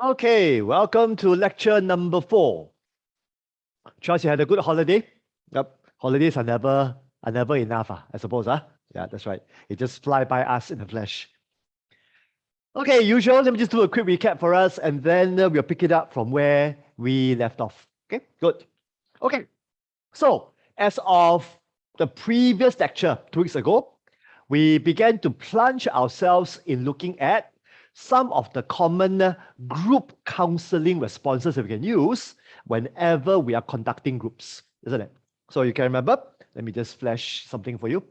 Okay, welcome to lecture number 4. Trust you had a good holiday. Yep, holidays are never enough, I suppose. Yeah, that's right. It just fly by us in the flesh. Okay, usual. Let me just do a quick recap for us, and then we'll pick it up from where we left off. Okay, good. Okay, so as of the previous lecture 2 weeks ago, we began to plunge ourselves in looking at some of the common group counseling responses that we can use whenever we are conducting groups, isn't it? So you can remember, let me just flash something for you.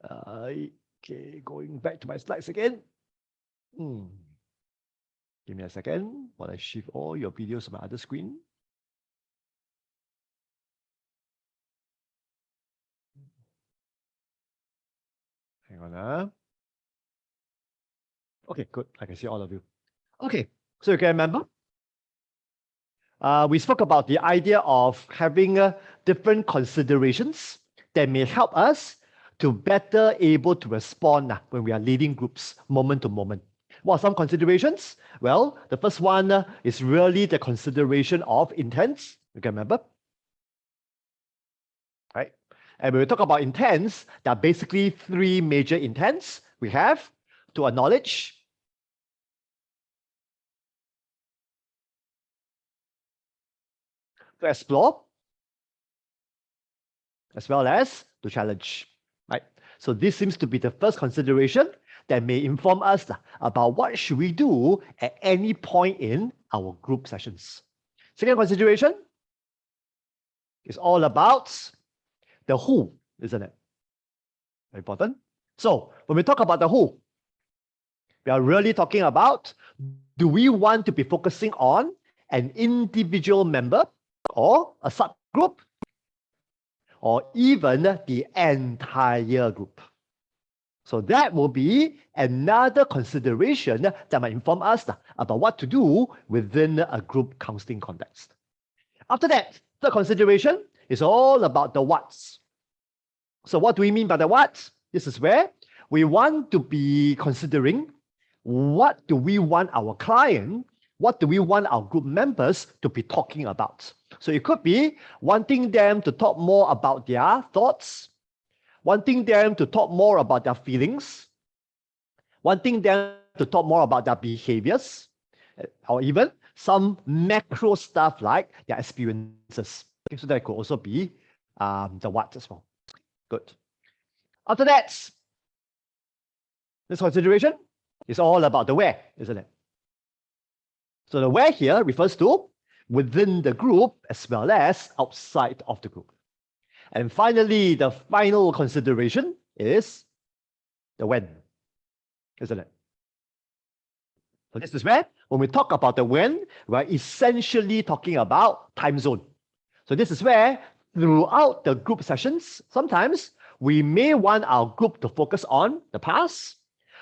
Okay, going back to my slides again. Give me a second while I shift all your videos to my other screen. Hang on. Okay, good. I can see all of you. Okay, so you can remember, we spoke about the idea of having different considerations that may help us to better able to respond when we are leading groups moment to moment. What are some considerations? Well, the first one is really the consideration of intents. You can remember? Right? And when we talk about intents, there are basically 3 major intents. We have to acknowledge, to explore, as well as to challenge. Right? So this seems to be the first consideration that may inform us about what should we do at any point in our group sessions. Second consideration is all about the who, isn't it? Very important. So when we talk about the who, we are really talking about, do we want to be focusing on an individual member or a subgroup or even the entire group? So that will be another consideration that might inform us about what to do within a group counseling context. After that, the consideration is all about the whats. So what do we mean by the what? This is where we want to be considering what do we want our client, what do we want our group members to be talking about. So it could be wanting them to talk more about their thoughts, wanting them to talk more about their feelings, wanting them to talk more about their behaviors, or even some macro stuff like their experiences. Okay, so that could also be the what as well. Good. After that, this consideration is all about the where, isn't it? So the where here refers to within the group as well as outside of the group. And finally, the final consideration is the when, isn't it? So this is where, when we talk about the when, we're essentially talking about time zone. So this is where, throughout the group sessions, sometimes we may want our group to focus on the past,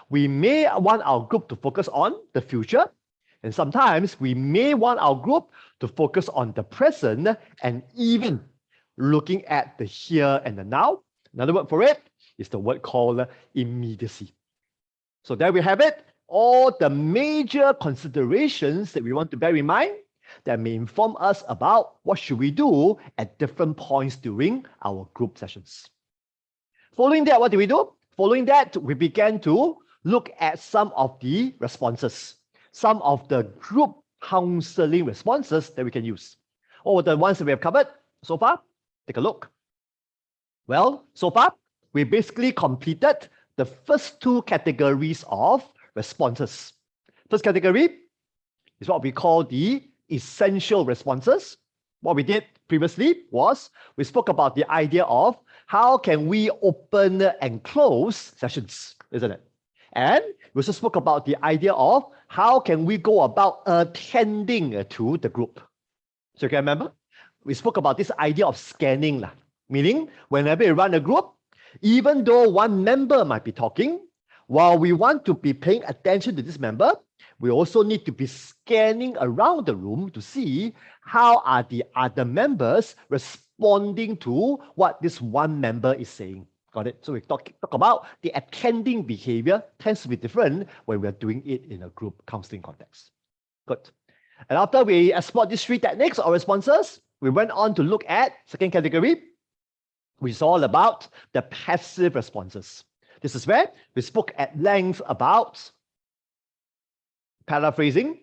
we may want our group to focus on the future, and sometimes we may want our group to focus on the present and even looking at the here and the now. Another word for it is the word called immediacy. So there we have it, all the major considerations that we want to bear in mind that may inform us about what should we do at different points during our group sessions. Following that, what do we do? Following that, we began to look at some of the responses, some of the group counseling responses that we can use. Or the ones that we have covered so far. Take a look. Well, so far, we basically completed the first 2 categories of responses. First category is what we call the essential responses. What we did previously was we spoke about the idea of how can we open and close sessions, isn't it? And we also spoke about the idea of how can we go about attending to the group. So you can remember, we spoke about this idea of scanning, meaning whenever you run a group, even though one member might be talking, while we want to be paying attention to this member, we also need to be scanning around the room to see how are the other members responding to what this one member is saying. Got it? So we talk about the attending behavior tends to be different when we're doing it in a group counseling context. Good. And after we explored these three techniques or responses, we went on to look at second category, which is all about the passive responses. This is where we spoke at length about paraphrasing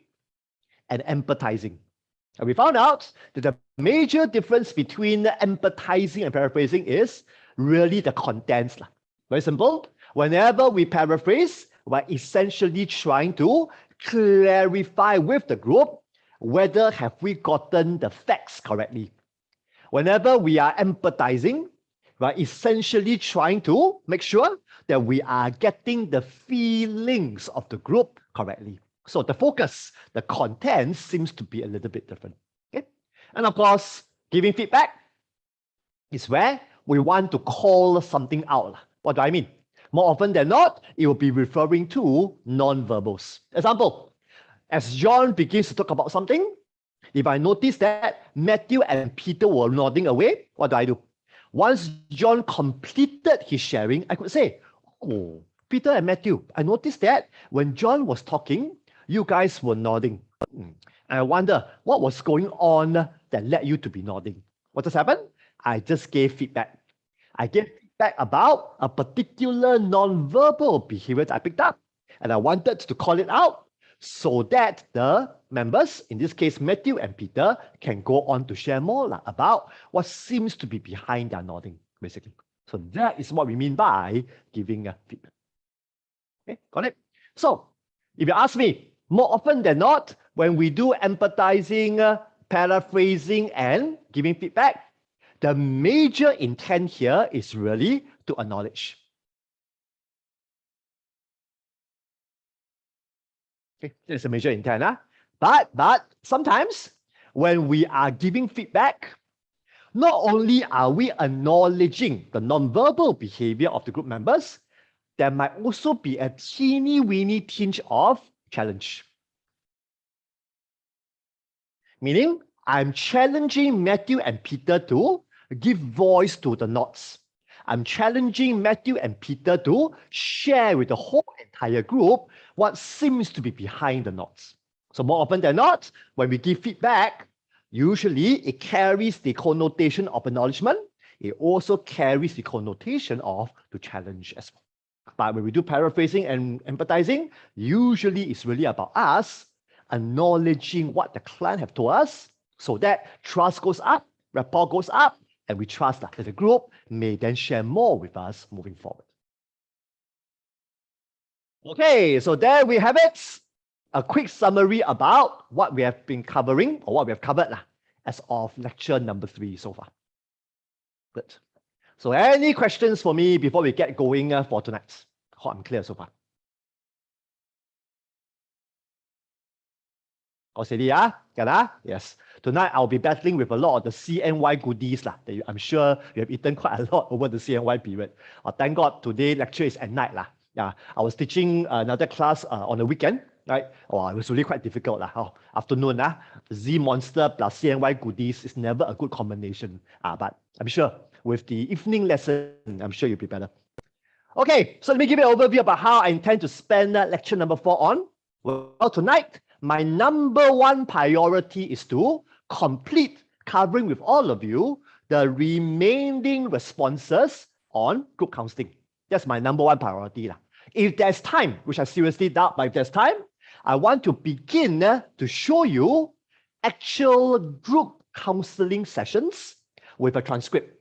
and empathizing. And we found out that the major difference between empathizing and paraphrasing is really the contents. Very simple. Whenever we paraphrase, we're essentially trying to clarify with the group whether have we gotten the facts correctly. Whenever we are empathizing, we're essentially trying to make sure that we are getting the feelings of the group correctly. So the focus, the content seems to be a little bit different. Okay? And of course, giving feedback is where we want to call something out. What do I mean? More often than not, it will be referring to non-verbals. Example, as John begins to talk about something, if I notice that Matthew and Peter were nodding away, what do? Once John completed his sharing, I could say, oh, Peter and Matthew, I noticed that when John was talking, you guys were nodding. And I wonder what was going on that led you to be nodding. What just happened? I just gave feedback. I gave feedback about a particular non-verbal behavior that I picked up. And I wanted to call it out so that the members, in this case Matthew and Peter, can go on to share more about what seems to be behind their nodding, basically. So that is what we mean by giving feedback. Okay, got it? So if you ask me, more often than not, when we do empathizing, paraphrasing, and giving feedback, the major intent here is really to acknowledge. Okay, that's a major intent. But sometimes when we are giving feedback, not only are we acknowledging the non-verbal behavior of the group members, there might also be a teeny-weeny tinge of challenge. Meaning, I'm challenging Matthew and Peter to give voice to the nods. I'm challenging Matthew and Peter to share with the whole entire group what seems to be behind the nods. So more often than not, when we give feedback, usually it carries the connotation of acknowledgement. It also carries the connotation of to challenge as well. But when we do paraphrasing and empathizing, usually it's really about us acknowledging what the client have told us so that trust goes up, rapport goes up, and we trust that the group may then share more with us moving forward. Okay, so there we have it. A quick summary about what we have been covering or what we have covered as of lecture number 3 so far. Good. So any questions for me before we get going for tonight? Hope I'm clear so far. All steady, yes. Tonight I'll be battling with a lot of the CNY goodies that I'm sure you have eaten quite a lot over the CNY period. Thank God today lecture is at night. Yeah, I was teaching another class on the weekend, right? Oh, it was really quite difficult. Afternoon, Z Monster plus CNY goodies is never a good combination. But I'm sure with the evening lesson, I'm sure you'll be better. Okay, so let me give you an overview about how I intend to spend lecture number 4 on. Well, tonight, my number 1 priority is to complete covering with all of you the remaining responses on group counseling. That's my number 1 priority. If there's time, which I seriously doubt, but if there's time, I want to begin to show you actual group counseling sessions with a transcript.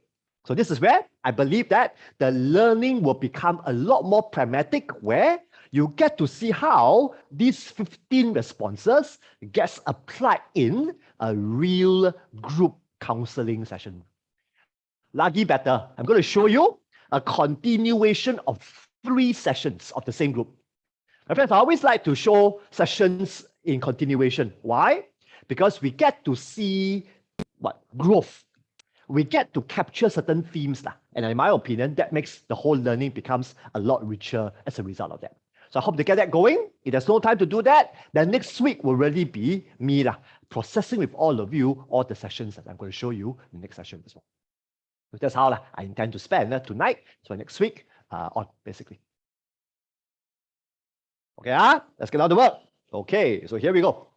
So this is where I believe that the learning will become a lot more pragmatic, where you get to see how these 15 responses gets applied in a real group counseling session. Lagi better, I'm going to show you a continuation of 3 sessions of the same group. My friends, I always like to show sessions in continuation. Why? Because we get to see growth. We get to capture certain themes. And in my opinion, that makes the whole learning becomes a lot richer as a result of that. So I hope to get that going. If there's no time to do that, then next week will really be me processing with all of you all the sessions that I'm going to show you in the next session as well. So that's how I intend to spend tonight, so next week on, basically. Okay, let's get on to work. Okay, so here we go.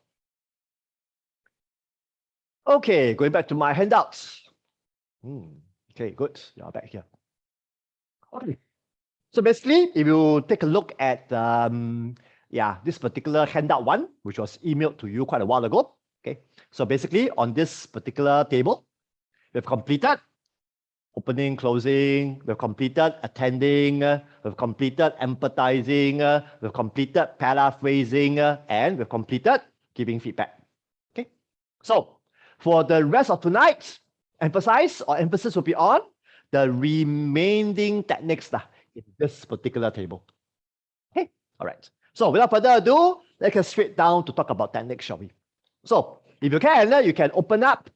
Okay, going back to my handouts. Okay, good. You're back here. Okay. So basically, if you take a look at this particular handout one, which was emailed to you quite a while ago. Okay. So basically, on this particular table, we've completed opening, closing, we've completed attending, we've completed empathizing, we've completed paraphrasing, and we've completed giving feedback. Okay. So for the rest of tonight, emphasis will be on the remaining techniques in this particular table. Okay. All right. So without further ado, let's get straight down to talk about techniques, shall we? So if you can open up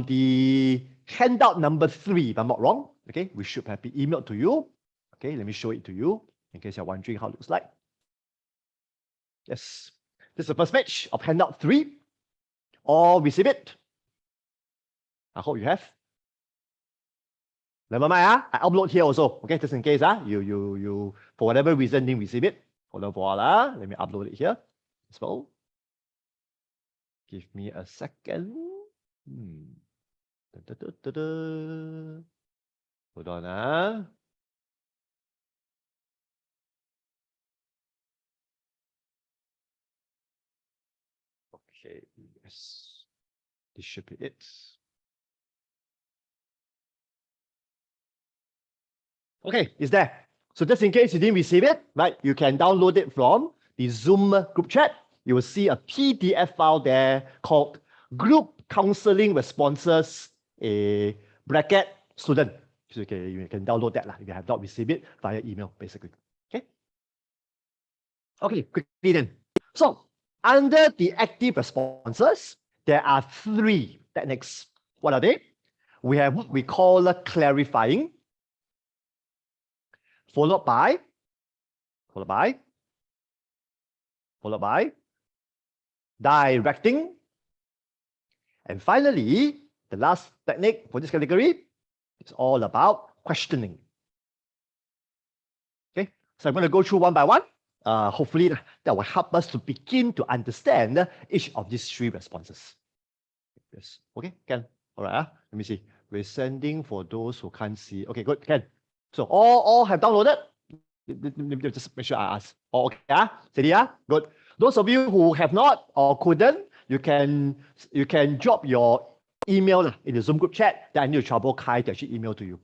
the handout number 3, if I'm not wrong. Okay, we should have been emailed to you. Okay, let me show it to you in case you're wondering how it looks like. Yes, this is the first page of handout 3. All receive it? I hope you have. Never mind, I upload here also. Okay, just in case you for whatever reason didn't receive it. Hold on, voila. Let me upload it here as well. Give me a second. Hold on. Okay, yes. This should be it. Okay, it's there. So just in case you didn't receive it, right, you can download it from the Zoom group chat. You will see a PDF file there called Group Counseling Responses, a bracket student. So you can download that if you have not received it via email, basically. Okay. Okay, quickly then. So under the active responses, there are 3 techniques. What are they? We have what we call clarifying, followed by directing, and finally, the last technique for this category is all about questioning. Okay, so I'm going to go through one by one. Hopefully, that will help us to begin to understand each of these 3 responses. Yes. Okay, Ken. All right. Let me see. We're sending for those who can't see. Okay, good. Ken. So all have downloaded. Just make sure I ask. Oh, okay. Steady. Good. Those of you who have not or couldn't, you can drop your email in the Zoom group chat. Then I need to trouble Kai to actually email to you.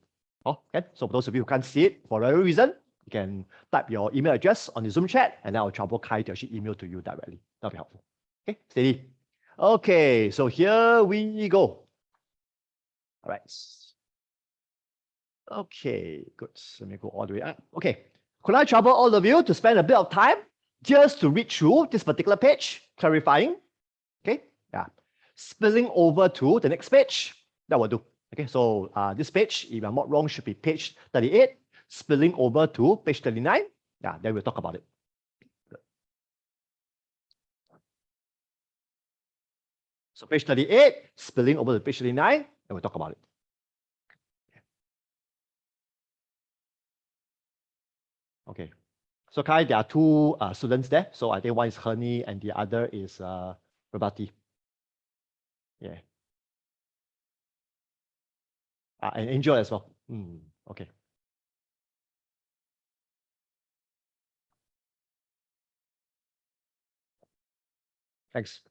Oh, okay. So for those of you who can't see it for whatever reason, you can type your email address on the Zoom chat, and then I'll trouble Kai to actually email to you directly. That'll be helpful. Okay, steady. Okay, so here we go. All right. Okay, good. Let me go all the way up. Okay, could I trouble all of you to spend a bit of time just to read through this particular page, clarifying? Okay, yeah. Spilling over to the next page, that will do. Okay, so this page, if I'm not wrong, should be page 38. Spilling over to page 39. Yeah, then we'll talk about it. So page 38, spilling over to page 39, and we'll talk about it. Okay. So Kai, there are 2 students there. So I think one is Hernie and the other is Rabati. Yeah. And Angel as well. Okay. Thanks.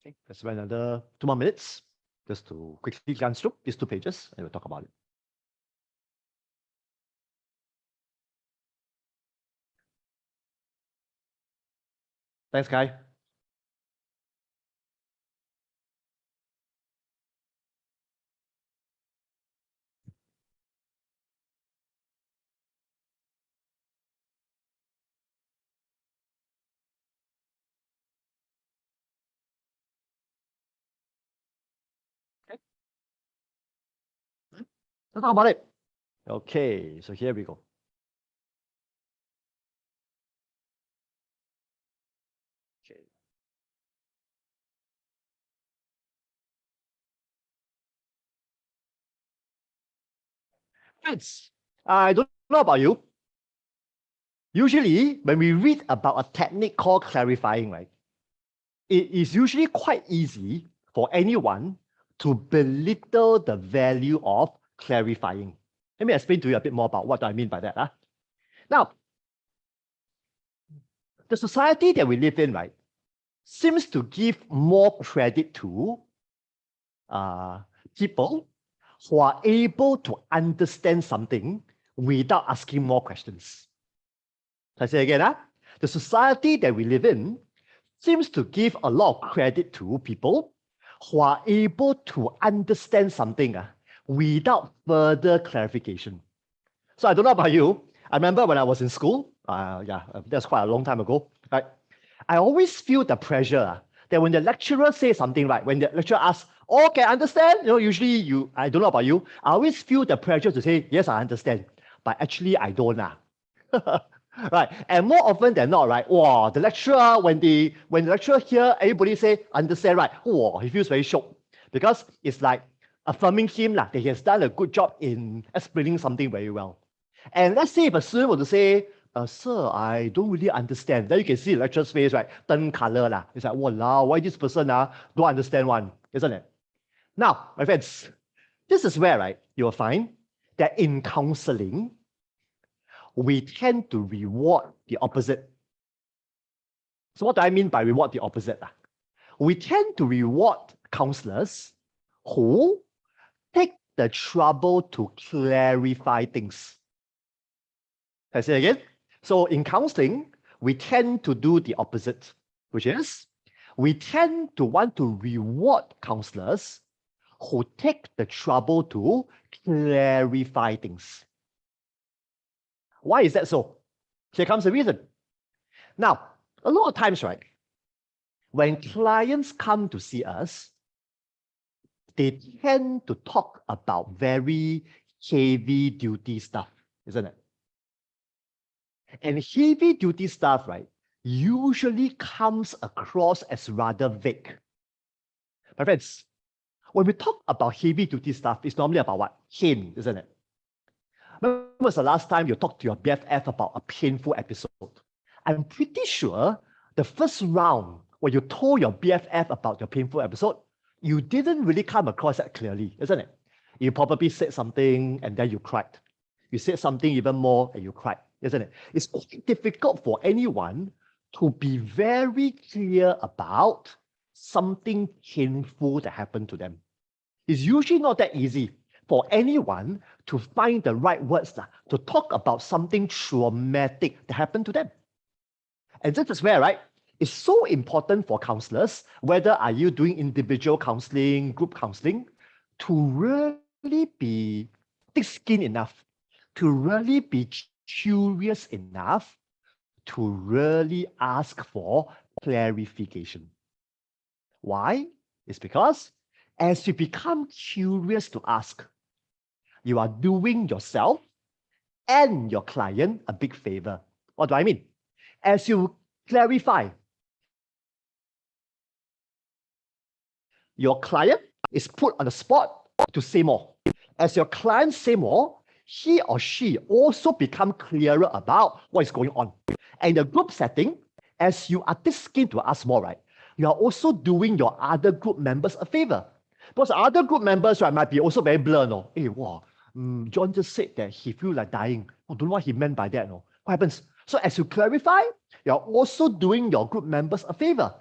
Okay, let's spend another 2 more minutes just to quickly glance through these 2 pages and we'll talk about it. Thanks, Kai. Okay. Let's talk about it. Okay, so here we go. Okay. Friends, I don't know about you. Usually, when we read about a technique called clarifying, right, it is usually quite easy for anyone to belittle the value of clarifying. Let me explain to you a bit more about what I mean by that. Now, the society that we live in, right, seems to give more credit to people who are able to understand something without asking more questions. I say again, the society that we live in seems to give a lot of credit to people who are able to understand something without further clarification. So I don't know about you. I remember when I was in school, that's quite a long time ago, right? I always feel the pressure that when the lecturer says something, right, when the lecturer asks, okay, understand, usually I don't know about you, I always feel the pressure to say, yes, I understand, but actually I don't. Right, and more often than not, right, wow, the lecturer, when the lecturer hear everybody say understand, right, wow, he feels very shocked because it's like affirming him that he has done a good job in explaining something very well. And let's say if a student were to say, sir, I don't really understand. Then you can see the lecturer's face, right? Turn color. It's like, wow, why this person don't understand one, isn't it? Now, my friends, this is where, right, you'll find that in counseling, we tend to reward the opposite. So what do I mean by reward the opposite? We tend to reward counselors who take the trouble to clarify things. I say again. So in counseling, we tend to do the opposite, which is we tend to want to reward counselors who take the trouble to clarify things. Why is that so? Here comes the reason. Now, a lot of times, right, when clients come to see us, they tend to talk about very heavy duty stuff, isn't it? And heavy duty stuff, right, usually comes across as rather vague. My friends, when we talk about heavy duty stuff, it's normally about what? Pain, isn't it? When was the last time you talked to your BFF about a painful episode? I'm pretty sure the first round when you told your BFF about your painful episode, you didn't really come across that clearly, isn't it? You probably said something and then you cried. You said something even more and you cried, isn't it? It's quite difficult for anyone to be very clear about something painful that happened to them. It's usually not that easy for anyone to find the right words to talk about something traumatic that happened to them. And this is where, right, it's so important for counselors, whether are you doing individual counseling, group counseling, to really be thick-skinned enough, to really be curious enough to really ask for clarification. Why? It's because as you become curious to ask, you are doing yourself and your client a big favor. What do I mean? As you clarify, your client is put on the spot to say more. As your client say more, he or she also become clearer about what is going on. And the group setting, as you are thick-skinned to ask more, right, you are also doing your other group members a favor. Because other group members, right, might be also very blur, no? Hey, wow, John just said that he feel like dying. I don't know what he meant by that, no? What happens? So as you clarify, you're also doing your group members a favor.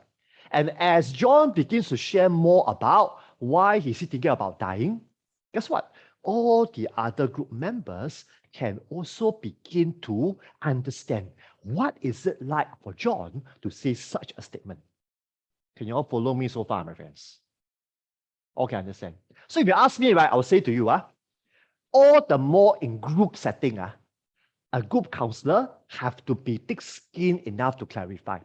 And as John begins to share more about why he's thinking about dying, guess what? All the other group members can also begin to understand what is it like for John to say such a statement. Can you all follow me so far, my friends? Okay, understand. So if you ask me, right, I'll say to you, all the more in group setting, a group counselor have to be thick-skinned enough to clarify.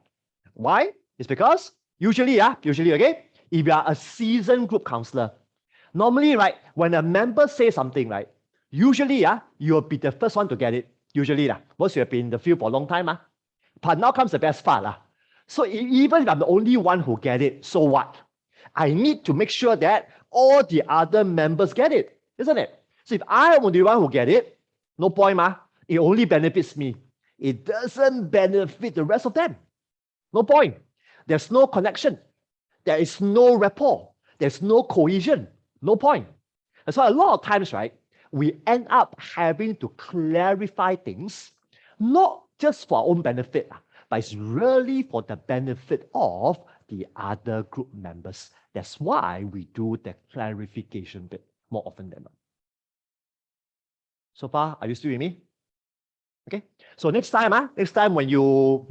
Why? It's because usually, okay, if you are a seasoned group counselor, normally, right, when a member says something, right, usually, you'll be the first one to get it. Usually, once you have been in the field for a long time, but now comes the best part. So even if I'm the only one who get it, so what? I need to make sure that all the other members get it, isn't it? So if I am the only one who get it, no point, it only benefits me. It doesn't benefit the rest of them. No point. There's no connection. There is no rapport. There's no cohesion. No point. And so a lot of times, right, we end up having to clarify things, not just for our own benefit, but it's really for the benefit of the other group members. That's why we do the clarification bit more often than not. So far, are you still with me? Okay. So next time when you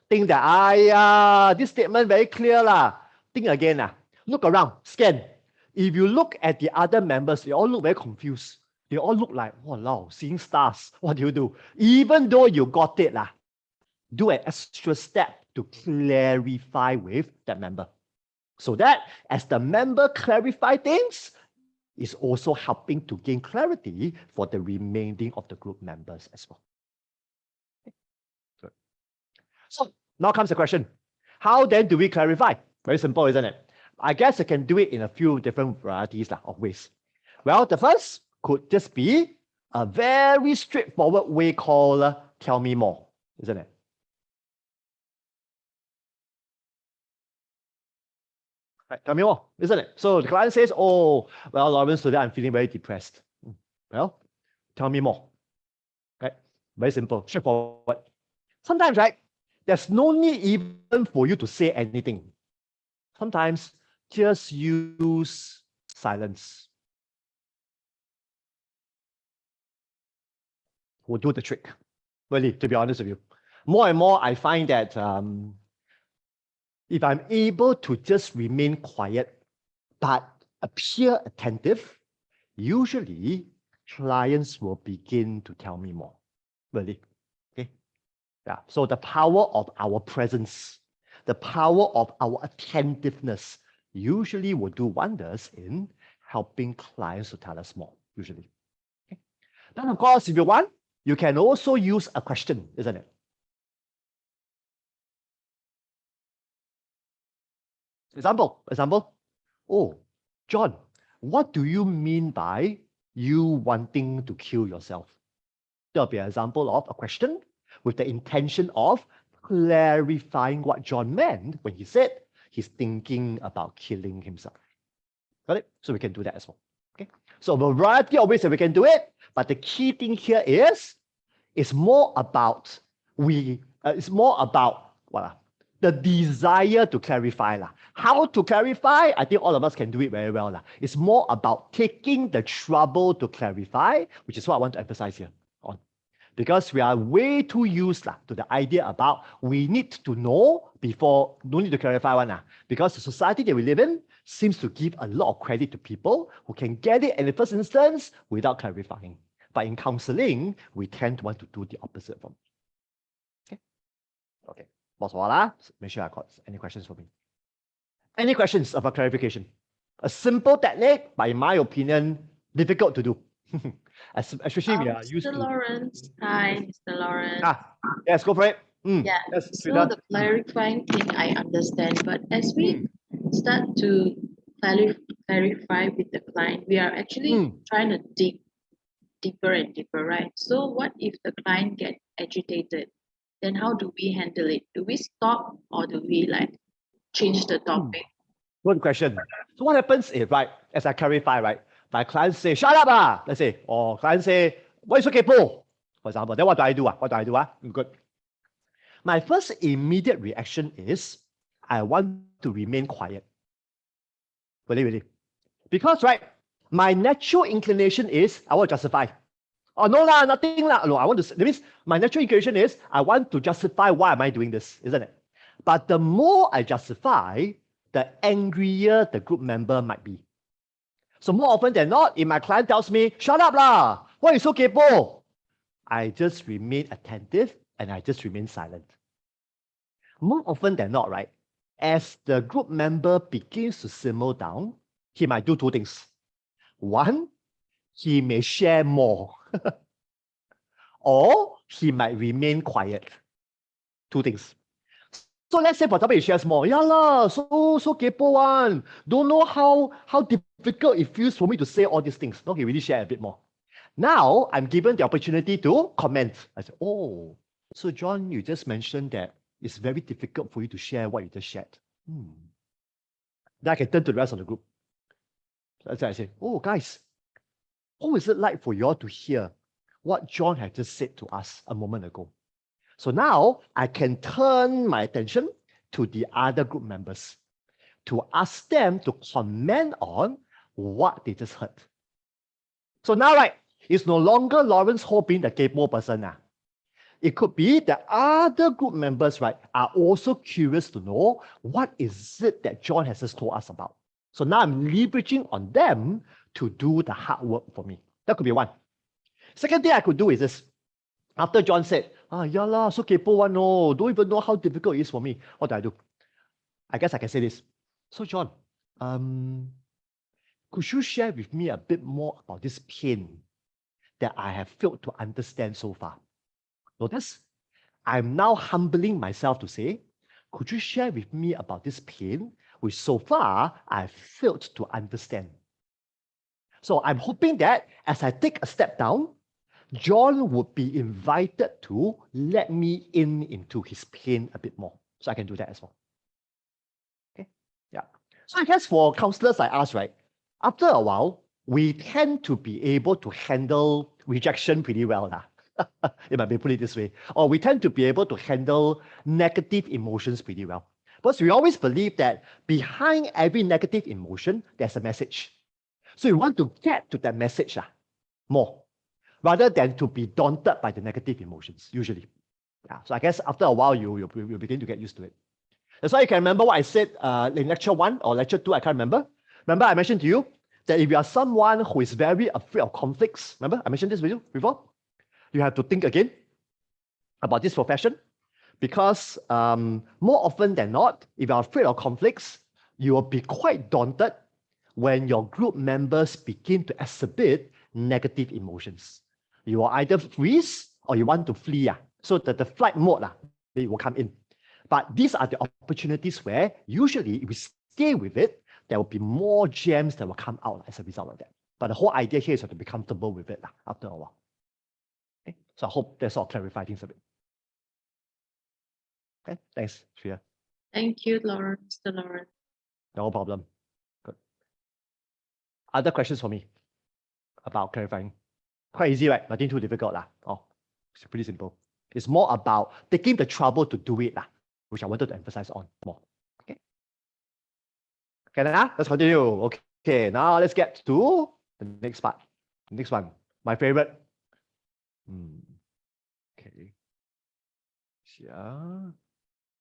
think that this statement very clear think again look around, scan. If you look at the other members, they all look very confused. They all look like, wow, seeing stars. What do? Even though you got it, do an extra step to clarify with that member. So that as the member clarify things, is also helping to gain clarity for the remaining of the group members as well. Okay. Good. So now comes the question. How then do we clarify? Very simple, isn't it? I guess I can do it in a few different varieties of ways. Well, the first could just be a very straightforward way called tell me more, isn't it? Right, tell me more, isn't it? So the client says, oh, well, Lawrence, today I'm feeling very depressed. Well, tell me more. Right? Very simple, straightforward. Sometimes, right, there's no need even for you to say anything. Sometimes just use silence. Will do the trick. Really, to be honest with you. More and more, I find that if I'm able to just remain quiet but appear attentive, usually clients will begin to tell me more. Really. Okay. Yeah. So the power of our presence, the power of our attentiveness usually will do wonders in helping clients to tell us more, usually. Okay. Then, of course, if you want, you can also use a question, isn't it? Example. Oh, John, what do you mean by you wanting to kill yourself? There'll be an example of a question with the intention of clarifying what John meant when he said he's thinking about killing himself. Got it? So we can do that as well. Okay. So a variety of ways that we can do it, but the key thing here is it's more about what? The desire to clarify. How to clarify? I think all of us can do it very well. It's more about taking the trouble to clarify, which is what I want to emphasize here on. Because we are way too used to the idea about we need to know before, no need to clarify one. Because the society that we live in seems to give a lot of credit to people who can get it in the first instance without clarifying. But in counseling, we tend to want to do the opposite from. Okay. Make sure I got any questions for me. Any questions about clarification? A simple technique, but in my opinion, difficult to do. Especially we are used Mr. to. Lawrence. Hi, Mr. Lawrence. Yes, go for it. Yeah. Yes, so the clarifying thing I understand, but as we start to clarify with the client, we are actually trying to dig deeper and deeper, right? So what if the client get agitated? Then how do we handle it? Do we stop or do we change the topic? Good question. So what happens if, as I clarify, my client say, shut up, let's say, or client say, why is okay, for example, then what do I do? Good. My first immediate reaction is, I want to to remain quiet. Really. Because, right, my natural inclination is I want to justify. Oh, no lah, nothing lah. No, I want to, that means my natural inclination is I want to justify why am I doing this, isn't it? But the more I justify, the angrier the group member might be. So more often than not, if my client tells me, shut up lah, why are you so kaypoh? I just remain attentive and I just remain silent. More often than not, right, as the group member begins to simmer down, he might do two things. One, he may share more, or he might remain quiet. Two things. So let's say, for example, he shares more. Yeah lah, so kaypoh one. Don't know how difficult it feels for me to say all these things. No, he really share a bit more. Now, I'm given the opportunity to comment. I say, oh, so John, you just mentioned that it's very difficult for you to share what you just shared. Then I can turn to the rest of the group. So I say, oh, guys, how is it like for you all to hear what John had just said to us a moment ago? So now I can turn my attention to the other group members to ask them to comment on what they just heard. So now, right, it's no longer Lawrence Ho being the kaypoh person. It could be that other group members, right, are also curious to know what is it that John has just told us about. So now I'm leveraging on them to do the hard work for me. That could be one. Second thing I could do is this. After John said, yeah lah, so kaypoh one, no, don't even know how difficult it is for me. What do I do? I guess I can say this. So John, could you share with me a bit more about this pain that I have failed to understand so far? Notice, I'm now humbling myself to say, could you share with me about this pain which so far I've failed to understand? So I'm hoping that as I take a step down, John would be invited to let me into his pain a bit more. So I can do that as well. Okay, yeah. So I guess for counselors like us, right, after a while, we tend to be able to handle rejection pretty well. It might be put it this way. Or we tend to be able to handle negative emotions pretty well. Because we always believe that behind every negative emotion, there's a message. So you want to get to that message more, rather than to be daunted by the negative emotions, usually. Yeah, so I guess after a while, you'll begin to get used to it. That's why you can remember what I said in lecture 1 or lecture 2, I can't remember. Remember I mentioned to you that if you are someone who is very afraid of conflicts, remember I mentioned this with you before? You have to think again about this profession, because more often than not, if you're afraid of conflicts, you will be quite daunted when your group members begin to exhibit negative emotions. You will either freeze or you want to flee. So that the flight mode it will come in. But these are the opportunities where usually if we stay with it, there will be more gems that will come out as a result of that. But the whole idea here is to be comfortable with it after a while. Okay? So I hope that's all clarified things a bit. Okay, thanks, Shreya. Thank you, Lawrence. No problem. Good. Other questions for me about clarifying? Quite easy, right? Nothing too difficult. Oh, it's pretty simple. It's more about taking the trouble to do it, which I wanted to emphasize on more. Okay. Okay, now let's continue. Okay, now let's get to the next part. Next one, my favorite. Okay. Yeah.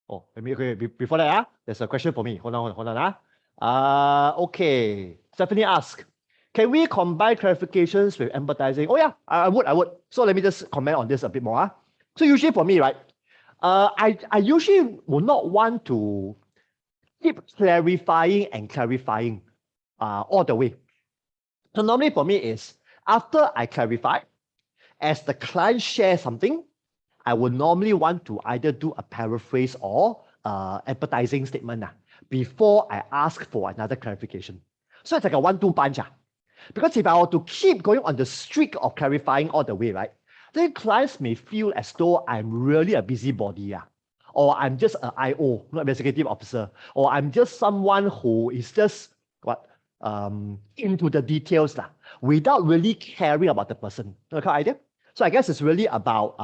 Oh, okay, before that, there's a question for me. Hold on. Okay. Stephanie asked, can we combine clarifications with empathizing? Oh yeah, I would. So let me just comment on this a bit more. So usually for me, right, I usually will not want to keep clarifying all the way. So normally for me is, after I clarify, as the client shares something, I would normally want to either do a paraphrase or empathizing statement before I ask for another clarification. So it's like a 1-2 punch. Because if I were to keep going on the streak of clarifying all the way, right, then clients may feel as though I'm really a busybody, or I'm just an IO, not executive officer, or I'm just someone who is just into the details without really caring about the person. You know, kind of idea? So I guess it's really about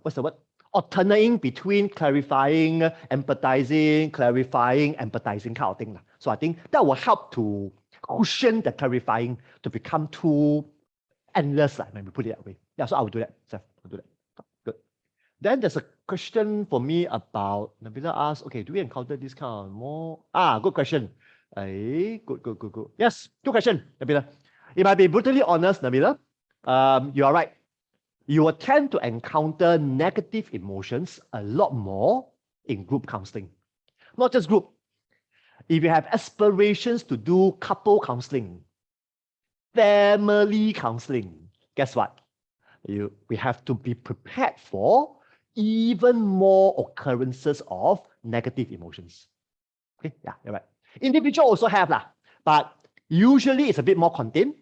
what's the word? alternating between clarifying, empathizing, clarifying, empathizing kind of thing. So I think that will help to cushion the clarifying to become too endless, when we put it that way. Yeah, so I will do that. Seth, I'll do that. Good. Then there's a question for me about, Nabila asked, okay, do we encounter this kind of more? Good question. Good. Yes, good question, Nabila. If I be brutally honest, Nabila, you are right. You will tend to encounter negative emotions a lot more in group counseling. Not just group. If you have aspirations to do couple counseling, family counseling, guess what? We have to be prepared for even more occurrences of negative emotions. Okay, yeah, you're right. Individual also have but usually it's a bit more contained.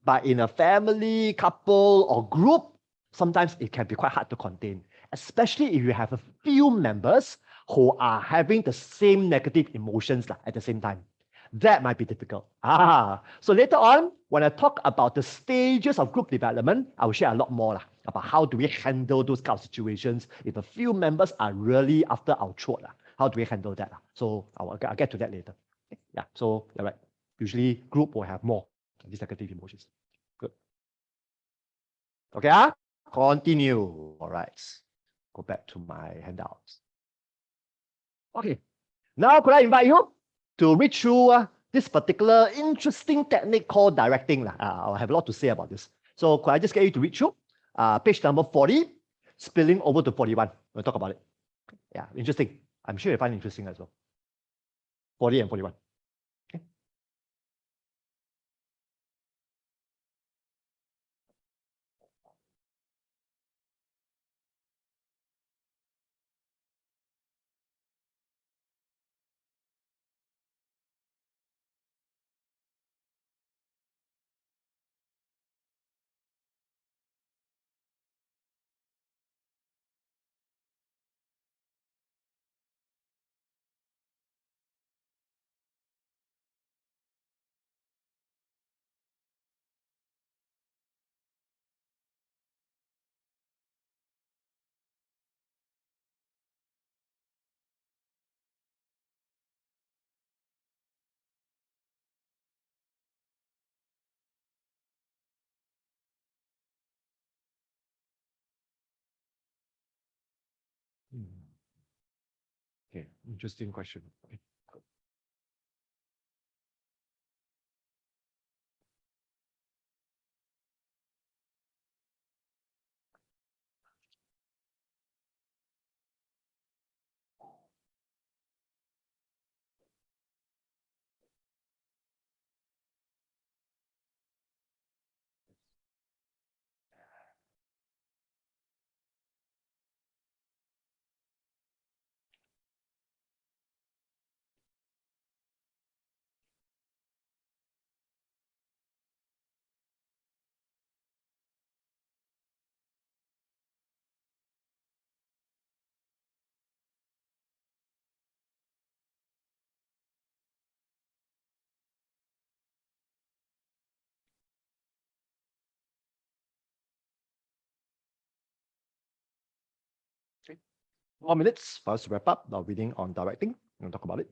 But in a family, couple, or group, sometimes it can be quite hard to contain, especially if you have a few members who are having the same negative emotions at the same time. That might be difficult. So later on, when I talk about the stages of group development, I will share a lot more about how do we handle those kind of situations if a few members are really after our throat. How do we handle that? So I'll get to that later. Yeah, so you're right. Usually group will have more of these negative emotions. Good. Okay, continue. All right. Go back to my handouts. Okay. Now could I invite you to read through this particular interesting technique called directing. I'll have a lot to say about this. So could I just get you to read through page number 40, spilling over to 41. We'll talk about it. Yeah, interesting. I'm sure you find it interesting as well. 40 and 41. Okay. Okay, interesting question. Okay. Okay. 1 minute for us to wrap up our reading on directing. We'll talk about it.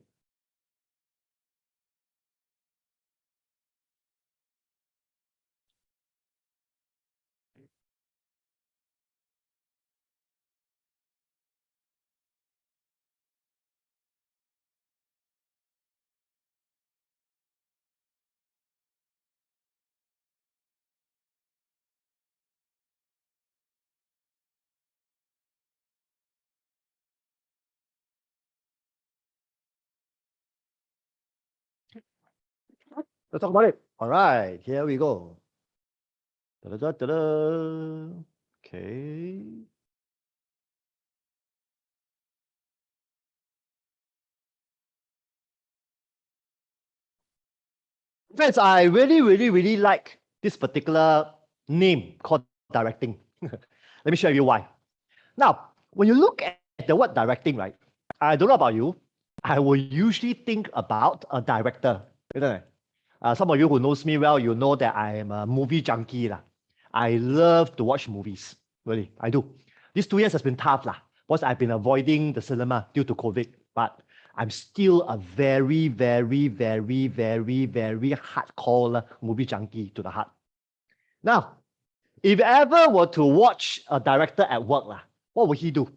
Let's talk about it. All right, here we go. Da-da-da-da-da. Okay. Friends, I really like this particular name called directing. Let me show you why. Now, when you look at the word directing, right? I don't know about you. I will usually think about a director, isn't it? Some of you who knows me well, you know that I am a movie junkie. I love to watch movies. Really, I do. These 2 years has been tough. Because I've been avoiding the cinema due to COVID, but I'm still a very, very, very, very, very hardcore movie junkie to the heart. Now, if you ever were to watch a director at work, what would he do?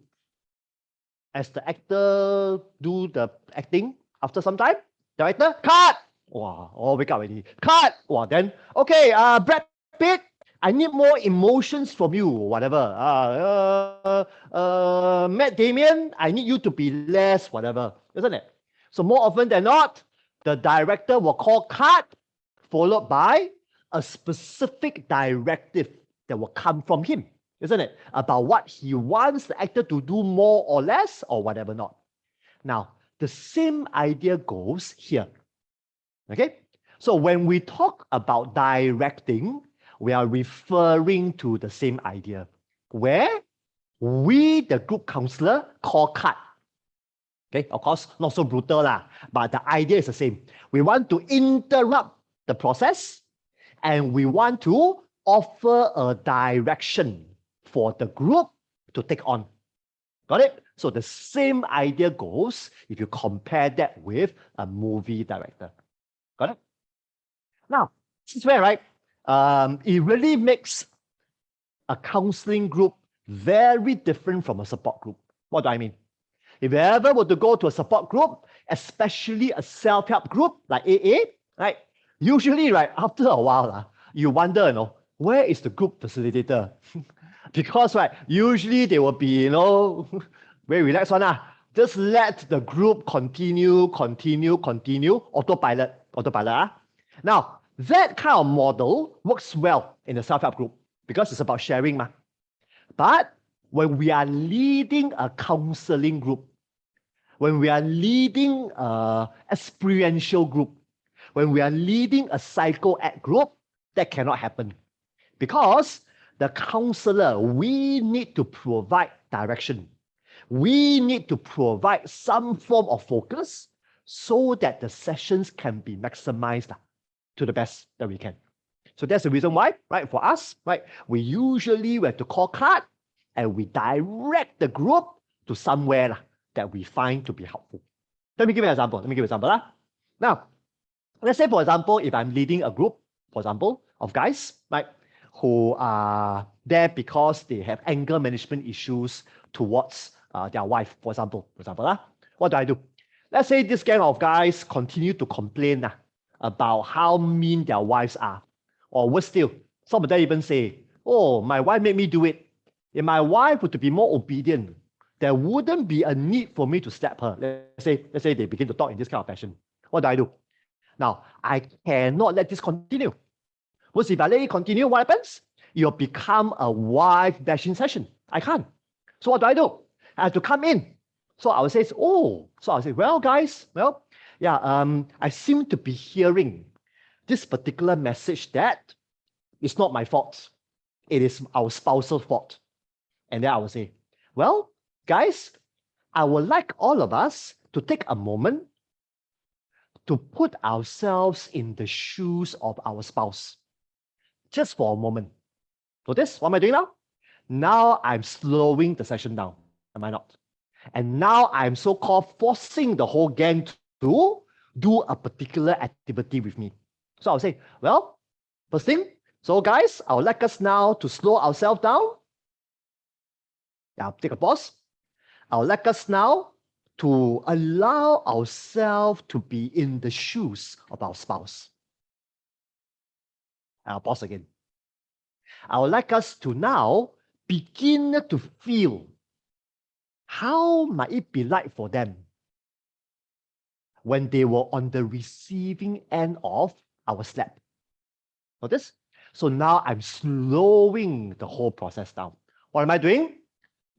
As the actor do the acting, after some time, director, cut! Wow, all wake up already. Cut! Wow, then, okay, Brad Pitt, I need more emotions from you, whatever. Matt Damien, I need you to be less, whatever, isn't it? So more often than not, the director will call cut, followed by a specific directive that will come from him, isn't it? About what he wants the actor to do more or less or whatever not. Now, the same idea goes here. Okay? So when we talk about directing, we are referring to the same idea where we, the group counselor, call cut. Okay, of course, not so brutal, but the idea is the same. We want to interrupt the process and we want to offer a direction for the group to take on. Got it? So the same idea goes if you compare that with a movie director. Got it? Now, this is where, right, it really makes a counseling group very different from a support group. What do I mean? If you ever were to go to a support group, especially a self-help group like AA, right, usually, right, after a while, you wonder, where is the group facilitator? Because, right, usually they will be, very relaxed one. Just let the group continue, autopilot. Now, that kind of model works well in the self-help group because it's about sharing. But when we are leading a counseling group, when we are leading an experiential group, when we are leading a psycho-ed group, that cannot happen. Because the counselor, we need to provide direction. We need to provide some form of focus so that the sessions can be maximized to the best that we can. So that's the reason why, right, for us, right, we usually have to call cut and we direct the group to somewhere that we find to be helpful. Let me give you an example. Now, let's say, for example, if I'm leading a group, for example, of guys, right, who are there because they have anger management issues towards their wife, for example. What do? Let's say this gang of guys continue to complain about how mean their wives are. Or worse still, some of them even say, oh, my wife made me do it. If my wife were to be more obedient, there wouldn't be a need for me to slap her. Let's say they begin to talk in this kind of fashion. What do? Now, I cannot let this continue. Because if I let it continue, what happens? It'll become a wife bashing session. I can't. So what do? I have to come in. So I will say, well, guys, I seem to be hearing this particular message that it's not my fault. It is our spouse's fault. And then I will say, well, guys, I would like all of us to take a moment to put ourselves in the shoes of our spouse. Just for a moment. Notice, what am I doing now? Now I'm slowing the session down. Am I not? And now I'm so-called forcing the whole gang to do a particular activity with me. So I'll say, well, first thing, so guys, I would like us now to slow ourselves down. I'll take a pause. I would like us now to allow ourselves to be in the shoes of our spouse. I'll pause again. I would like us to now begin to feel how might it be like for them when they were on the receiving end of our slap. Notice? So now I'm slowing the whole process down. What am I doing?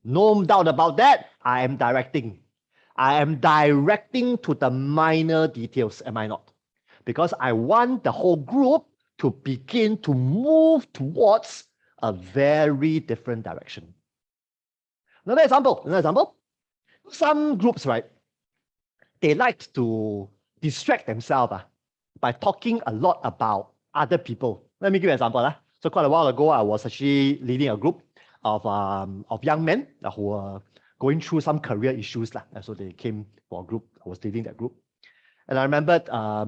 No doubt about that, I am directing. I am directing to the minor details, am I not? Because I want the whole group to begin to move towards a very different direction. Another example. Some groups, right, they like to distract themselves by talking a lot about other people. Let me give you an example. So quite a while ago, I was actually leading a group of young men who were going through some career issues. And so they came for a group. I was leading that group. And I remembered there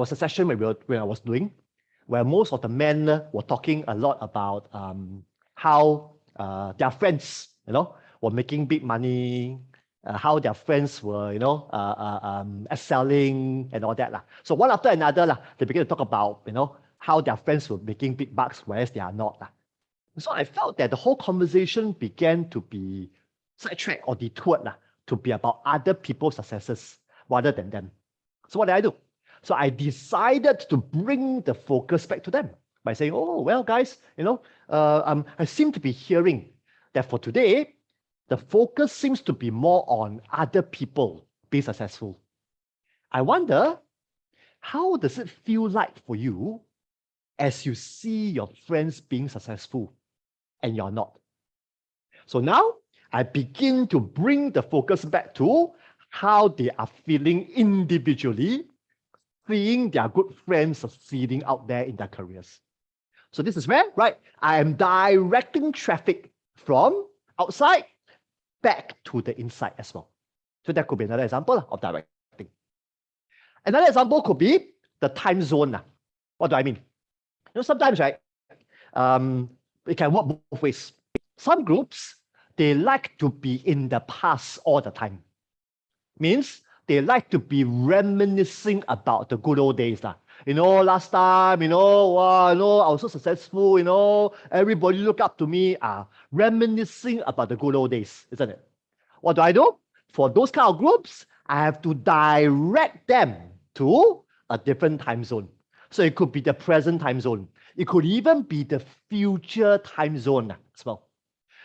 was a session when I was doing, where most of the men were talking a lot about how their friends, were making big money, how their friends were, excelling and all that. So one after another, they began to talk about, how their friends were making big bucks, whereas they are not. So I felt that the whole conversation began to be sidetracked or detoured to be about other people's successes rather than them. So what did I do? So I decided to bring the focus back to them by saying, oh, well, guys, I seem to be hearing that for today, the focus seems to be more on other people being successful. I wonder, how does it feel like for you as you see your friends being successful and you're not? So now I begin to bring the focus back to how they are feeling individually, seeing their good friends succeeding out there in their careers. So this is where, right, I am directing traffic from outside back to the inside as well. So that could be another example of directing. Another example could be the time zone. What do I mean? Sometimes, right, it can work both ways. Some groups, they like to be in the past all the time. Means they like to be reminiscing about the good old days. Last time, wow, I was so successful, everybody look up to me, reminiscing about the good old days, isn't it? What do? For those kind of groups, I have to direct them to a different time zone. So it could be the present time zone. It could even be the future time zone as well.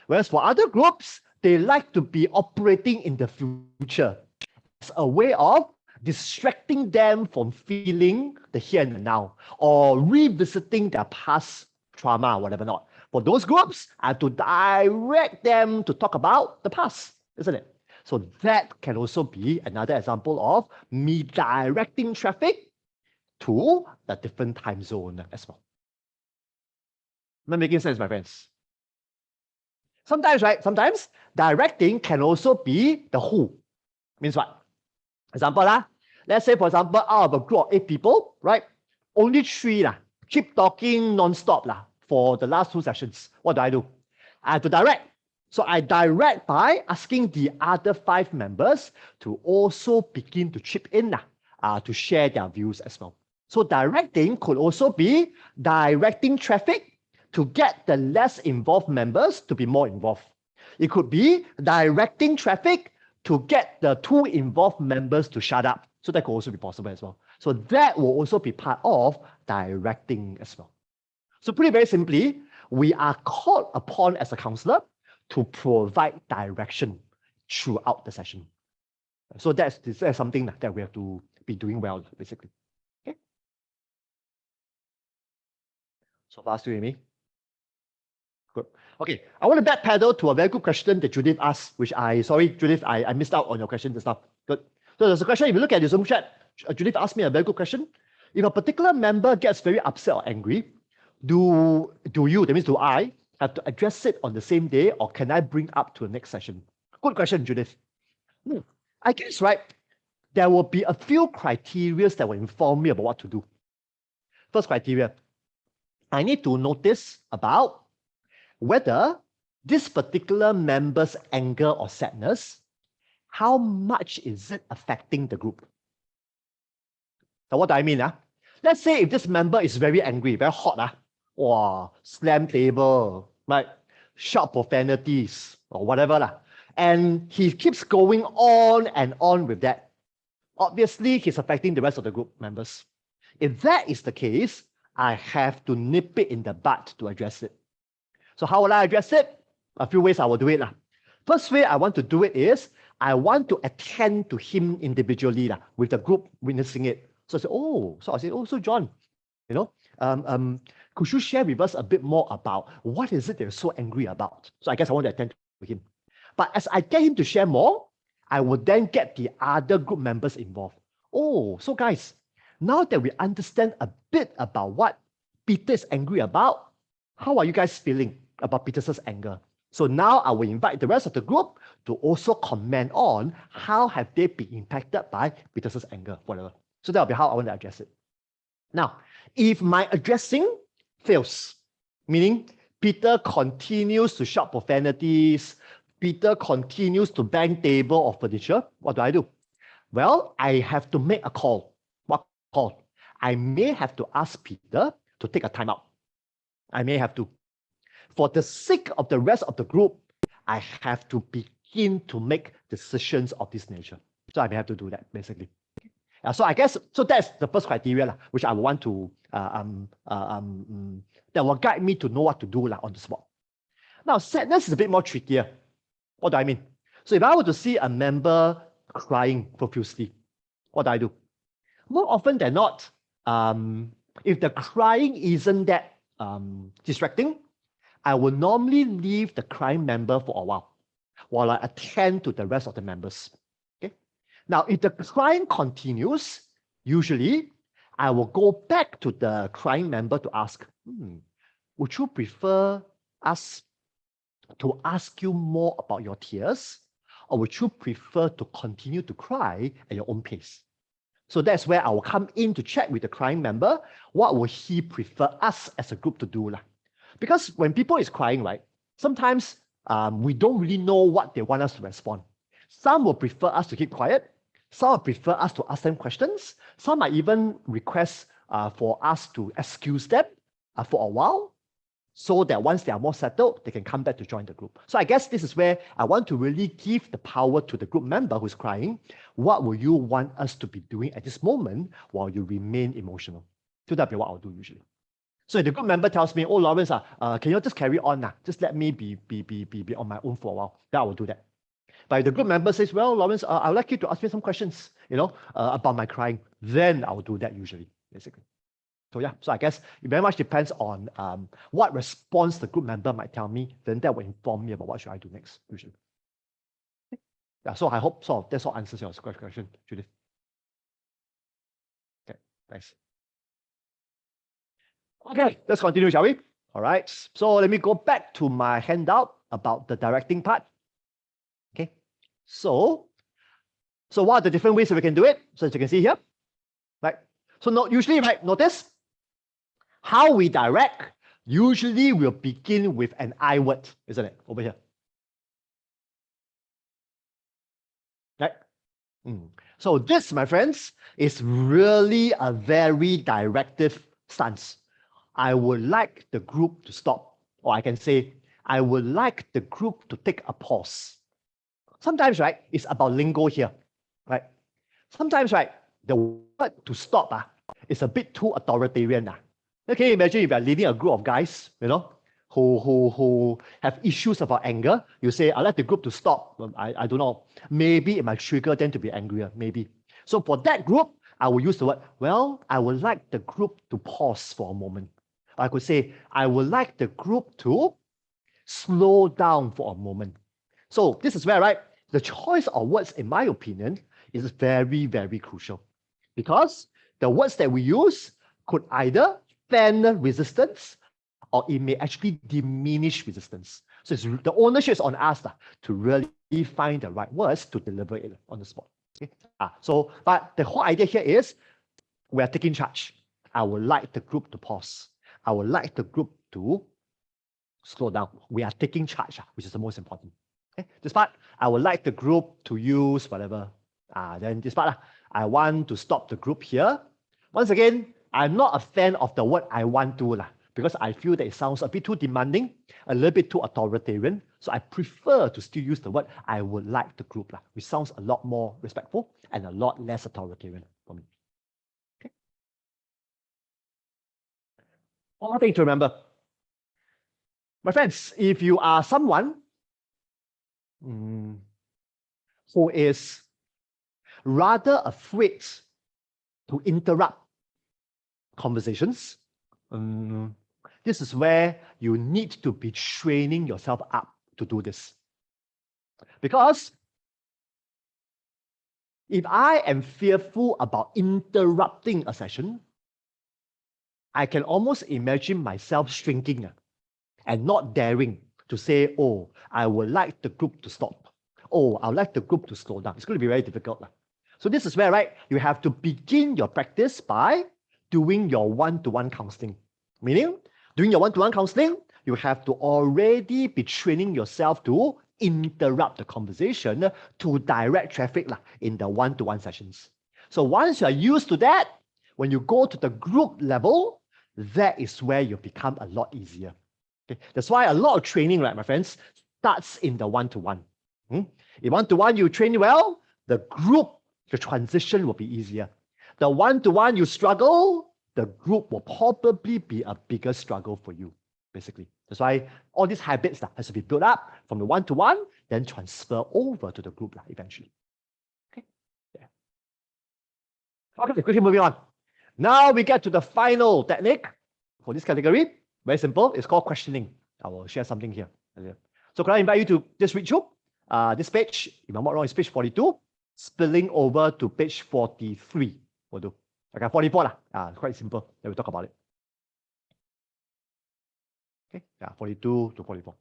Whereas for other groups, they like to be operating in the future as a way of distracting them from feeling the here and the now or revisiting their past trauma or whatever not. For those groups, I have to direct them to talk about the past, isn't it? So that can also be another example of me directing traffic to a different time zone as well. Am I making sense, my friends? Sometimes, right? Sometimes directing can also be the who. Means what? Example, let's say, for example, out of a group of 8 people, right? Only 3 keep talking non-stop for the last 2 sessions. What do? I have to direct. So I direct by asking the other 5 members to also begin to chip in to share their views as well. So directing could also be directing traffic to get the less involved members to be more involved. It could be directing traffic to get the 2 involved members to shut up. So that could also be possible as well. So that will also be part of directing as well. So pretty very simply, we are called upon as a counselor to provide direction throughout the session. So that's something that we have to be doing well, basically. Okay. So far, still with me? Good. Okay, I want to backpedal to a very good question that Judith asked, which sorry, Judith, I missed out on your question just now. Good. So there's a question, if you look at the Zoom chat, Judith asked me a very good question. If a particular member gets very upset or angry, do you, that means do I, have to address it on the same day, or can I bring up to the next session? Good question, Judith. I guess, right, there will be a few criteria that will inform me about what to do. First criteria, I need to notice about whether this particular member's anger or sadness, how much is it affecting the group? Now, what do I mean? Let's say if this member is very angry, very hot, slam table, right? Shout profanities or whatever, and he keeps going on and on with that. Obviously, he's affecting the rest of the group members. If that is the case, I have to nip it in the bud to address it. So how will I address it? A few ways I will do it. First way I want to do it is, I want to attend to him individually with the group witnessing it. So I say, so John, could you share with us a bit more about what is it they're so angry about? So I guess I want to attend to him. But as I get him to share more, I will then get the other group members involved. So guys, now that we understand a bit about what Peter is angry about, how are you guys feeling about Peter's anger? So now I will invite the rest of the group to also comment on how have they been impacted by Peter's anger, whatever. So that will be how I want to address it. Now, if my addressing fails, meaning Peter continues to shout profanities, Peter continues to bang table or furniture, what do? Well, I have to make a call. What call? I may have to ask Peter to take a timeout. I may have to. For the sake of the rest of the group, I have to begin to make decisions of this nature. So I may have to do that, basically. So I guess, so that's the first criteria, which I want to, that will guide me to know what to do on the spot. Now, sadness is a bit more trickier. What do I mean? So if I were to see a member crying profusely, what do? More often than not, if the crying isn't that distracting, I will normally leave the crying member for a while I attend to the rest of the members. Okay. Now, if the crying continues, usually I will go back to the crying member to ask, would you prefer us to ask you more about your tears, or would you prefer to continue to cry at your own pace? So that's where I will come in to check with the crying member, what would he prefer us as a group to do? Because when people is crying, right, sometimes we don't really know what they want us to respond. Some will prefer us to keep quiet. Some will prefer us to ask them questions. Some might even request for us to excuse them for a while, so that once they are more settled, they can come back to join the group. So I guess this is where I want to really give the power to the group member who's crying. What will you want us to be doing at this moment while you remain emotional? So that'll be what I'll do usually. So if the group member tells me, oh, Lawrence, can you just carry on? Just let me be on my own for a while. Then I will do that. But if the group member says, well, Lawrence, I would like you to ask me some questions, about my crying, then I will do that usually, basically. So yeah, so I guess it very much depends on what response the group member might tell me, then that will inform me about what should I do next, usually. Yeah, so I hope that's all answers your question, Judith. Okay, thanks. Okay, let's continue, shall we? All right, so let me go back to my handout about the directing part. Okay, so what are the different ways that we can do it? So as you can see here, right? So usually, right, notice how we direct, usually we'll begin with an I word, isn't it? Over here. Right? So this, my friends, is really a very directive stance. I would like the group to stop, or I can say, I would like the group to take a pause. Sometimes, right, it's about lingo here, right? Sometimes, right, the word to stop is a bit too authoritarian. Okay, imagine if you're leading a group of guys, who have issues about anger. You say, I'd like the group to stop. I don't know. Maybe it might trigger them to be angrier, maybe. So for that group, I will use the word, well, I would like the group to pause for a moment. I could say, I would like the group to slow down for a moment. So this is where, right, the choice of words, in my opinion, is very, very crucial. Because the words that we use could either fan resistance or it may actually diminish resistance. So the ownership is on us to really find the right words to deliver it on the spot. Okay? But the whole idea here is we are taking charge. I would like the group to pause. I would like the group to slow down. We are taking charge, which is the most important. Okay? This part, I would like the group to use whatever. Then this part, I want to stop the group here. Once again, I'm not a fan of the word I want to, because I feel that it sounds a bit too demanding, a little bit too authoritarian. So I prefer to still use the word I would like the group, which sounds a lot more respectful and a lot less authoritarian for me. Okay. One more thing to remember. My friends, if you are someone who is rather afraid to interrupt conversations, this is where you need to be training yourself up to do this. Because if I am fearful about interrupting a session, I can almost imagine myself shrinking and not daring to say, oh, I would like the group to stop. Oh, I would like the group to slow down. It's going to be very difficult. So this is where, right, you have to begin your practice by doing your one-to-one counseling. Meaning, doing your one-to-one counseling, you have to already be training yourself to interrupt the conversation to direct traffic in the one-to-one sessions. So once you are used to that, when you go to the group level, that is where you become a lot easier. Okay? That's why a lot of training, right, my friends, starts in the one-to-one. In one-to-one, you train well, the group, the transition will be easier. The one-to-one, you struggle, the group will probably be a bigger struggle for you, basically. That's why all these habits has to be built up from the one-to-one, then transfer over to the group eventually. Okay. Yeah. Okay, quickly moving on. Now we get to the final technique for this category. Very simple. It's called questioning. I will share something here. So can I invite you to just read through this page? If I'm not wrong, it's page 42, spilling over to page 43. Will do. Okay, 44 lah. Quite simple. Then we'll talk about it. Okay, yeah, 42 to 44.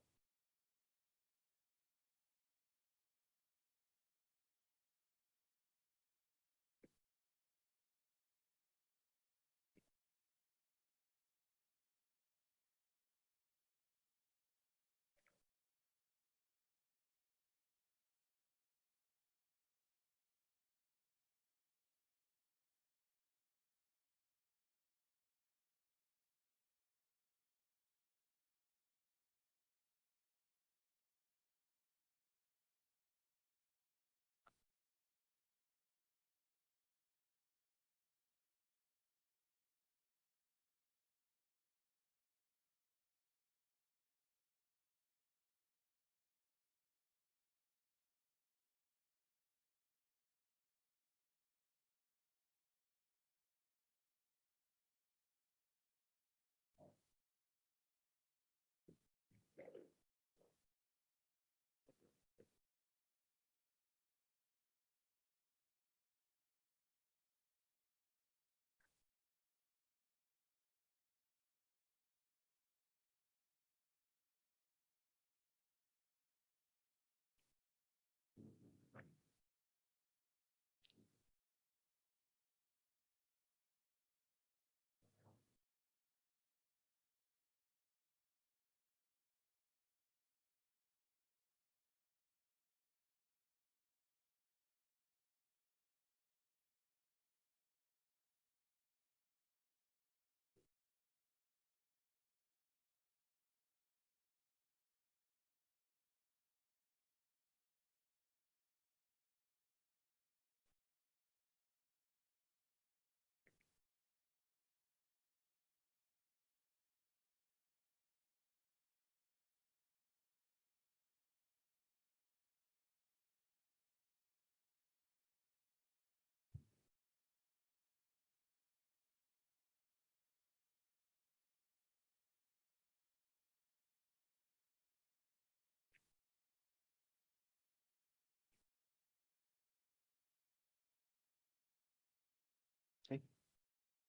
Okay.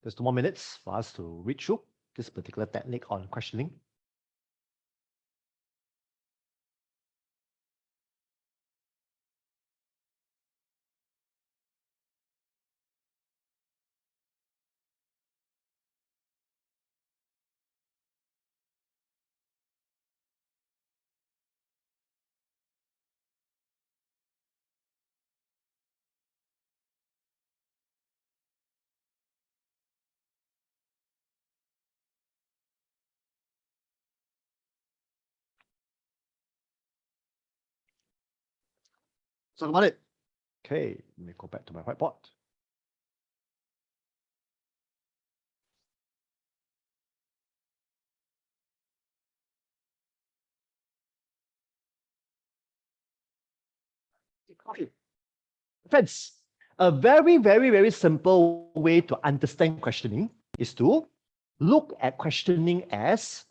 There's 2 more minutes for us to read through this particular technique on questioning. Talk about it. Okay, let me go back to my whiteboard. Okay. Friends, a very, very, very simple way to understand questioning is to look at questioning as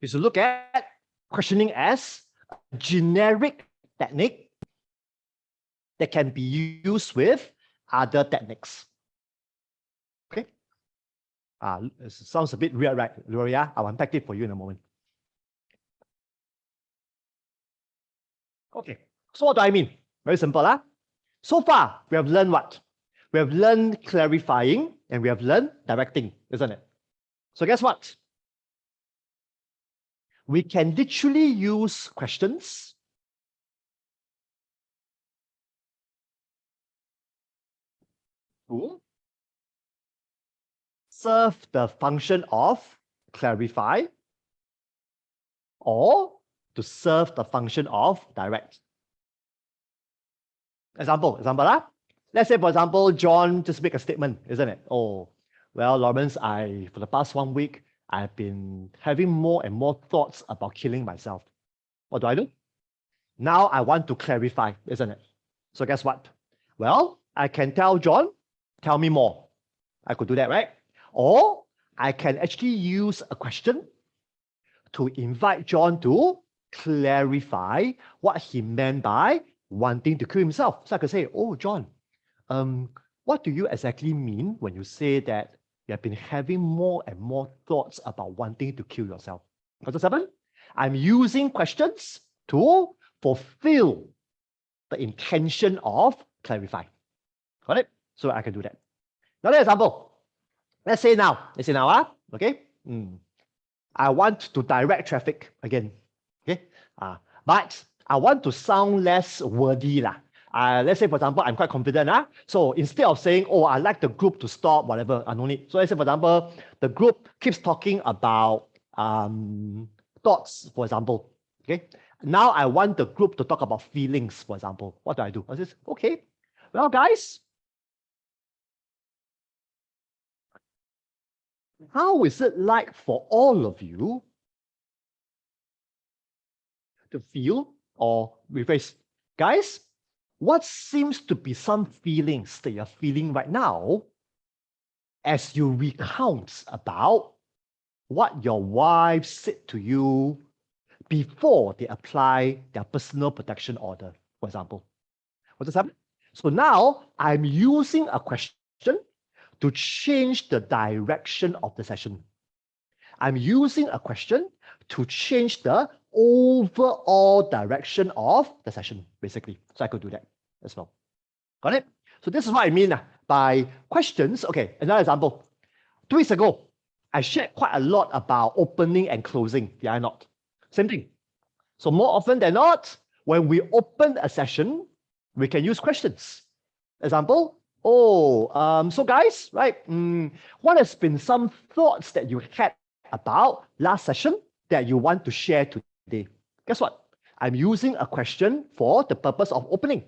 is to look at questioning as a generic technique that can be used with other techniques. Okay? It sounds a bit weird, right, Gloria? I'll unpack it for you in a moment. Okay, so what do I mean? Very simple. So far, we have learned what? We have learned clarifying and we have learned directing, isn't it? So guess what? We can literally use questions to serve the function of clarify or to serve the function of direct. Example. Let's say, for example, John just make a statement, isn't it? Oh, well, Lawrence, for the past 1 week, I've been having more and more thoughts about killing myself. What do? Now I want to clarify, isn't it? So guess what? Well, I can tell John, tell me more. I could do that, right? Or I can actually use a question to invite John to clarify what he meant by wanting to kill himself. So I could say, oh, John, what do you exactly mean when you say that you have been having more and more thoughts about wanting to kill yourself? What's happened? I'm using questions to fulfill the intention of clarify. Got it? So I can do that. Another example. Let's say now, okay? I want to direct traffic again, okay? But I want to sound less wordy. Let's say, for example, I'm quite confident. So instead of saying, oh, I'd like the group to stop, whatever, I no need. So let's say, for example, the group keeps talking about thoughts, for example, okay? Now I want the group to talk about feelings, for example. What do? I say, okay, well, guys, how is it like for all of you to feel, or rephrase, guys, what seems to be some feelings that you're feeling right now as you recount about what your wife said to you before they apply their personal protection order, for example? What does happen? So now I'm using a question to change the direction of the session. I'm using a question to change the overall direction of the session, basically. So I could do that as well. Got it? So this is what I mean by questions. Okay, another example. 2 weeks ago, I shared quite a lot about opening and closing. Did I not? Same thing. So more often than not, when we open a session, we can use questions. Example, so guys, right, what has been some thoughts that you had about last session that you want to share today? Guess what? I'm using a question for the purpose of opening.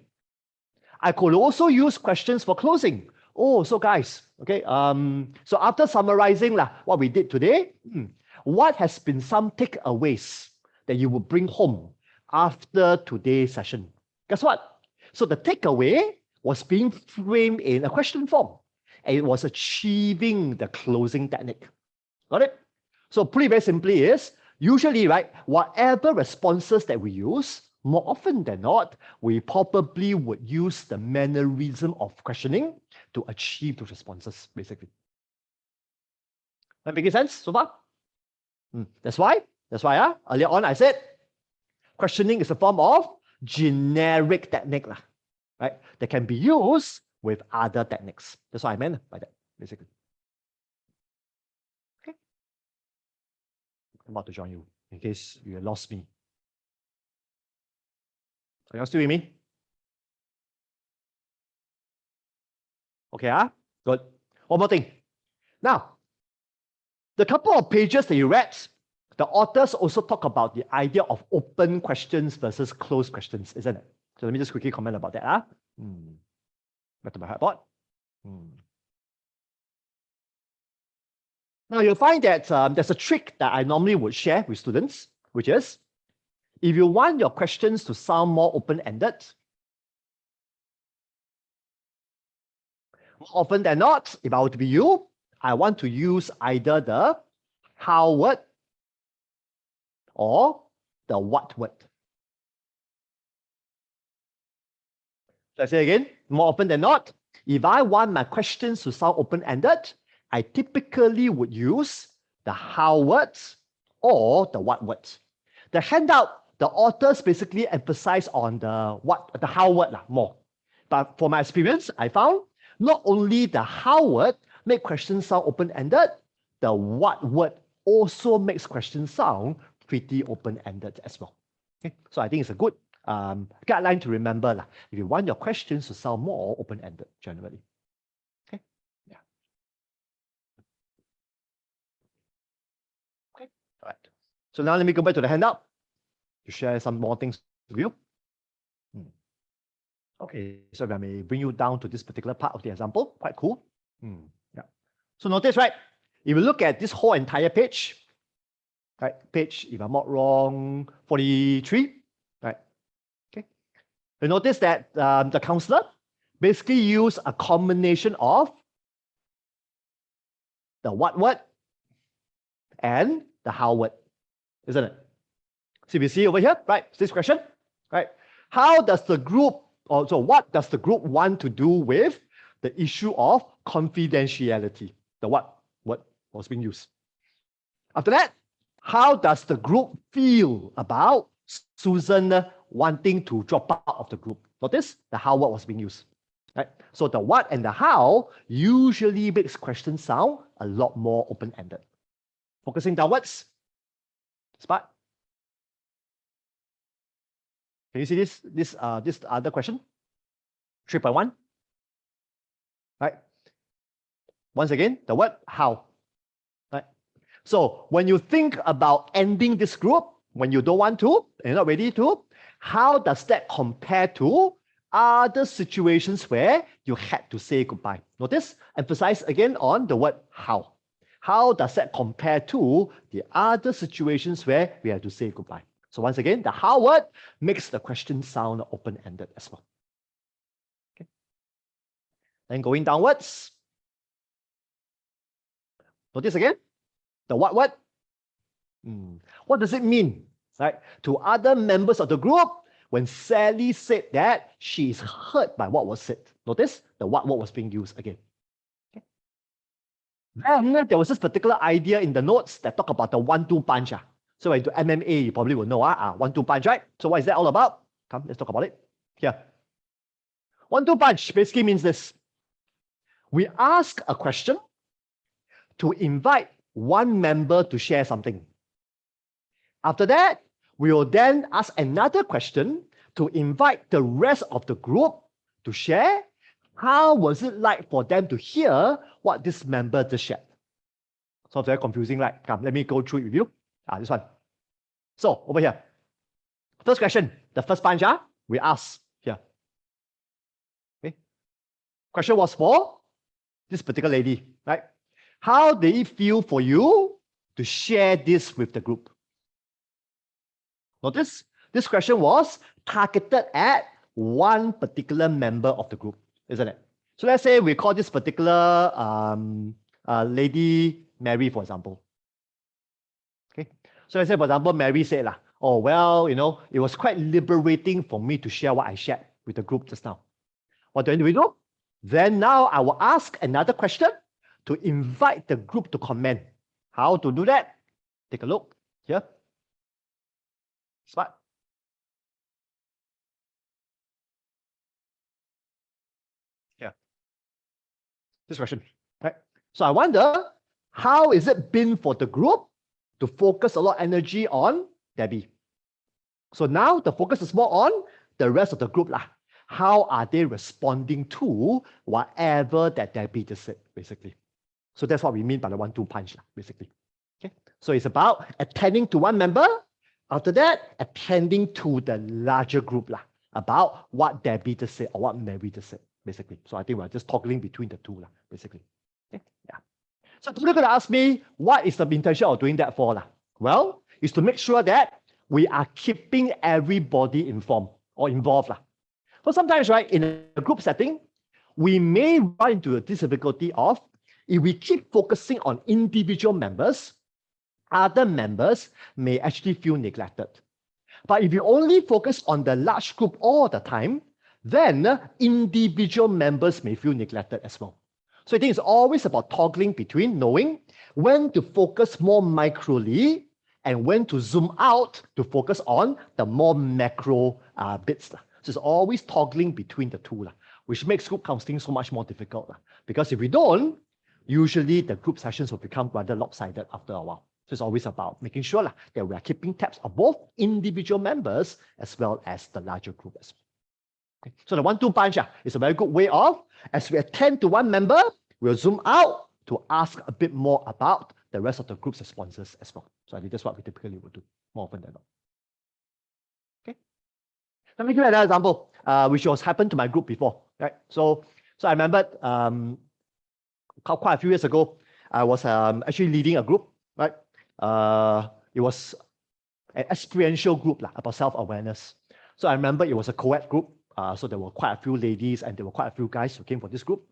I could also use questions for closing. Oh, so guys, okay, so after summarizing what we did today, what has been some takeaways that you will bring home after today's session? Guess what? So the takeaway was being framed in a question form, and it was achieving the closing technique. Got it? So pretty very simply is, usually, right, whatever responses that we use, more often than not, we probably would use the mannerism of questioning to achieve those responses, basically. That making sense so far? That's why earlier on I said questioning is a form of generic technique, right? That can be used with other techniques. That's what I meant by that, basically. Okay. I'm about to join you in case you lost me. Are you still with me? Okay, good. One more thing. Now, the couple of pages that you read, the authors also talk about the idea of open questions versus closed questions, isn't it? So let me just quickly comment about that. Back to my whiteboard. Now you'll find that there's a trick that I normally would share with students, which is, if you want your questions to sound more open-ended, more often than not, if I were to be you, I want to use either the how word or the what word. So I say again, more often than not, if I want my questions to sound open-ended, I typically would use the how words or the what words. The handout, the authors basically emphasize on the how word more. But for my experience, I found not only the how word make questions sound open-ended, the what word also makes questions sound pretty open-ended as well. Okay? So I think it's a good guideline to remember if you want your questions to sound more open-ended generally. Okay, yeah. Okay, all right. So now let me go back to the handout to share some more things with you. Okay, so if I may bring you down to this particular part of the example, quite cool. Yeah. So notice, right? If you look at this whole entire page, right? Page, if I'm not wrong, 43, right? Okay. You notice that the counselor basically used a combination of the what word and the how word, isn't it? So we see over here, right? This question, right? How does the group, or so what does the group want to do with the issue of confidentiality? The what word was being used. After that, how does the group feel about Susan wanting to drop out of the group? Notice the how word was being used. Right? So the what and the how usually makes questions sound a lot more open-ended. Focusing downwards. This part. Can you see this other question? 3.1. Right? Once again, the word how. Right? So when you think about ending this group, when you don't want to, and you're not ready to, how does that compare to other situations where you had to say goodbye? Notice, emphasize again on the word how. How does that compare to the other situations where we have to say goodbye? So once again, the how word makes the question sound open-ended as well. Okay. Then going downwards. Notice again, the what word? What does it mean, right? To other members of the group, when Sally said that she is hurt by what was said. Notice the what word was being used again. Okay. Then there was this particular idea in the notes that talk about the 1-2 punch. So when you do MMA, you probably will know 1-2 punch, right? So what is that all about? Come, let's talk about it. Here. 1-2 punch basically means this. We ask a question to invite one member to share something. After that, we will then ask another question to invite the rest of the group to share how was it like for them to hear what this member just shared. So very confusing, right? Come, let me go through it with you. This one. So over here. First question, the first punch, we ask here. Okay. Question was for this particular lady, right? How did it feel for you to share this with the group? Notice, this question was targeted at one particular member of the group, isn't it? So let's say we call this particular lady Mary, for example. Okay. So let's say, for example, Mary said, oh, well, it was quite liberating for me to share what I shared with the group just now. What do we do? Then now I will ask another question to invite the group to comment. How to do that? Take a look here. Smart. Yeah. This question, right? So I wonder, how is it been for the group to focus a lot of energy on Debbie? So now the focus is more on the rest of the group. How are they responding to whatever that Debbie just said, basically? So that's what we mean by the 1-2 punch, basically. Okay. So it's about attending to one member. After that, attending to the larger group about what Debbie just said or what Mary just said, basically. So I think we're just toggling between the two, basically. Okay. Yeah. So you're going to ask me, what is the intention of doing that for? Well, it's to make sure that we are keeping everybody informed or involved. But sometimes, right, in a group setting, we may run into this difficulty of, if we keep focusing on individual members, other members may actually feel neglected. But if you only focus on the large group all the time, then individual members may feel neglected as well. So I think it's always about toggling between knowing when to focus more microly and when to zoom out to focus on the more macro bits. So it's always toggling between the two, which makes group counseling so much more difficult. Because if we don't, usually the group sessions will become rather lopsided after a while. So it's always about making sure that we are keeping tabs of both individual members as well as the larger group as well. Okay. So the 1-2 punch is a very good way of, as we attend to one member, we'll zoom out to ask a bit more about the rest of the group's responses as well. So I think that's what we typically would do more often than not. Okay. Let me give you another example, which was happened to my group before. Right. So I remember quite a few years ago, I was actually leading a group. Right. It was an experiential group about self-awareness. So I remember it was a co-ed group. So there were quite a few ladies and there were quite a few guys who came for this group.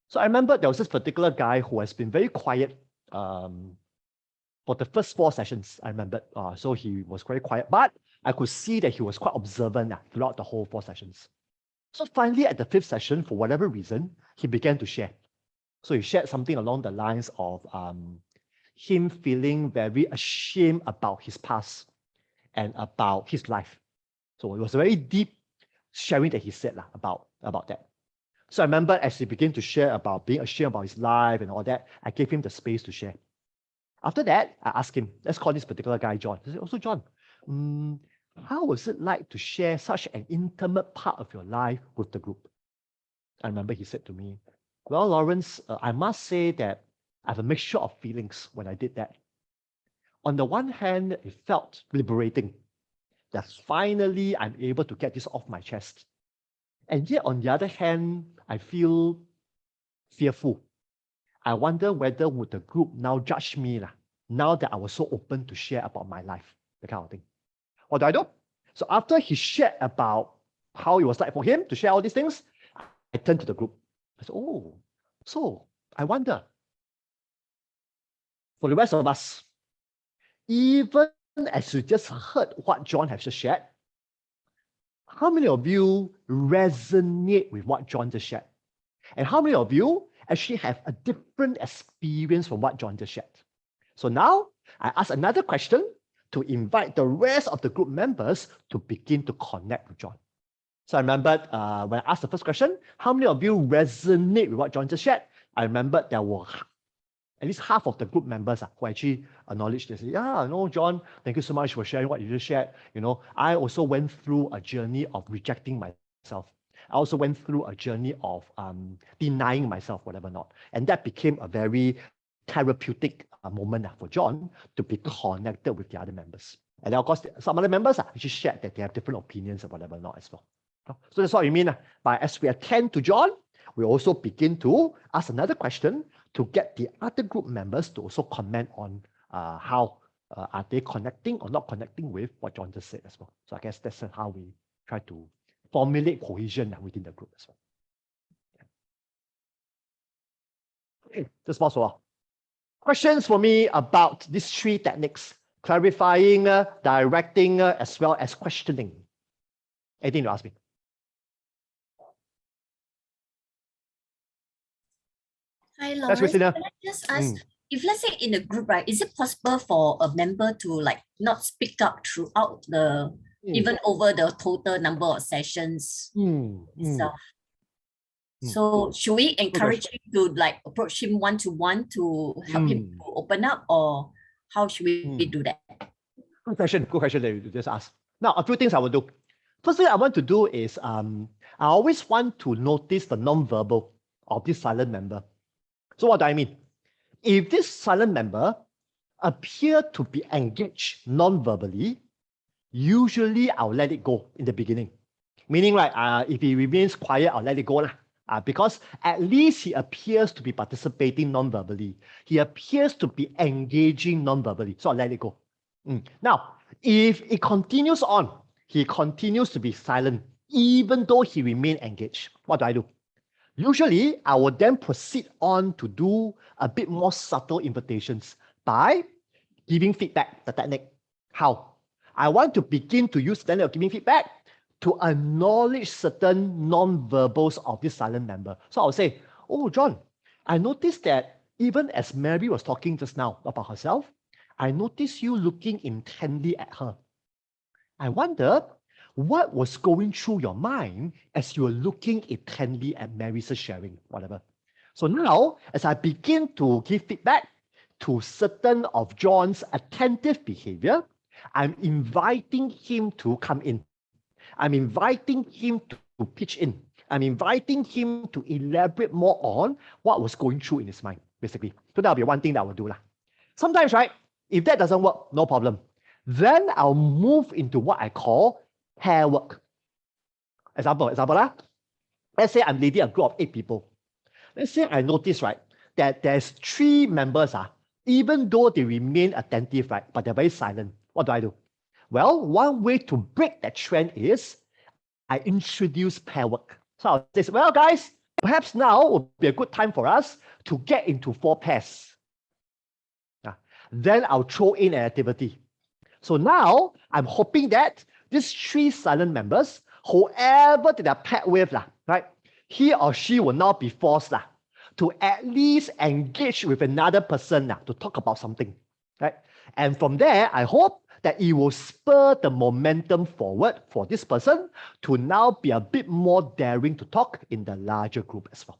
So I remember there was this particular guy who has been very quiet for the first 4 sessions. I remember, so he was very quiet, but I could see that he was quite observant throughout the whole 4 sessions. So finally, at the 5th session, for whatever reason, he began to share. So he shared something along the lines of him feeling very ashamed about his past and about his life. So it was a very deep sharing that he said about that. So I remember as he began to share about being ashamed about his life and all that, I gave him the space to share. After that, I asked him, let's call this particular guy John. I said, also John, how was it like to share such an intimate part of your life with the group? I remember he said to me, well, Lawrence, I must say that I have a mixture of feelings when I did that. On the one hand, it felt liberating that finally I'm able to get this off my chest. And yet, on the other hand, I feel fearful. I wonder whether would the group now judge me now that I was so open to share about my life, that kind of thing. What do I do? So after he shared about how it was like for him to share all these things, I turned to the group. I said, oh, so I wonder, for the rest of us, even as you just heard what John has just shared, how many of you resonate with what John just shared? And how many of you actually have a different experience from what John just shared? So now I ask another question to invite the rest of the group members to begin to connect with John. So I remembered when I asked the first question, how many of you resonate with what John just shared? I remembered there were at least half of the group members who actually acknowledged this. Yeah, no, John, thank you so much for sharing what you just shared. I also went through a journey of rejecting myself. I also went through a journey of denying myself, whatever not. And that became a very therapeutic moment for John to be connected with the other members. And then, of course, some other members actually shared that they have different opinions or whatever not as well. So that's what we mean. But as we attend to John, we also begin to ask another question to get the other group members to also comment on how are they connecting or not connecting with what John just said as well. So I guess that's how we try to formulate cohesion within the group as well. Okay, just pause for a while. Questions for me about these 3 techniques: clarifying, directing, as well as questioning. Anything to ask me? Hi, Lawrence. Can I just ask, if let's say in a group, right, is it possible for a member to not speak up throughout even over the total number of sessions itself? So should we encourage him to approach him one-to-one to help him to open up, or how should we do that? Good question that you just asked. Now, a few things I will do. First thing I want to do is I always want to notice the non-verbal of this silent member. So what do I mean? If this silent member appear to be engaged non-verbally, usually I'll let it go in the beginning. Meaning, if he remains quiet, I'll let it go. Because at least he appears to be participating non-verbally. He appears to be engaging non-verbally. So I'll let it go. Now, if it continues on, he continues to be silent, even though he remains engaged, what do I do? Usually, I will then proceed on to do a bit more subtle invitations by giving feedback, the technique. How? I want to begin to use the technique of giving feedback to acknowledge certain non-verbals of this silent member. So I'll say, oh, John, I noticed that even as Mary was talking just now about herself, I noticed you looking intently at her. I wonder what was going through your mind as you were looking intently at Mary's sharing, whatever. So now, as I begin to give feedback to certain of John's attentive behavior, I'm inviting him to come in. I'm inviting him to pitch in. I'm inviting him to elaborate more on what was going through in his mind, basically. So that'll be one thing that I will do. Sometimes, right, if that doesn't work, no problem. Then I'll move into what I call pair work. Example. Let's say I'm leading a group of 8 people. Let's say I notice, right, that there's 3 members, even though they remain attentive, right, but they're very silent. What do? Well, one way to break that trend is I introduce pair work. So I'll say, well, guys, perhaps now would be a good time for us to get into 4 pairs. Then I'll throw in an activity. So now I'm hoping that these 3 silent members, whoever they are paired with, right, he or she will now be forced to at least engage with another person to talk about something. Right? And from there, I hope that it will spur the momentum forward for this person to now be a bit more daring to talk in the larger group as well.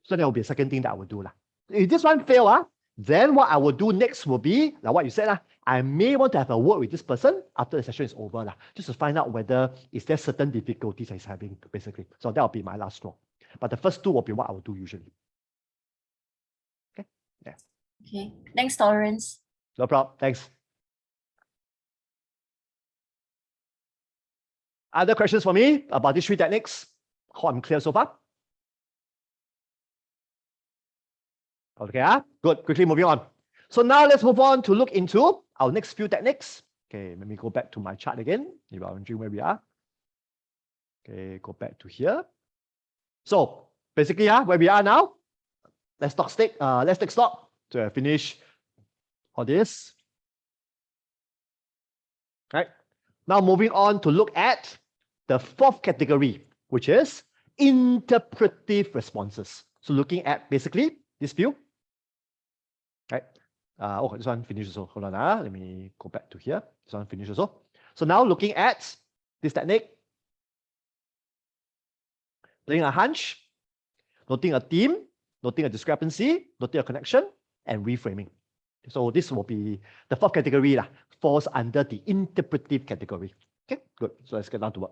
So that will be the second thing that I will do. If this one fail, then what I will do next will be, like what you said, I may want to have a word with this person after the session is over, just to find out whether is there certain difficulties he's having, basically. So that will be my last straw. But the first 2 will be what I will do usually. Okay. Yeah. Okay. Thanks, Lawrence. No problem. Thanks. Other questions for me about these 3 techniques? Hope I'm clear so far. Okay, good. Quickly moving on. So now let's move on to look into our next few techniques. Okay, let me go back to my chart again. You are wondering where we are. Okay, go back to here. So basically, where we are now, let's take stock to finish all this. Right. Now moving on to look at the 4th category, which is interpretive responses. So looking at basically this view. Right. This one finished also. Hold on. Let me go back to here. This one finished also. So now looking at this technique, playing a hunch, noting a theme, noting a discrepancy, noting a connection, and reframing. So this will be the 4th category, falls under the interpretive category. Okay, good. So let's get down to work.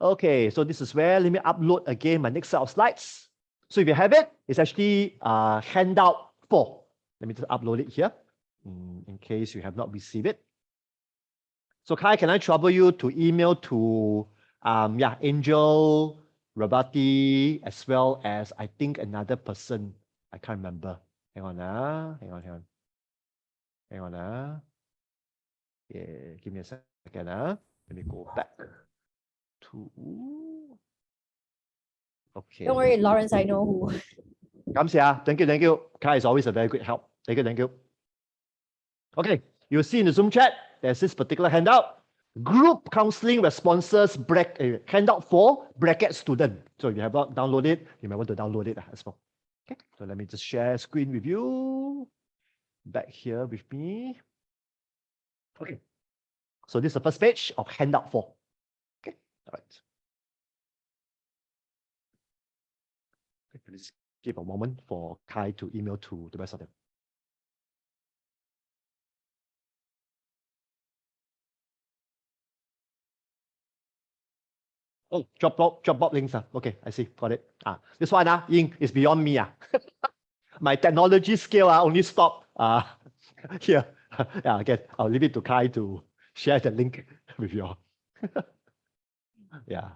Okay, so this is where, let me upload again my next set of slides. So if you have it, it's actually handout 4. Let me just upload it here in case you have not received it. So Kai, can I trouble you to email to Angel, Rabati, as well as I think another person. I can't remember. Hang on. Yeah, give me a second. Let me go back to. Okay. Don't worry, Lawrence, I know who. Thank you. Kai is always a very good help. Thank you. Okay, you'll see in the Zoom chat, there's this particular handout. Group counseling responses, handout 4, bracket student. So if you have not downloaded it, you might want to download it as well. Okay, so let me just share screen with you. Back here with me. Okay, so this is the first page of handout 4. Okay, all right. Please give a moment for Kai to email to the rest of them. Oh, Dropbox links. Okay, I see. Got it. This one, Ying, is beyond me. My technology skill only stop here. Again, I'll leave it to Kai to share the link with you all. Yeah.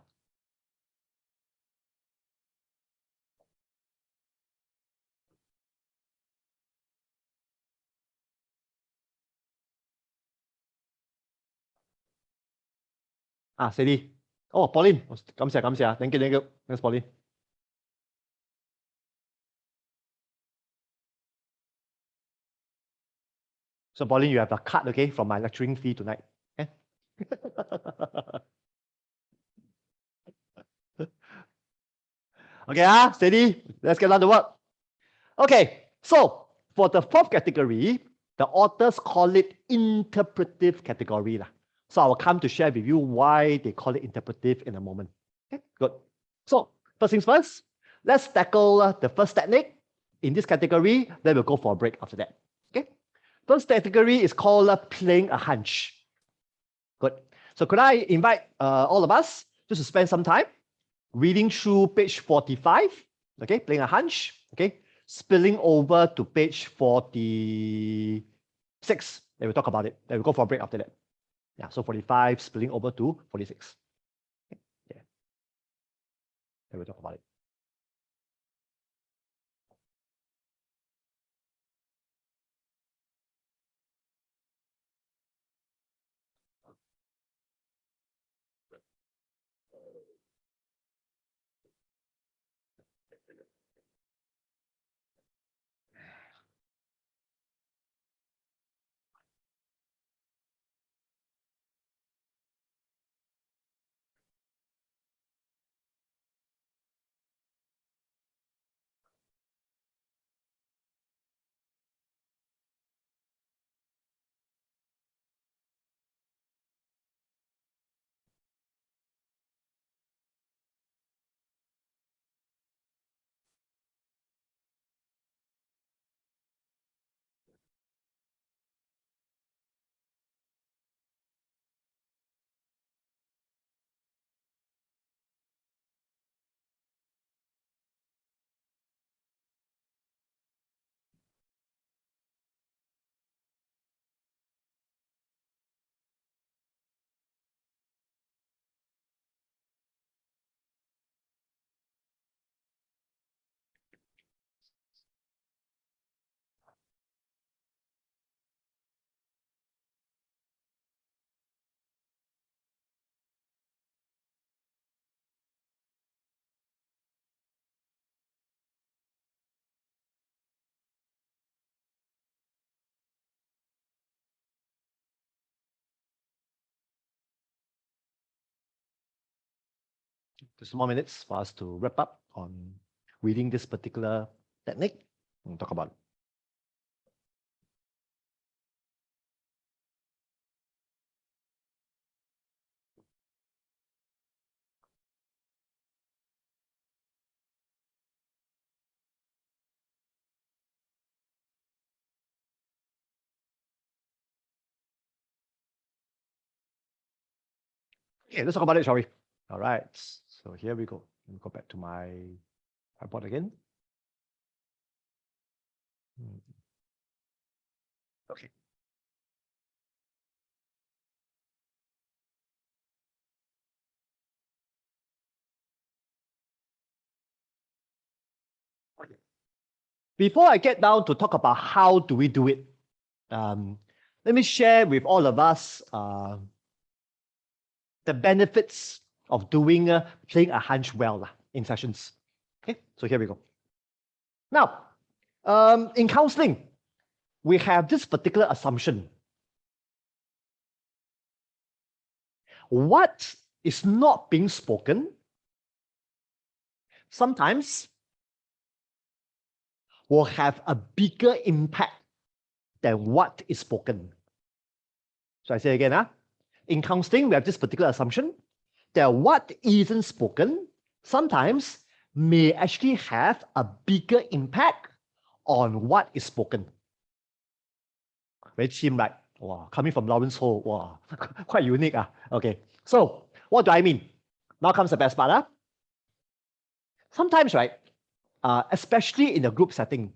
Sadie. Oh, Pauline. Come here. Thank you. Thanks, Pauline. So Pauline, you have a cut, okay, from my lecturing fee tonight. Okay? Okay, steady. Let's get on to work. Okay, so for the fourth category, the authors call it interpretive category. So I will come to share with you why they call it interpretive in a moment. Okay, good. So first things first, let's tackle the first technique in this category. Then we'll go for a break after that. Okay. First category is called playing a hunch. Good. So could I invite all of us just to spend some time reading through page 45, okay, playing a hunch, okay, spilling over to page 46. Then we'll talk about it. Then we'll go for a break after that. Yeah, so 45 spilling over to 46. Okay. Yeah. Then we'll talk about it. Just more minutes for us to wrap up on reading this particular technique. We'll talk about it. Okay, let's talk about it, shall we? All right, so here we go. Let me go back to my whiteboard again. Okay. Okay. Before I get down to talk about how do we do it, let me share with all of us the benefits of doing playing a hunch well in sessions. Okay, so here we go. Now, in counseling, we have this particular assumption. What is not being spoken sometimes will have a bigger impact than what is spoken. So I say again, in counseling, we have this particular assumption that what isn't spoken sometimes may actually have a bigger impact on what is spoken. Very chim, right? Wow, coming from Lawrence Ho, wow, quite unique. Okay, so what do I mean? Now comes the best part. Sometimes, right, especially in a group setting,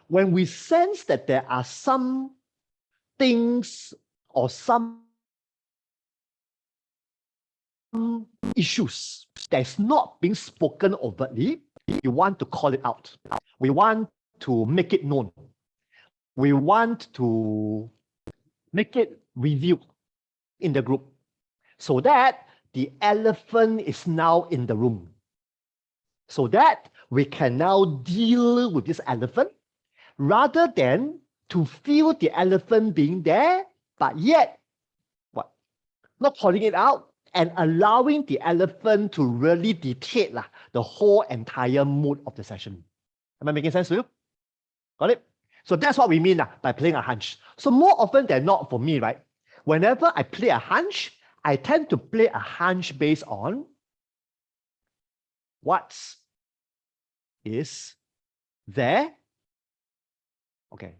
when we sense that there are some things or some issues that's not being spoken overtly, we want to call it out. We want to make it known. We want to make it revealed in the group so that the elephant is now in the room. So that we can now deal with this elephant rather than to feel the elephant being there, but yet, what? Not calling it out and allowing the elephant to really dictate the whole entire mood of the session. Am I making sense to you? Got it? So that's what we mean by playing a hunch. So more often than not for me, right? Whenever I play a hunch, I tend to play a hunch based on what is there. Okay,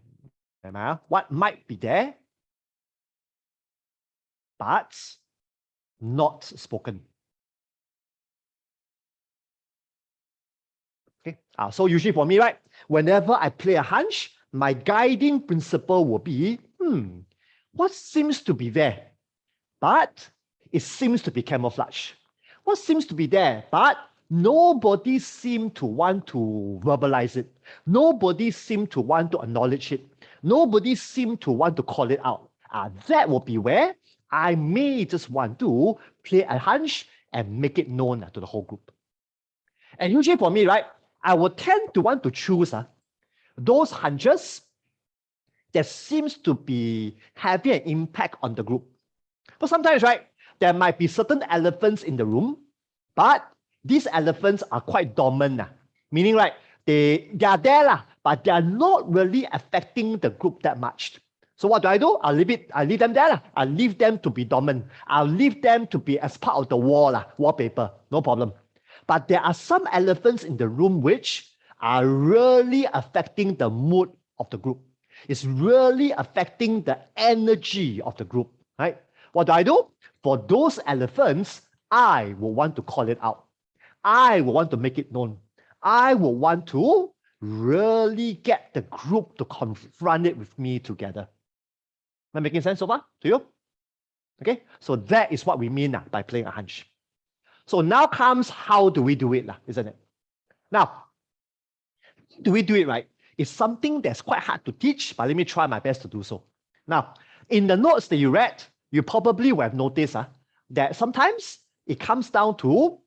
what might be there, but not spoken. Okay, so usually for me, right, whenever I play a hunch, my guiding principle will be, what seems to be there, but it seems to be camouflage. What seems to be there, but nobody seemed to want to verbalize it. Nobody seemed to want to acknowledge it. Nobody seemed to want to call it out. That will be where I may just want to play a hunch and make it known to the whole group. And usually for me, right, I will tend to want to choose those hunches that seems to be having an impact on the group. But sometimes, right, there might be certain elephants in the room, but these elephants are quite dormant. Meaning, right, they are there, but they are not really affecting the group that much. So what do? I'll leave them there. I'll leave them to be dormant. I'll leave them to be as part of the wallpaper, no problem. But there are some elephants in the room which are really affecting the mood of the group. It's really affecting the energy of the group, right? What do? For those elephants, I will want to call it out. I will want to make it known. I will want to really get the group to confront it with me together. Am I making sense so far to you? Okay, so that is what we mean by playing a hunch. So now comes how do we do it, isn't it? Now, do we do it right? It's something that's quite hard to teach, but let me try my best to do so. Now, in the notes that you read, you probably will have noticed that sometimes it comes down to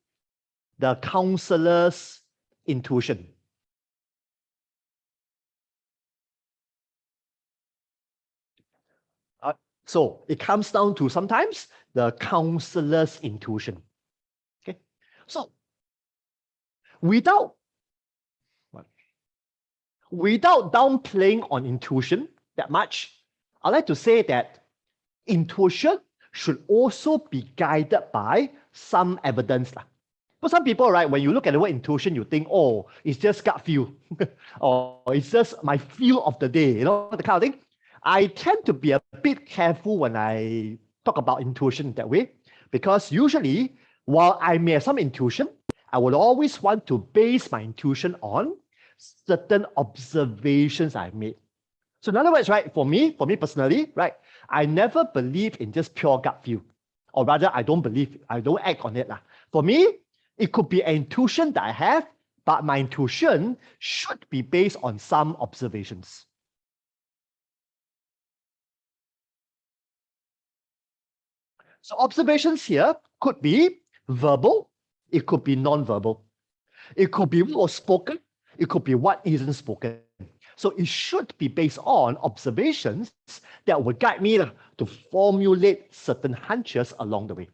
the counselor's intuition. So it comes down to sometimes the counselor's intuition. Okay, so without downplaying on intuition that much, I like to say that intuition should also be guided by some evidence. For some people, right, when you look at the word intuition, you think, oh, it's just gut feel, or it's just my feel of the day, the kind of thing. I tend to be a bit careful when I talk about intuition that way, because usually, while I may have some intuition, I would always want to base my intuition on certain observations I've made. So in other words, right, for me personally, right, I never believe in just pure gut feel, or rather, I don't act on it. For me, it could be an intuition that I have, but my intuition should be based on some observations. So observations here could be verbal, it could be non-verbal. It could be what was spoken, it could be what isn't spoken. So it should be based on observations that will guide me to formulate certain hunches along the way.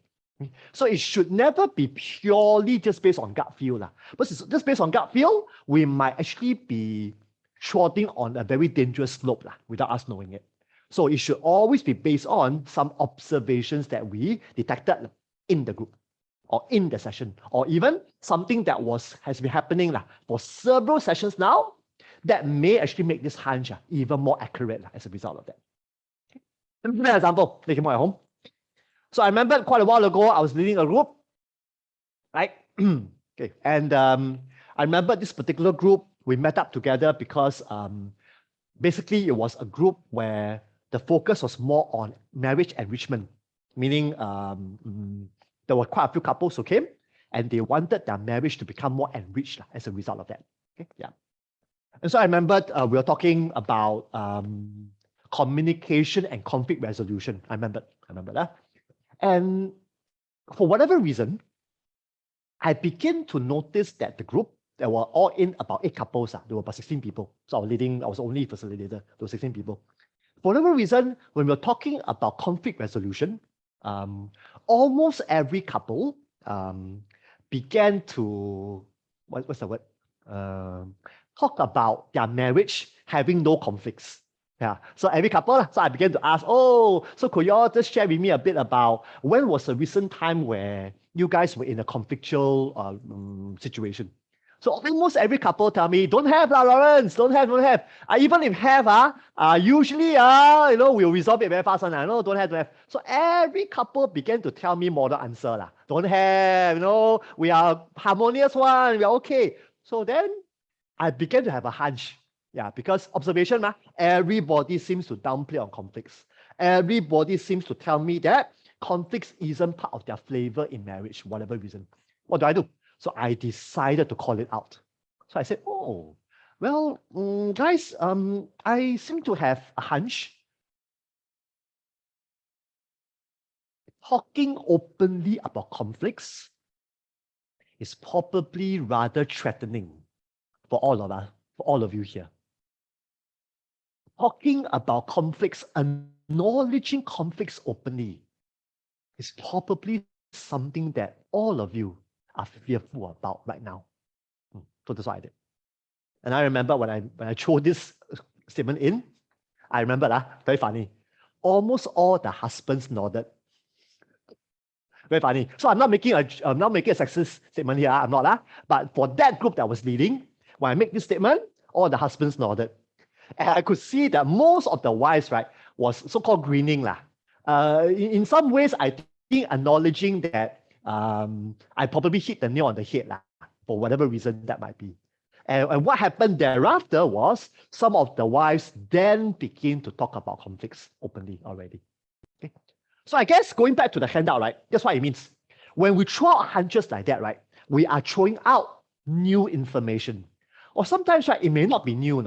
So it should never be purely just based on gut feel. But just based on gut feel, we might actually be trotting on a very dangerous slope without us knowing it. So it should always be based on some observations that we detected in the group or in the session, or even something that has been happening for several sessions now that may actually make this hunch even more accurate as a result of that. Okay. Let me give you an example, take more at home. So I remember quite a while ago, I was leading a group, right? Okay, and I remember this particular group, we met up together because basically it was a group where the focus was more on marriage enrichment, meaning there were quite a few couples who came and they wanted their marriage to become more enriched as a result of that. Okay, yeah. And so I remember we were talking about communication and conflict resolution. I remember that. And for whatever reason, I began to notice that the group There were all in about 8 couples. There were about 16 people. So I was only facilitator. There were 16 people. For whatever reason, when we're talking about conflict resolution, almost every couple began to, what's the word? Talk about their marriage having no conflicts. Yeah. So every couple, so I began to ask, oh, so could you all just share with me a bit about when was a recent time where you guys were in a conflictual situation? So almost every couple tell me, don't have lah, Lawrence, don't have. Even if have, usually, we'll resolve it very fast. No, don't have. So every couple began to tell me model answer lah. Don't have, we are harmonious one, we are okay. So then I began to have a hunch. Yeah, because observation, everybody seems to downplay on conflicts. Everybody seems to tell me that conflicts isn't part of their flavor in marriage, whatever reason. What do? So I decided to call it out. So I said, oh, well, guys, I seem to have a hunch. Talking openly about conflicts is probably rather threatening for all of us, for all of you here. Talking about conflicts, acknowledging conflicts openly is probably something that all of you are fearful about right now. So that's what I did. And I remember when I threw this statement in, I remember, very funny. Almost all the husbands nodded. Very funny. So I'm not making a sexist statement here. I'm not. But for that group that I was leading, when I make this statement, all the husbands nodded. And I could see that most of the wives, was so-called grinning. In some ways, I think acknowledging that I probably hit the nail on the head for whatever reason that might be. And what happened thereafter was some of the wives then begin to talk about conflicts openly already. Okay? So I guess going back to the handout, that's what it means. When we throw out hunches like that, we are throwing out new information. Or sometimes, it may not be new,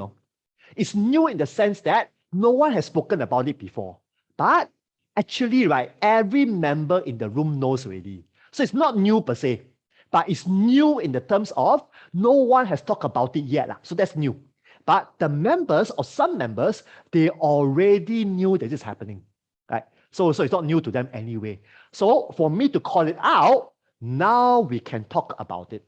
It's new in the sense that no one has spoken about it before. But actually, every member in the room knows already. So it's not new per se, but it's new in the terms of no one has talked about it yet. So that's new. But the members or some members, they already knew that it's happening. So it's not new to them anyway. So for me to call it out, now we can talk about it.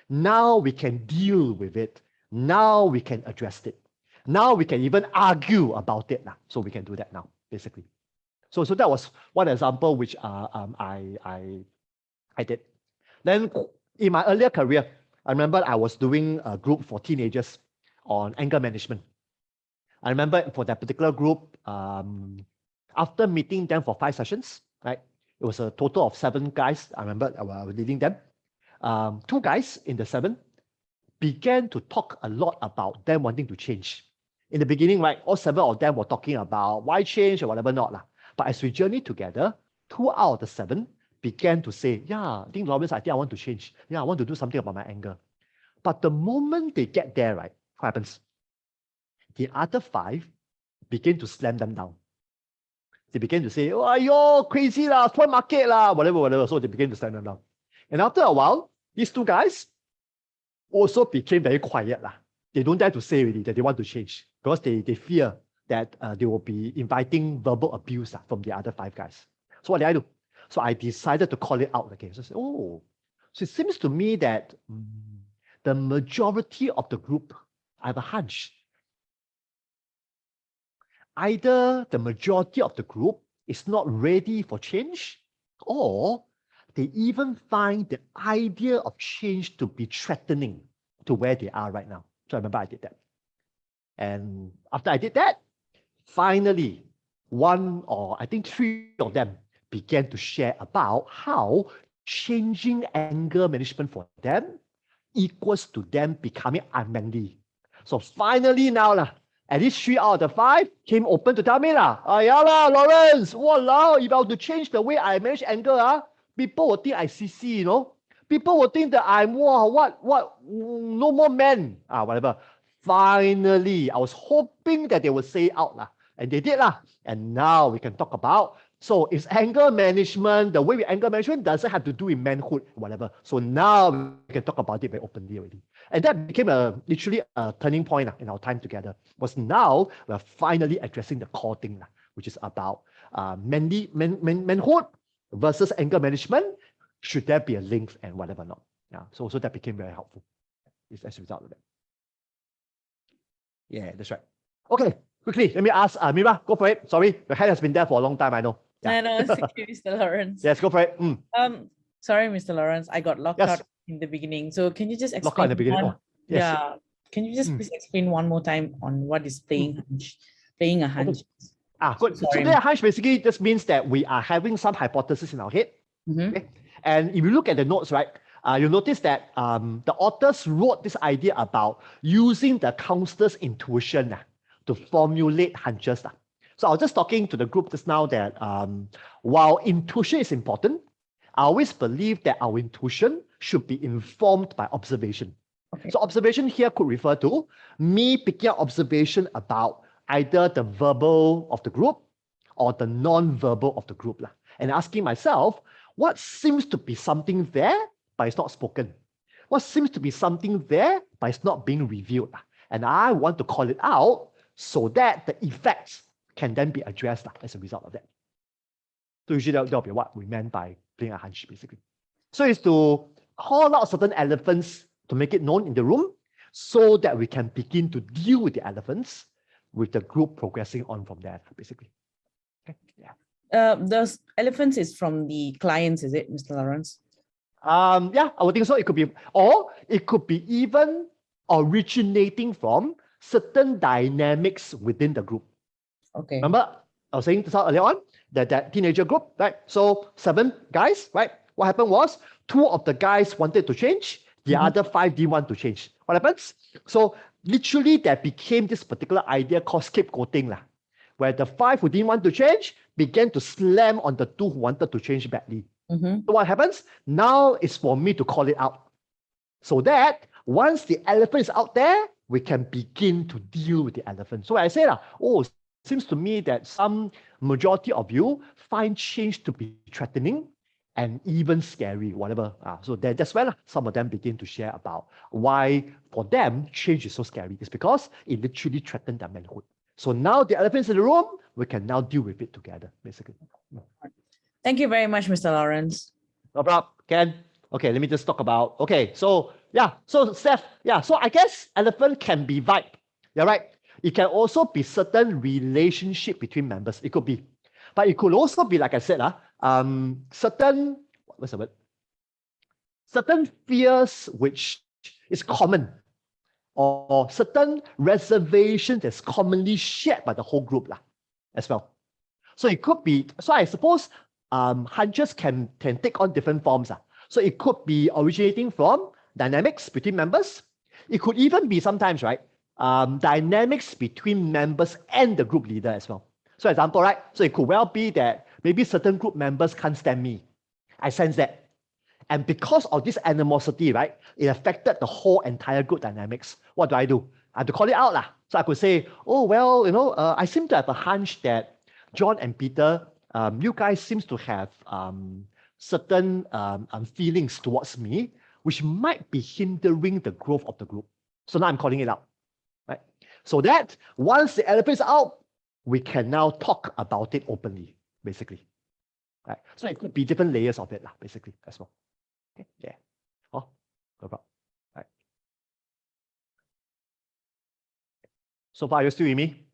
Now we can deal with it. Now we can address it. Now we can even argue about it. So we can do that now, basically. So that was one example which I did. Then in my earlier career, I remember I was doing a group for teenagers on anger management. I remember for that particular group, after meeting them for 5 sessions, it was a total of 7 guys. I remember I was leading them. 2 guys in the 7 began to talk a lot about them wanting to change. In the beginning, all 7 of them were talking about why change or whatever not. But as we journeyed together, 2 out of the 7 began to say, I think Lawrence, I want to change. I want to do something about my anger. But the moment they get there, what happens? The other 5 begin to slam them down. They began to say, oh, you're crazy spoil market whatever. So they began to slam them down. And after a while, these 2 guys also became very quiet. They don't dare to say really that they want to change because they fear that they will be inviting verbal abuse from the other 5 guys. So what did I do? So I decided to call it out again. So I said, so it seems to me that the majority of the group, I have a hunch. Either the majority of the group is not ready for change, or they even find the idea of change to be threatening to where they are right now. So I remember I did that. And after I did that, finally, 1 or I think 3 of them began to share about how changing anger management for them equals to them becoming unmanly. So finally now, at least 3 out of the 5 came open to tell me, Lawrence, walao, if I were to change the way I manage anger, people will think I CC, People will think that I'm, no more men, whatever. Finally, I was hoping that they would say it out, and they did, and now we can talk about So it's anger management. The way we anger management doesn't have to do with manhood, whatever. So now we can talk about it very openly already. And that became literally a turning point in our time together. Was now we're finally addressing the core thing, which is about manhood versus anger management. Should there be a link and whatever not? Yeah. So that became very helpful. It's as a result of that. Yeah, that's right. Okay, quickly, let me ask Mira, go for it. Sorry, your hand has been there for a long time, I know. Yeah. I know, it's okay, Mr. Lawrence. Yes, go for it. Sorry, Mr. Lawrence, I got locked out in the beginning. So can you just explain? Locked out in the beginning. Yes. Yeah. Can you just please explain one more time on what is playing a hunch? Good. So playing a hunch basically just means that we are having some hypothesis in our head. Okay? And if you look at the notes, right, you'll notice that the authors wrote this idea about using the counselor's intuition to formulate hunches. So I was just talking to the group just now that while intuition is important, I always believe that our intuition should be informed by observation. Okay. So observation here could refer to me picking up observation about either the verbal of the group or the non-verbal of the group, and asking myself, what seems to be something there, but it's not spoken? What seems to be something there, but it's not being revealed? And I want to call it out so that the effects can then be addressed as a result of that. So usually that'll be what we meant by playing a hunch, basically. So it's to call out certain elephants to make it known in the room so that we can begin to deal with the elephants with the group progressing on from there, basically. Okay. Yeah. The elephants is from the clients, is it, Mr. Lawrence? Yeah, I would think so. It could be, or it could be even originating from certain dynamics within the group. Okay. Remember, I was saying this out earlier on, that teenager group, right? So 7 guys, right? What happened was 2 of the guys wanted to change, the other 5 didn't want to change. What happens? So literally there became this particular idea called scapegoating, where the 5 who didn't want to change began to slam on the 2 who wanted to change badly. So what happens? Now it's for me to call it out. So that once the elephant is out there, we can begin to deal with the elephant. So I say, seems to me that some majority of you find change to be threatening and even scary, whatever. So that's when some of them begin to share about why for them change is so scary. It's because it literally threatened their manhood. So now the elephant's in the room, we can now deal with it together, basically. Thank you very much, Mr. Lawrence. No problem, Ken. Okay, let me just talk about, so Steph, so I guess elephant can be vibe. You're right. It can also be certain relationship between members. It could be. But it could also be, like I said, certain, what's the word? Certain fears which is common, or certain reservations that's commonly shared by the whole group as well. So it could be, so I suppose hunches can take on different forms. So it could be originating from dynamics between members. It could even be sometimes, right, dynamics between members and the group leader as well. So example, right, so it could well be that maybe certain group members can't stand me. I sense that. And because of this animosity, right, it affected the whole entire group dynamics. What do? I have to call it out. So I could say, I seem to have a hunch that John and Peter, you guys seems to have certain feelings towards me, which might be hindering the growth of the group. So now I'm calling it out. Right? So that once the elephant is out, we can now talk about it openly, basically. Right? So it could be different layers of it, basically, as well. Okay? Yeah. Oh, no problem. Right. So far, you're still with me?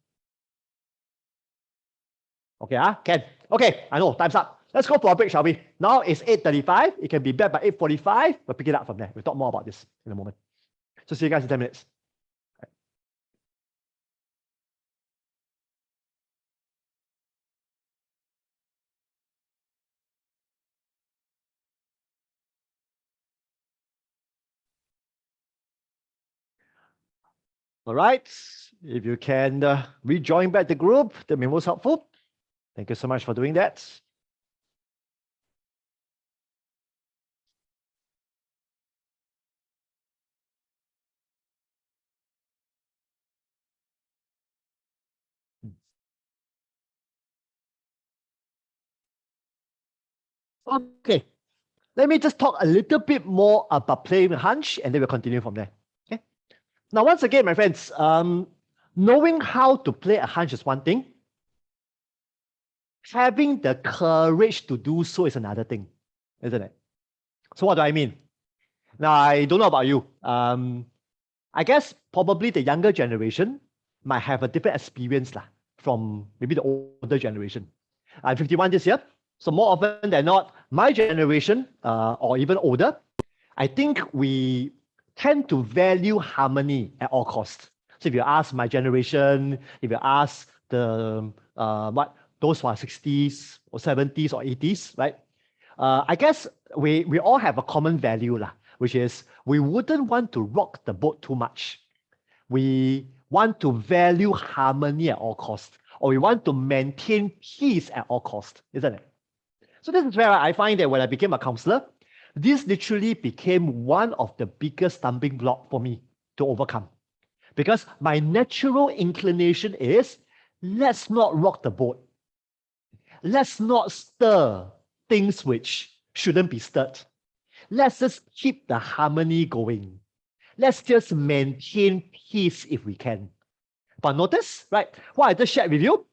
Okay, Ken. Okay, I know, time's up. Let's go for a break, shall we? Now it's 8:35. It can be back by 8:45. We'll pick it up from there. We'll talk more about this in a moment. So see you guys in 10 minutes. All right, if you can rejoin back the group, that'd be most helpful. Thank you so much for doing that. Okay, let me just talk a little bit more about playing a hunch, and then we'll continue from there. Okay. Now, once again, my friends, knowing how to play a hunch is one thing. Having the courage to do so is another thing, isn't it? So what do I mean? Now, I don't know about you. I guess probably the younger generation might have a different experience from maybe the older generation. I'm 51 this year, so more often than not, my generation or even older, I think we tend to value harmony at all costs. So if you ask my generation, if you ask the those who are 60s or 70s or 80s, right? I guess we all have a common value, which is we wouldn't want to rock the boat too much. We want to value harmony at all costs, or we want to maintain peace at all costs, isn't it? So this is where I find that when I became a counselor, this literally became one of the biggest stumbling blocks for me to overcome. Because my natural inclination is, let's not rock the boat. Let's not stir things which shouldn't be stirred. Let's just keep the harmony going. Let's just maintain peace if we can. But notice, right, what I just shared with you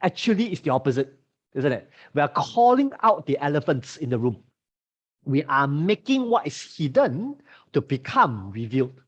actually is the opposite, isn't it? We are calling out the elephants in the room. We are making what is hidden to become revealed.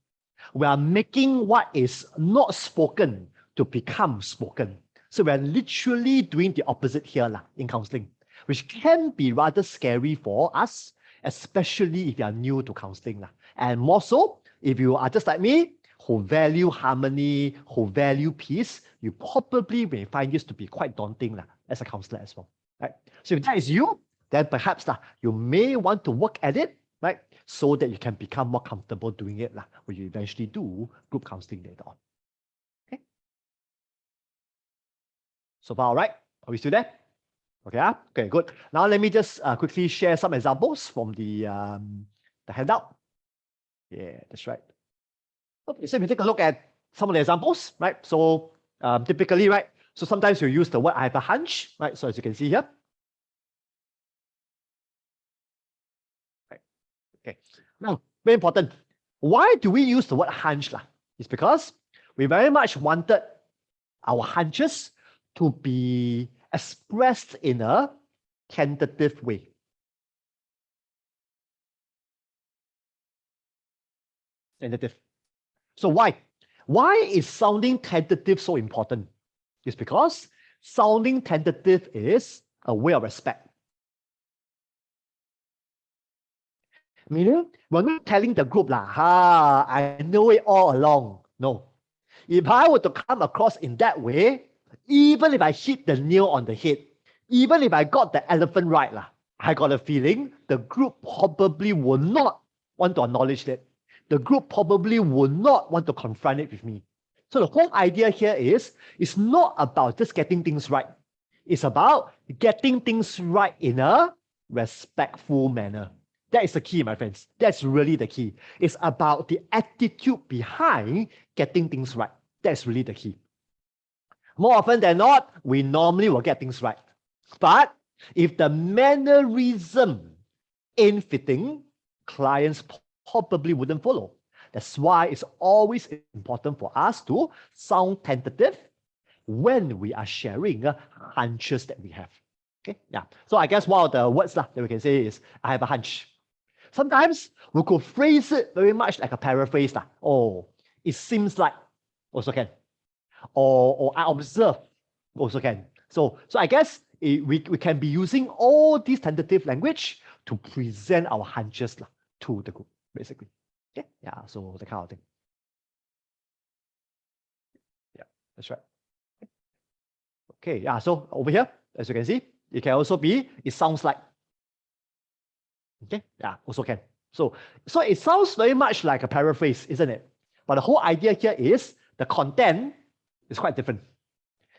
We are making what is not spoken to become spoken. So we are literally doing the opposite here in counseling, which can be rather scary for us, especially if you are new to counseling. And more so, if you are just like me, who value harmony, who value peace, you probably may find this to be quite daunting as a counselor as well. Right? So if that is you, then perhaps you may want to work at it, right? So that you can become more comfortable doing it when you eventually do group counseling later on. Okay. So far, all right? Are we still there? Okay, okay, good. Now let me just quickly share some examples from the handout. Yeah, that's right. Okay, so if you take a look at some of the examples, right? So typically, right? So sometimes you use the word I have a hunch, right? So as you can see here. Right. Okay. Now, very important. Why do we use the word hunch? It's because we very much wanted our hunches to be expressed in a tentative way. Tentative. So why? Why is sounding tentative so important? It's because sounding tentative is a way of respect. Meaning, we're not telling the group, I know it all along. No. If I were to come across in that way, even if I hit the nail on the head, even if I got the elephant right, I got a feeling the group probably will not want to acknowledge that. The group probably will not want to confront it with me. So the whole idea here is, it's not about just getting things right. It's about getting things right in a respectful manner. That is the key, my friends. That's really the key. It's about the attitude behind getting things right. That's really the key. More often than not, we normally will get things right. But if the mannerism ain't fitting, clients probably wouldn't follow. That's why it's always important for us to sound tentative when we are sharing hunches that we have. Okay, yeah. So I guess one of the words that we can say is, I have a hunch. Sometimes we could phrase it very much like a paraphrase. Oh, it seems like, also can. Or I observe, also can. So I guess we can be using all these tentative language to present our hunches to the group, basically. Okay, yeah, so the kind of thing. Yeah, that's right. Okay, yeah, so over here, as you can see, it can also be, it sounds like. Okay, yeah, also can. So it sounds very much like a paraphrase, isn't it? But the whole idea here is the content is quite different.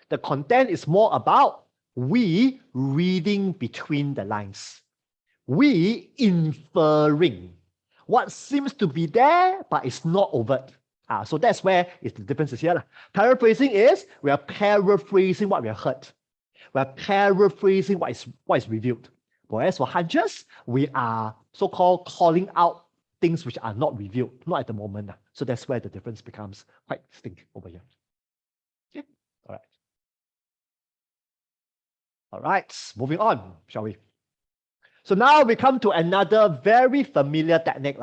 The content is more about we reading between the lines. We inferring what seems to be there, but it's not overt. So that's where the difference is here. Paraphrasing is we are paraphrasing what we have heard. We are paraphrasing what is revealed. Whereas for hunches, we are so-called calling out things which are not revealed, not at the moment. So that's where the difference becomes quite distinct over here. Okay, all right. All right, moving on, shall we? So now we come to another very familiar technique.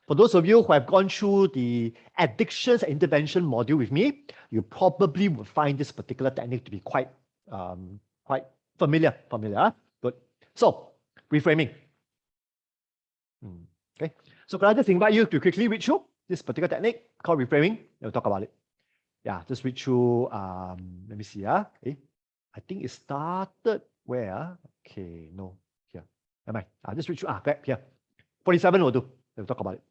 For those of you who have gone through the addictions intervention module with me, you probably would find this particular technique to be quite familiar. Good. So, reframing. Okay. So can I just invite you to quickly read through this particular technique called reframing? We'll talk about it. Yeah, just read through. Let me see. Okay. I think it started where? Okay, no. Here. Never mind. I'll just read through. Back here. 47 will do. We'll talk about it.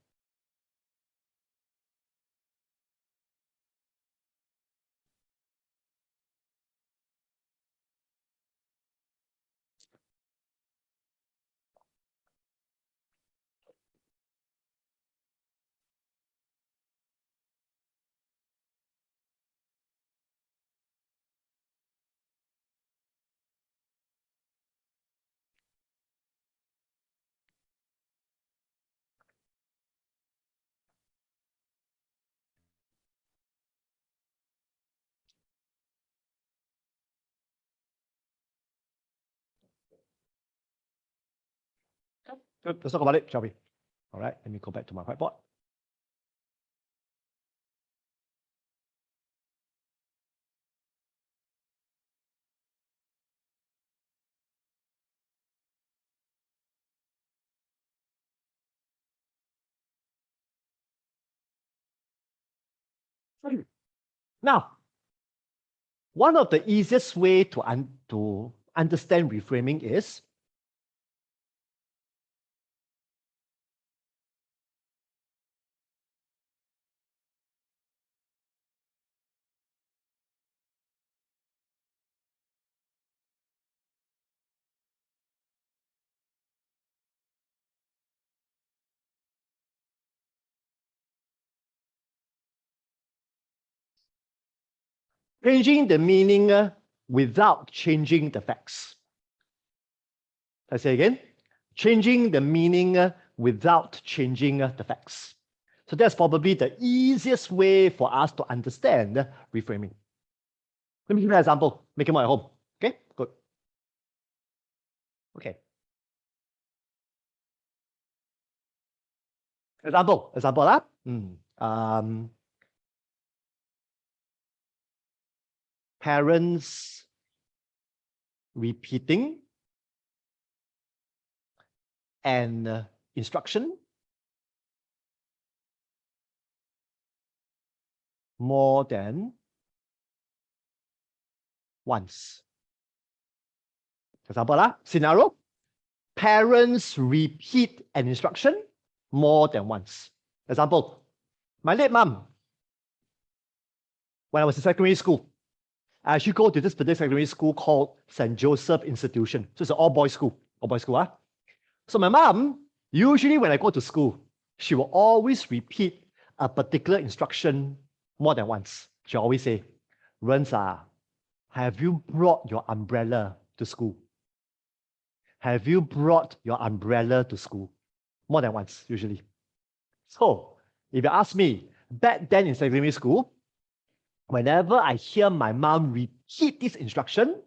Good. Let's talk about it, shall we? All right, let me go back to my whiteboard. Now, one of the easiest way to understand reframing is changing the meaning without changing the facts. I say again, changing the meaning without changing the facts. So that's probably the easiest way for us to understand reframing. Let me give you an example. Make it more at home. Okay, good. Okay. Example. Parents repeating an instruction more than once. Example, scenario. Parents repeat an instruction more than once. Example, my late mom, when I was in secondary school, I actually go to this particular secondary school called St. Joseph Institution. So it's an all-boys school. So my mom, usually when I go to school, she will always repeat a particular instruction more than once. She always say, Renza, have you brought your umbrella to school? Have you brought your umbrella to school? More than once, usually. So, if you ask me, back then in secondary school, whenever I hear my mom repeat this instruction,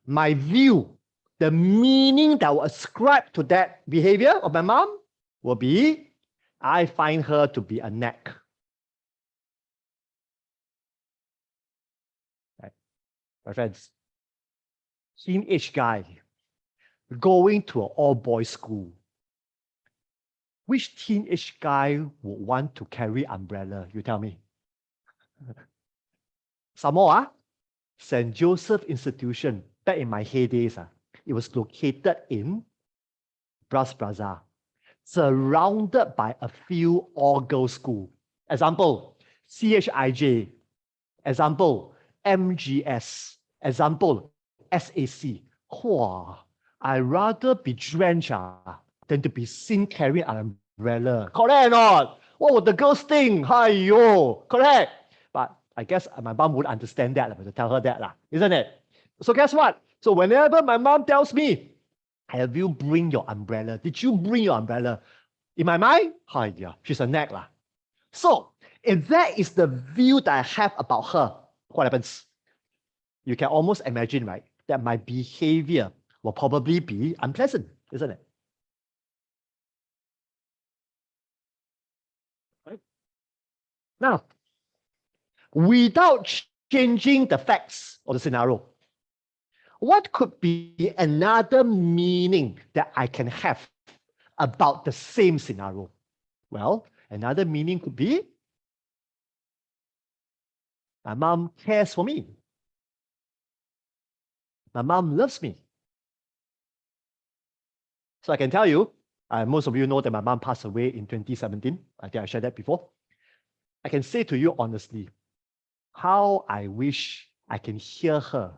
my view, the meaning that I will ascribe to that behavior of my mom will be, I find her to be a nag. Right. My friends, teenage guy going to an all-boys school. Which teenage guy would want to carry umbrella? You tell me. Some more, St. Joseph Institution, back in my heydays, it was located in Bras Basah, surrounded by a few all-girls schools. Example, CHIJ. Example, MGS. Example, SAC. Wow, I'd rather be drenched than to be seen carrying an umbrella. Correct or not? What would the girls think? Hiyo, correct. But I guess my mom would understand that, but to tell her that, isn't it? So guess what? So whenever my mom tells me, Have you bring your umbrella? Did you bring your umbrella? In my mind, hi, yeah, she's a nag lah. So if that is the view that I have about her, what happens? You can almost imagine, right, that my behavior will probably be unpleasant, isn't it? Right? Now, without changing the facts of the scenario, what could be another meaning that I can have about the same scenario? Well, another meaning could be my mom cares for me. My mom loves me. So I can tell you, most of you know that my mom passed away in 2017. I think I shared that before. I can say to you honestly, how I wish I can hear her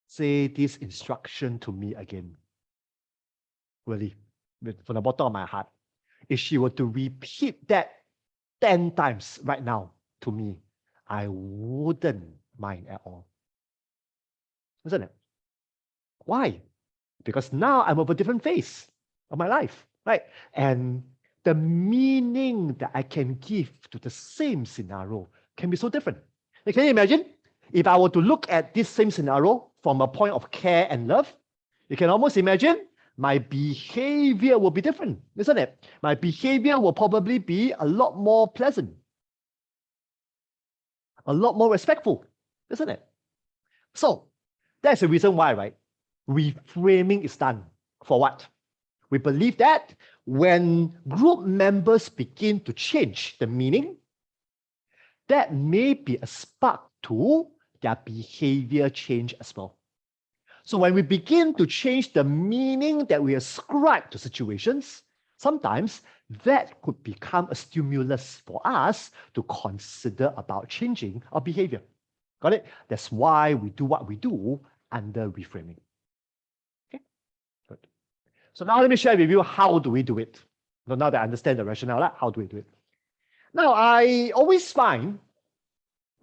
say this instruction to me again. Really, from the bottom of my heart. If she were to repeat that 10 times right now to me, I wouldn't mind at all. Isn't it? Why? Because now I'm of a different phase of my life, right? And the meaning that I can give to the same scenario can be so different. Can you imagine? If I were to look at this same scenario from a point of care and love, you can almost imagine my behavior will be different, isn't it? My behavior will probably be a lot more pleasant, a lot more respectful, isn't it? So that's the reason why, right? Reframing is done. For what? We believe that when group members begin to change the meaning, that may be a spark to their behavior change as well. So when we begin to change the meaning that we ascribe to situations, sometimes that could become a stimulus for us to consider about changing our behavior. Got it? That's why we do what we do under reframing. Okay, good. So now let me share with you how do we do it. Now that I understand the rationale, how do we do it? Now, I always find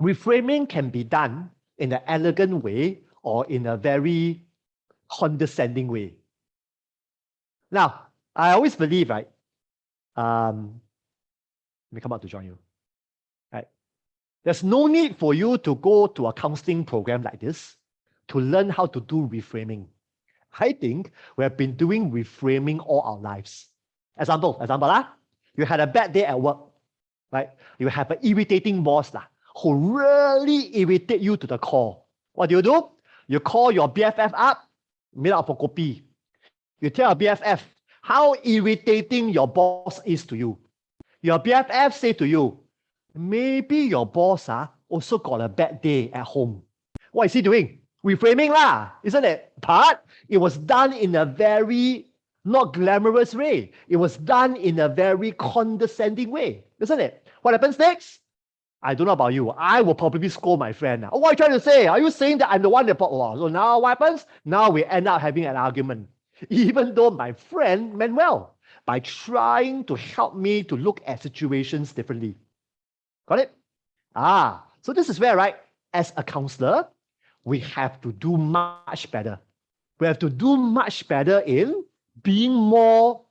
reframing can be done in an elegant way or in a very condescending way. Now, I always believe, right? Let me come out to join you. Right? There's no need for you to go to a counseling program like this to learn how to do reframing. I think we have been doing reframing all our lives. Example, you had a bad day at work, right? You have an irritating boss who really irritate you to the core. What do? You call your BFF up, meet up for kopi. You tell your BFF how irritating your boss is to you. Your BFF say to you, maybe your boss also got a bad day at home. What is he doing? Reframing lah, isn't it? But it was done in a very not glamorous way. It was done in a very condescending way, isn't it? What happens next? I don't know about you. I will probably scold my friend. Oh, what are you trying to say? Are you saying that I'm the one that so now what happens? Now we end up having an argument. Even though my friend meant well by trying to help me to look at situations differently. Got it? So this is where, right, as a counselor, we have to do much better. We have to do much better in being more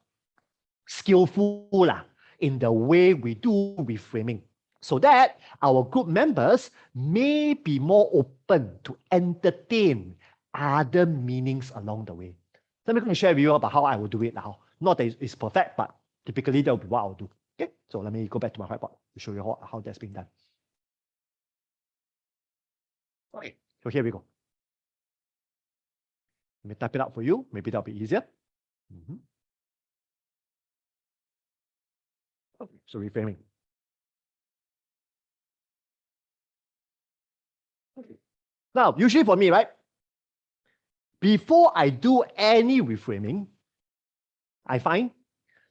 skillful in the way we do reframing, so that our group members may be more open to entertain other meanings along the way. Let me share with you about how I will do it now. Not that it's perfect, but typically that will be what I'll do. Okay, so let me go back to my whiteboard to show you how that's being done. Okay, so here we go. Let me type it out for you. Maybe that'll be easier. Okay, so reframing. Okay. Now, usually for me, right, before I do any reframing, I find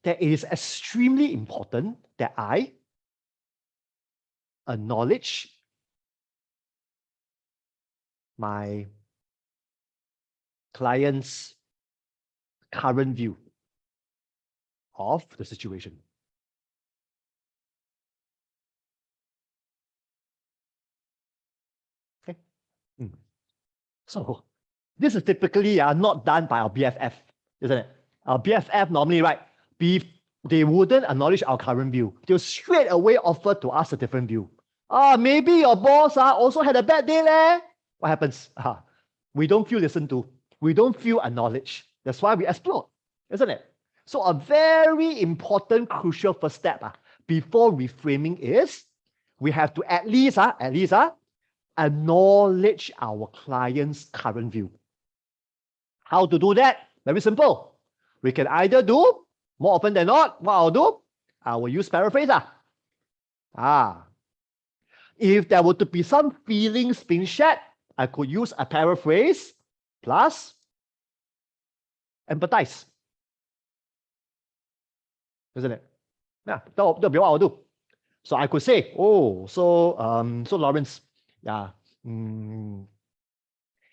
that it is extremely important that I acknowledge my client's current view of the situation. Okay. So this is typically not done by our BFF. isn't it? Our BFF normally, right? They wouldn't acknowledge our current view. They'll straight away offer to us a different view. Maybe your boss also had a bad day leh. What happens? We don't feel listened to. We don't feel acknowledged. That's why we explode, isn't it? So a very important, crucial first step before reframing is we have to at least acknowledge our client's current view. How to do that? Very simple. We can either do, more often than not, what I'll do, I will use paraphrase. If there were to be some feelings being shared, I could use a paraphrase plus empathize. Isn't it? Yeah, that'll be what I'll do. So I could say, so Lawrence,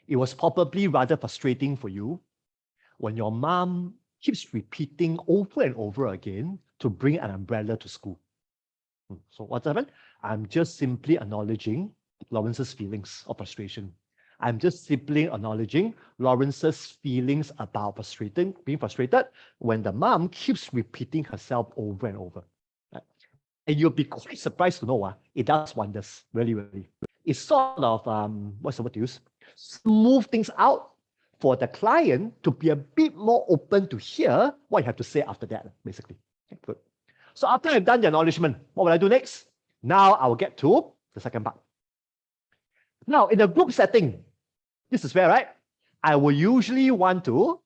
it was probably rather frustrating for you when your mom keeps repeating over and over again to bring an umbrella to school. So what's happened? I'm just simply acknowledging Lawrence's feelings of frustration. I'm just simply acknowledging Lawrence's feelings about being frustrated when the mom keeps repeating herself over and over. Right? And you'll be quite surprised to know it does wonders, really, really. It sort of, what's the word to use? Smooth things out for the client to be a bit more open to hear what you have to say after that, basically. Okay, good. So after I've done the acknowledgement, what will I do next? Now I will get to the second part. Now, in a group setting, this is where, right, I will usually want to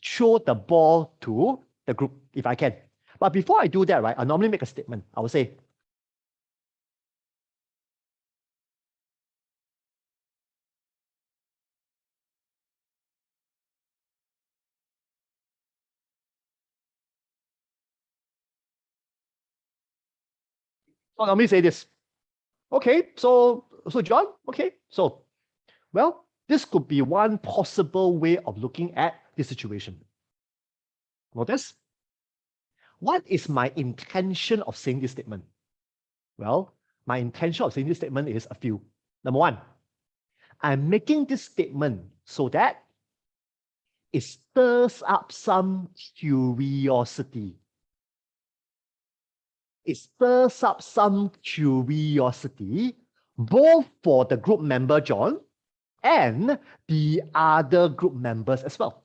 throw the ball to the group if I can. But before I do that, right, I normally make a statement. I will say, I normally say this. Okay, so John, okay, so, well, this could be one possible way of looking at this situation. Notice? What is my intention of saying this statement? Well, my intention of saying this statement is a few. Number one, I'm making this statement so that it stirs up some curiosity. It stirs up some curiosity, both for the group member, John, and the other group members as well.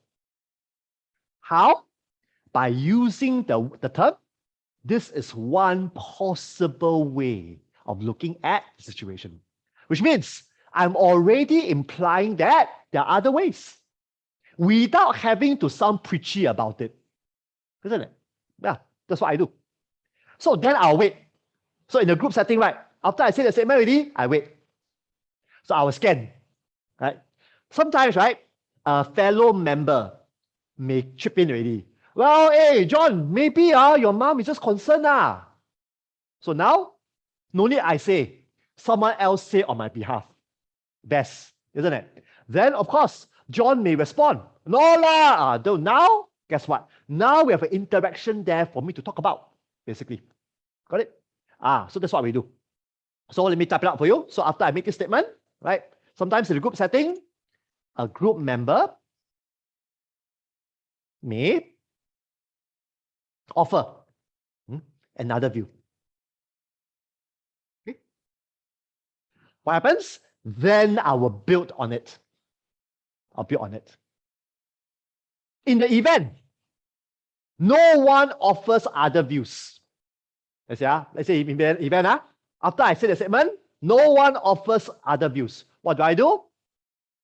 How? By using the term, this is one possible way of looking at the situation, which means I'm already implying that there are other ways without having to sound preachy about it, isn't it? Yeah, that's what I do. So then I'll wait. So in the group setting, right, after I say the statement already, I wait. So I will scan, right? Sometimes, right, a fellow member may chip in already. Well, hey, John, maybe your mom is just concerned. So now, no need I say, someone else say on my behalf. Best, isn't it? Then, of course, John may respond. No lah. Now, guess what? Now we have an interaction there for me to talk about, basically. Got it? So that's what we do. So let me type it out for you. So after I make this statement, right? Sometimes in the group setting, a group member may offer another view. Okay. What happens? Then I will build on it. I'll build on it. In the event, no one offers other views. Let's say event, after I say the statement, no one offers other views. What do?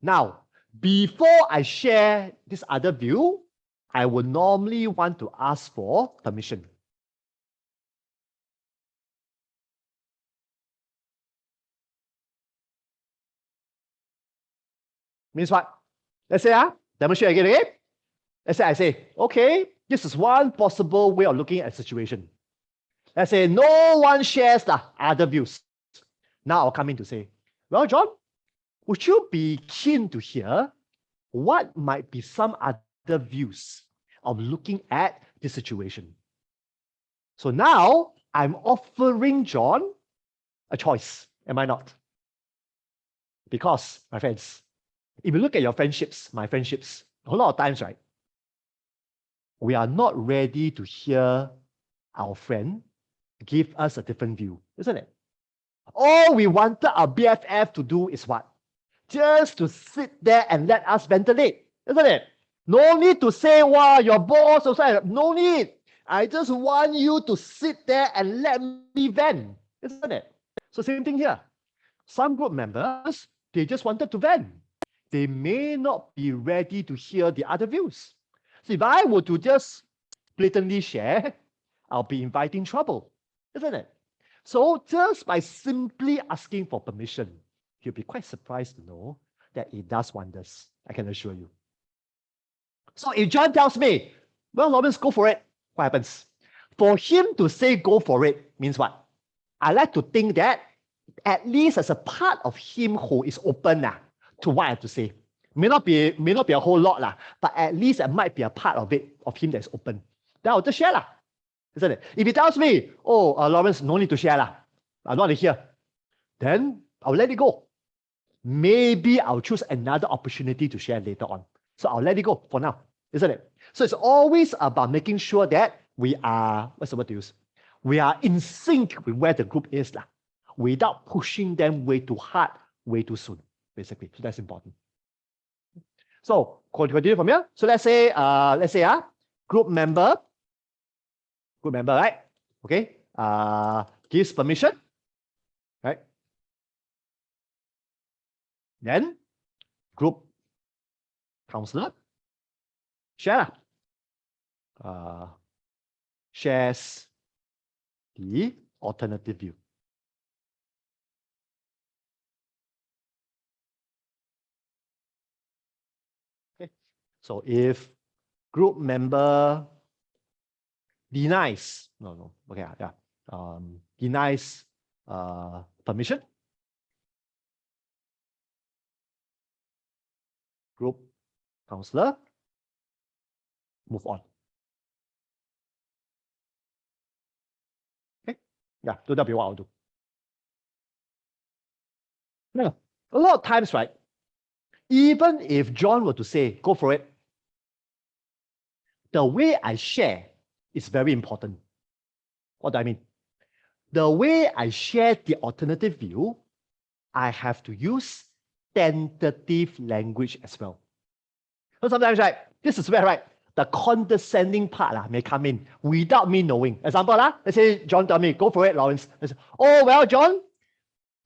Now, before I share this other view, I would normally want to ask for permission. Means what? Let's say, demonstrate again, okay? Let's say I say, okay, this is one possible way of looking at a situation. Let's say no one shares the other views. Now I'll come in to say, well, John, would you be keen to hear what might be some other views of looking at this situation? So now I'm offering John a choice, am I not? Because, my friends, if you look at your friendships, my friendships, a lot of times, right, we are not ready to hear our friend give us a different view, isn't it? All we wanted our BFF to do is what? Just to sit there and let us ventilate, isn't it? No need to say, wow, your boss also. No need. I just want you to sit there and let me vent, isn't it? So same thing here. Some group members, they just wanted to vent. They may not be ready to hear the other views. So if I were to just blatantly share, I'll be inviting trouble, isn't it? So just by simply asking for permission, you'll be quite surprised to know that it does wonders, I can assure you. So if John tells me, well, Lawrence, go for it, what happens? For him to say go for it means what? I like to think that at least as a part of him who is open to what I have to say. May not be a whole lot, but at least it might be a part of it, of him that's open. Then I'll just share, isn't it? If he tells me, oh, Lawrence, no need to share, I'm not here, then I'll let it go. Maybe I'll choose another opportunity to share later on. So I'll let it go for now, isn't it? So it's always about making sure that we are, what's the word to use? We are in sync with where the group is, without pushing them way too hard, way too soon, basically. So that's important. So continue from here. So let's say group member, right? Okay, gives permission, right? Then group counselor share, shares the alternative view. Okay, so if group member denies, denies permission, group counselor move on. Okay, yeah, so that'll be what I'll do. Now, a lot of times, right, even if John were to say, go for it, the way I share is very important. What do I mean? The way I share the alternative view, I have to use tentative language as well. So sometimes, right, this is where, right, the condescending part may come in without me knowing. Example, let's say John tell me, go for it, Lawrence. I say, oh, well, John,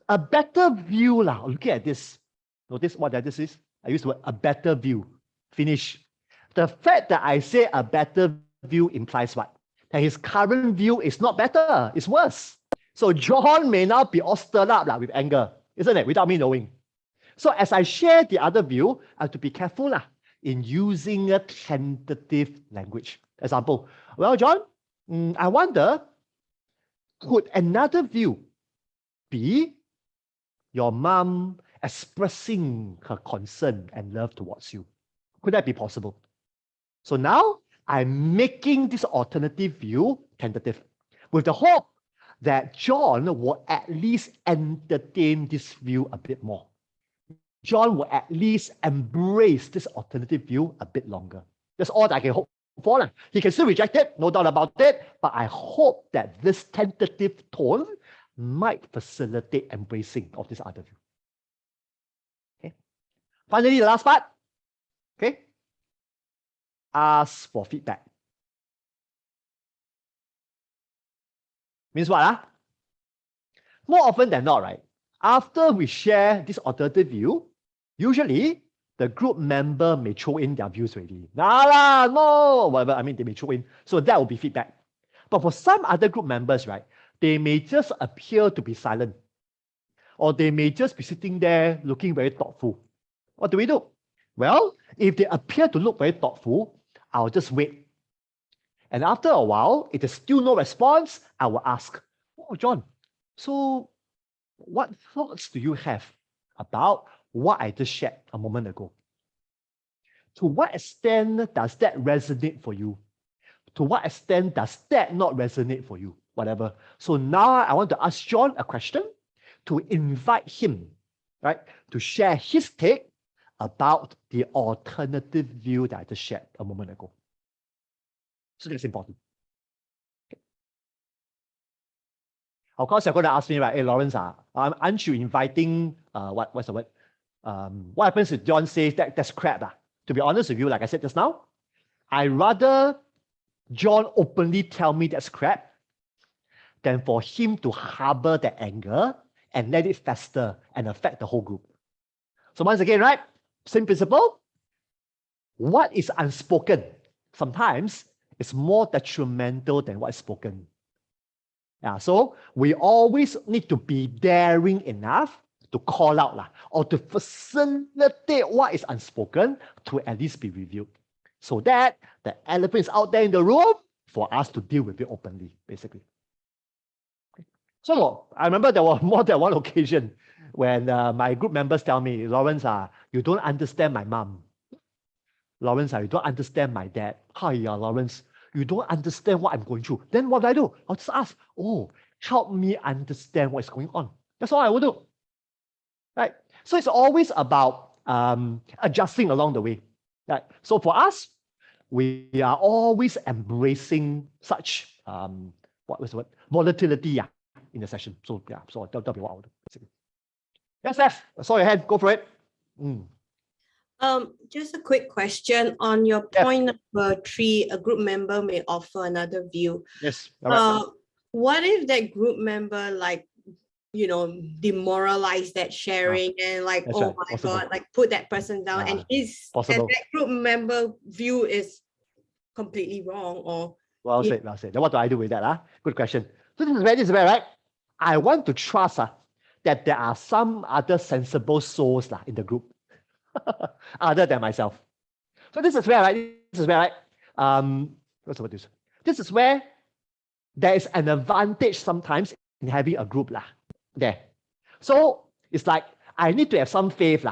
a better view, looking at this. Notice what that this is? I use the word a better view. Finish. The fact that I say a better view implies what? That his current view is not better, it's worse. So John may now be all stirred up with anger, isn't it? Without me knowing. So as I share the other view, I have to be careful in using a tentative language. Example, well, John, I wonder, could another view be your mom expressing her concern and love towards you? Could that be possible? So now I'm making this alternative view tentative with the hope that John will at least entertain this view a bit more. John will at least embrace this alternative view a bit longer. That's all that I can hope for. He can still reject it, no doubt about it, but I hope that this tentative tone might facilitate embracing of this other view. Okay. Finally, the last part. Okay. Ask for feedback. Means what? More often than not, right? After we share this alternative view, usually the group member may throw in their views already. No, whatever. I mean, they may throw in. So that will be feedback. But for some other group members, right, they may just appear to be silent. Or they may just be sitting there looking very thoughtful. What do we do? Well, if they appear to look very thoughtful, I'll just wait. And after a while, if there's still no response, I will ask, oh, John, so what thoughts do you have about what I just shared a moment ago? To what extent does that resonate for you? To what extent does that not resonate for you? Whatever. So now I want to ask John a question to invite him, right, to share his take about the alternative view that I just shared a moment ago. So that's important. Of course, you're going to ask me, right? Hey, Lawrence, aren't you inviting, what's the word? What happens if John says that's crap? To be honest with you, like I said just now, I rather John openly tell me that's crap than for him to harbor that anger and let it fester and affect the whole group. So once again, right? Same principle. What is unspoken sometimes is more detrimental than what is spoken. Yeah, so we always need to be daring enough to call out or to facilitate what is unspoken to at least be reviewed, so that the elephant is out there in the room for us to deal with it openly, basically. So I remember there was more than one occasion when my group members tell me, Lawrence, you don't understand my mom. Lawrence, you don't understand my dad. Hi, Lawrence, you don't understand what I'm going through. Then what do? I'll just ask, help me understand what's going on. That's all I will do. Right? So it's always about adjusting along the way. Right? So for us, we are always embracing such what was the word? Volatility in the session. So so that'll be what I will do. Yes, Steph, I saw your hand. Go for it. Just a quick question on your point number 3, a group member may offer another view. Yes. Right. What if that group member demoralize that sharing and right. my God, put that person down and that group member view is completely wrong or well said. Then what do I do with that? Good question. So this is where, right? I want to trust that there are some other sensible souls in the group other than myself. So this is where, right? What's the word? This is where there is an advantage sometimes in having a group there. So it's like I need to have some faith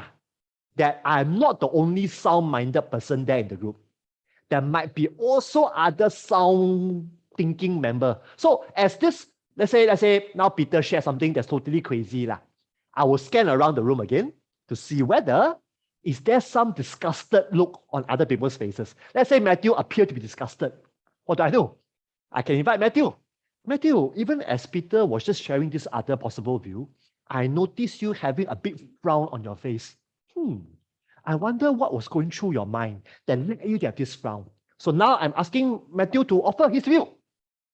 that I'm not the only sound-minded person there in the group. There might be also other sound thinking member. So as this, let's say now Peter shares something that's totally crazy I will scan around the room again to see whether is there some disgusted look on other people's faces. Let's say Matthew appeared to be disgusted. What do? I can invite Matthew. Matthew, even as Peter was just sharing this other possible view, I noticed you having a big frown on your face. I wonder what was going through your mind that led you to have this frown. So now I'm asking Matthew to offer his view.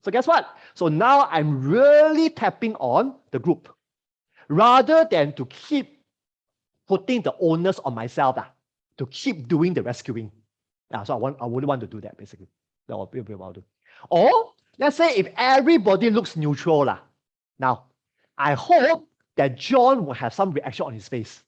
So guess what? So now I'm really tapping on the group rather than to keep putting the onus on myself to keep doing the rescuing. So I wouldn't want to do that, basically. That would be what I'll do. Or let's say if everybody looks neutral. Now, I hope that John will have some reaction on his face.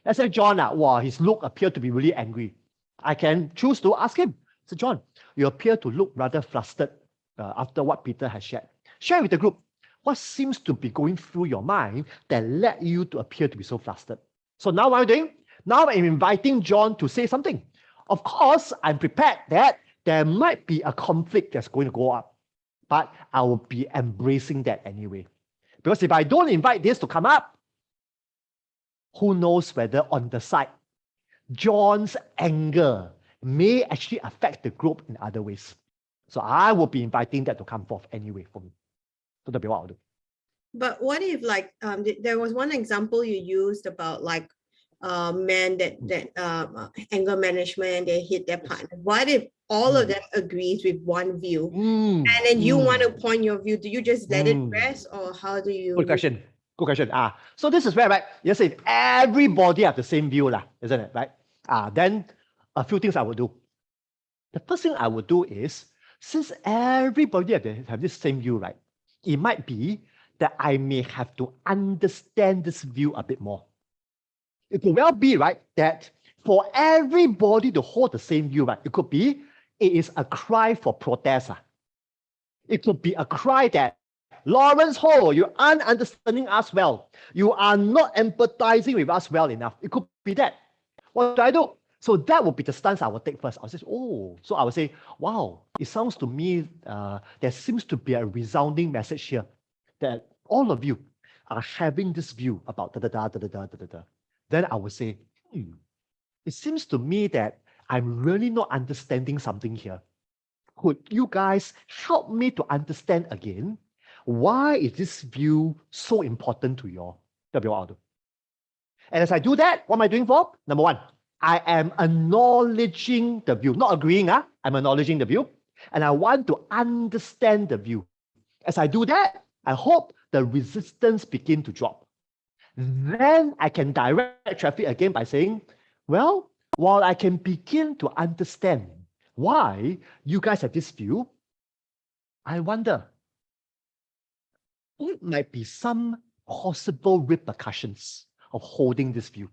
Let's say John, his look appeared to be really angry. I can choose to ask him. So John, you appear to look rather flustered after what Peter has shared. Share with the group what seems to be going through your mind that led you to appear to be so flustered. So now what am I doing? Now I'm inviting John to say something. Of course, I'm prepared that there might be a conflict that's going to go up, but I will be embracing that anyway. Because if I don't invite this to come up, who knows whether on the side, John's anger may actually affect the group in other ways. So I will be inviting that to come forth anyway for me. So that'll be what I'll do. But what if there was one example you used about men that anger management, they hit their partner. What if all of them agrees with one view and then you want to point your view? Do you just let it rest or how do you? Good question. So this is where, right? Yes, if everybody have the same view, isn't it? Right? Then a few things I will do. The first thing I would do is, since everybody have this same view, right? It might be that I may have to understand this view a bit more. It could well be, right, that for everybody to hold the same view, right, it is a cry for protest. It could be a cry that, Lawrence Ho, you aren't understanding us well. You are not empathizing with us well enough. It could be that. What do I do? So that would be the stance I will take first. I'll say, so I will say, wow, it sounds to me there seems to be a resounding message here that all of you are having this view about da-da-da. Then I would say, it seems to me that I'm really not understanding something here. could you guys help me to understand again, why is this view so important to you all? That'll be what I'll do. And as I do that, what am I doing for? Number one, I am acknowledging the view, not agreeing, I'm acknowledging the view, and I want to understand the view. As I do that, I hope the resistance begin to drop. Then I can direct traffic again by saying, well, while I can begin to understand why you guys have this view, I wonder, what might be some possible repercussions of holding this view?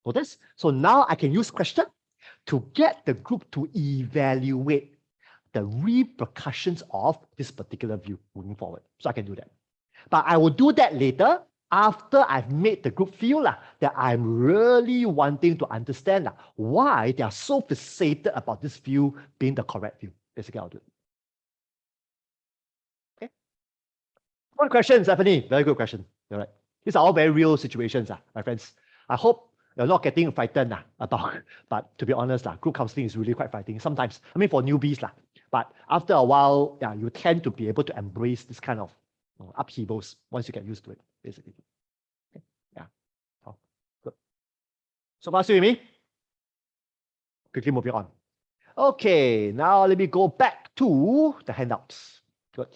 Notice? So now I can use question to get the group to evaluate the repercussions of this particular view moving forward. So I can do that. But I will do that later after I've made the group feel that I'm really wanting to understand why they are so fixated about this view being the correct view. Basically, I'll do it. Okay. One question, Stephanie. Very good question. You're right. These are all very real situations, my friends. I hope you're not getting frightened about, but to be honest, group counseling is really quite frightening sometimes. I mean, for newbies, but after a while, you tend to be able to embrace this kind of upheavals once you get used to it, basically. Okay. Yeah. Oh, good. So far, still with me? Quickly moving on. Okay, now let me go back to the handouts. Good.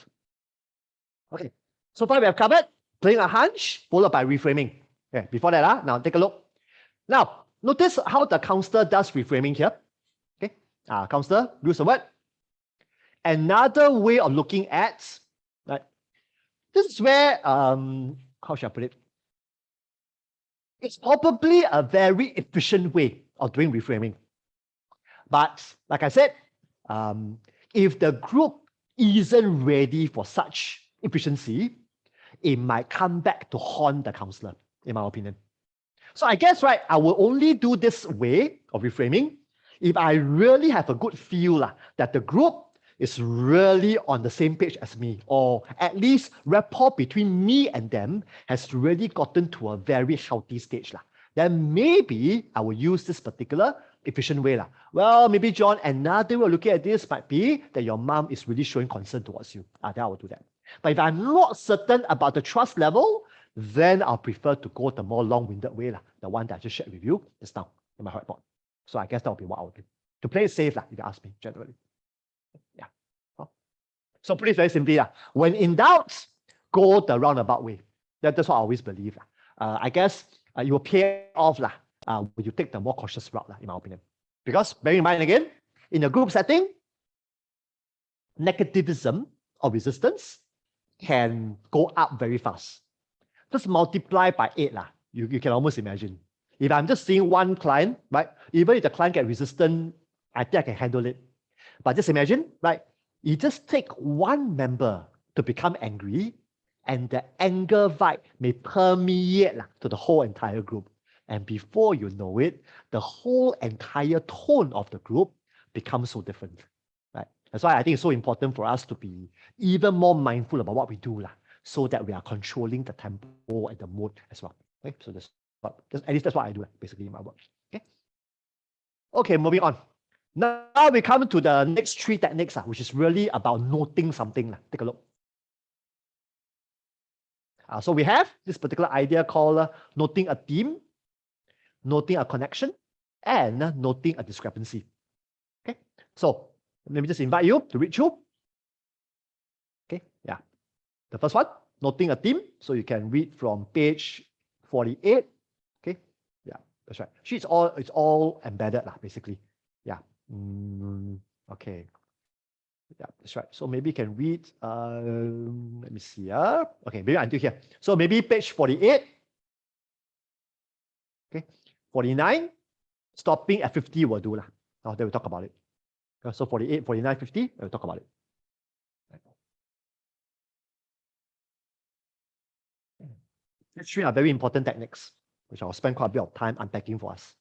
Okay, so far we have covered playing a hunch, followed by reframing. Okay, before that, now take a look. Now, notice how the counselor does reframing here. Okay, counselor, use the word. Another way of looking at, right? This is where, how should I put it? It's probably a very efficient way of doing reframing. But like I said, if the group isn't ready for such efficiency, it might come back to haunt the counselor, in my opinion. So I guess, right, I will only do this way of reframing if I really have a good feel that the group is really on the same page as me, or at least rapport between me and them has really gotten to a very healthy stage. Then maybe I will use this particular efficient way. Well, maybe John, another way of looking at this might be that your mom is really showing concern towards you. Then I will do that. But if I'm not certain about the trust level, then I'll prefer to go the more long-winded way, the one that I just shared with you just now in my whiteboard. So I guess that will be what I'll do. To play it safe, if you ask me, generally. Yeah. So put it very simply, when in doubt, go the roundabout way. That's what I always believe. I guess it will pay off when you take the more cautious route, in my opinion. Because bear in mind again, in a group setting, negativism or resistance can go up very fast. Just multiply by 8. You can almost imagine. If I'm just seeing one client, right? Even if the client get resistant, I think I can handle it. But just imagine, right? You just take one member to become angry, and the anger vibe may permeate to the whole entire group. And before you know it, the whole entire tone of the group becomes so different. Right? That's why I think it's so important for us to be even more mindful about what we do, so that we are controlling the tempo and the mood as well. Okay? So at least that's what I do, basically, in my work. Okay, moving on. Now we come to the next 3 techniques, which is really about noting something. Take a look. So we have this particular idea called noting a theme, noting a connection, and noting a discrepancy. Okay, so let me just invite you to read through. Okay, yeah. The first one, noting a theme. So you can read from page 48. Okay, yeah, that's right. It's all embedded, basically. Yeah. Okay. Yeah, that's right. So maybe you can read, let me see. Okay, maybe until here. So maybe page 48. Okay, 49. Stopping at 50 will do. Now then we'll talk about it. So 48, 49, 50, we'll talk about it. These 3 are very important techniques, which I'll spend quite a bit of time unpacking for us.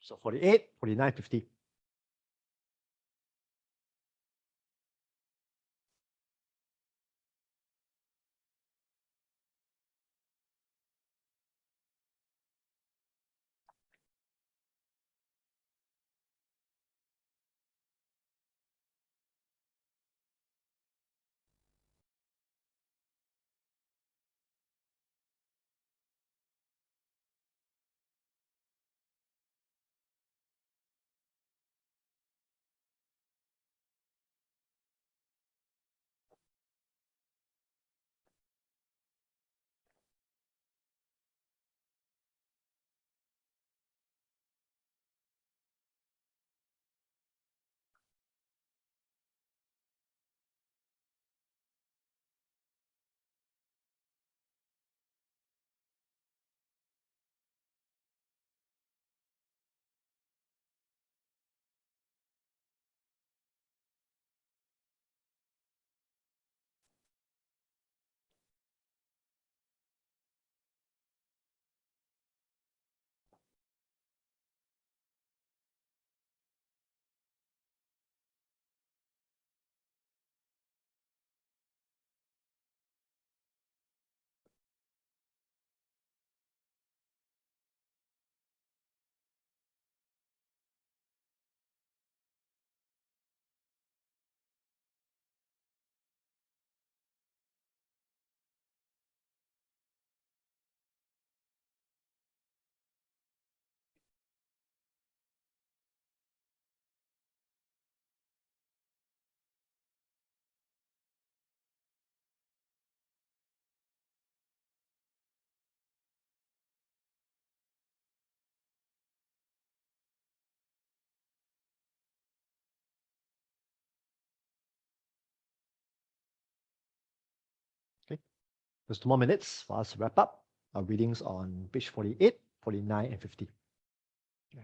So 48, 49, 50. Okay, just 2 more minutes for us to wrap up our readings on page 48, 49, and 50. Yeah.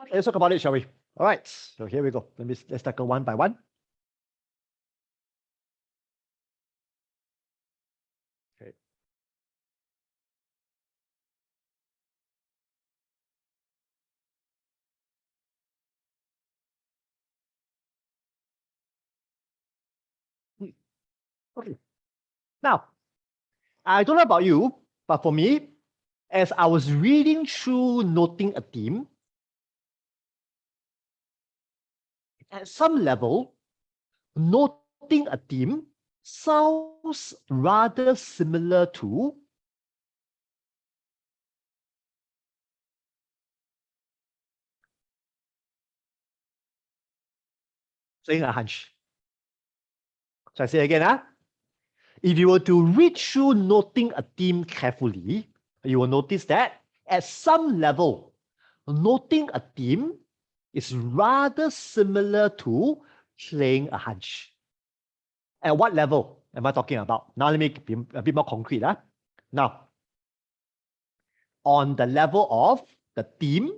Okay, let's talk about it, shall we? All right, so here we go. Let's tackle one by one. Okay. Okay. Now, I don't know about you, but for me, as I was reading through Noting a Theme, at some level, noting a theme sounds rather similar to saying a hunch. So I say again, if you were to read through Noting a Theme carefully, you will notice that at some level, noting a theme is rather similar to playing a hunch. At what level am I talking about? Now let me be a bit more concrete. Now, on the level of the team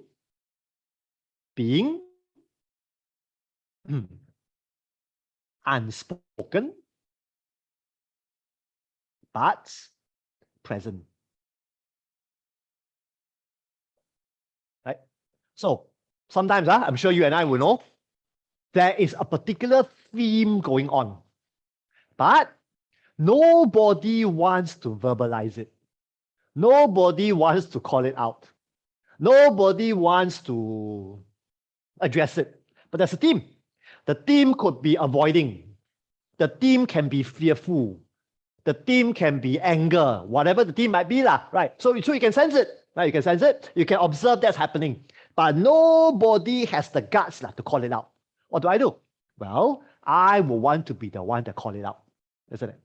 being unspoken but present. Right? So sometimes I'm sure you and I will know there is a particular theme going on, but nobody wants to verbalize it. Nobody wants to call it out. Nobody wants to address it. But there's a theme. The theme could be avoiding. The theme can be fearful. The theme can be anger, whatever the theme might be, right? So you can sense it, right? You can sense it. You can observe that's happening. But nobody has the guts to call it out. What do? Well, I will want to be the one to call it out, isn't it?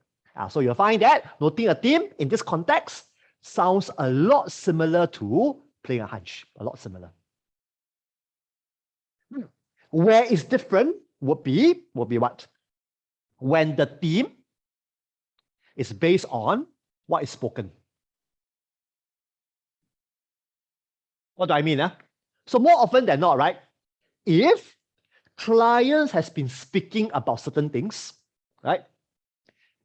So you'll find that noting a theme in this context sounds a lot similar to playing a hunch, a lot similar. Where it's different would be what? When the theme is based on what is spoken. What do I mean? So more often than not, right? If clients has been speaking about certain things, right?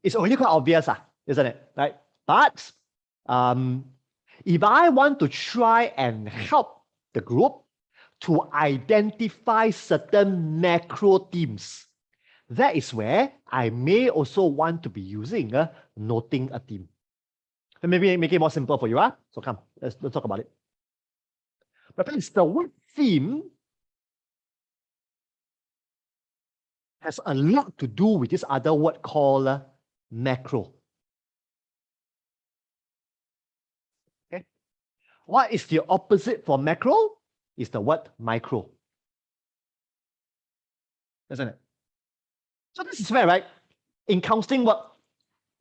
It's already quite obvious, isn't it? Right? But if I want to try and help the group to identify certain macro themes, that is where I may also want to be using noting a theme. So maybe make it more simple for you. So come, let's talk about it. But friends, the word theme has a lot to do with this other word called macro. Okay. What is the opposite for macro? Is the word micro. Isn't it? So this is where, right, in counseling work,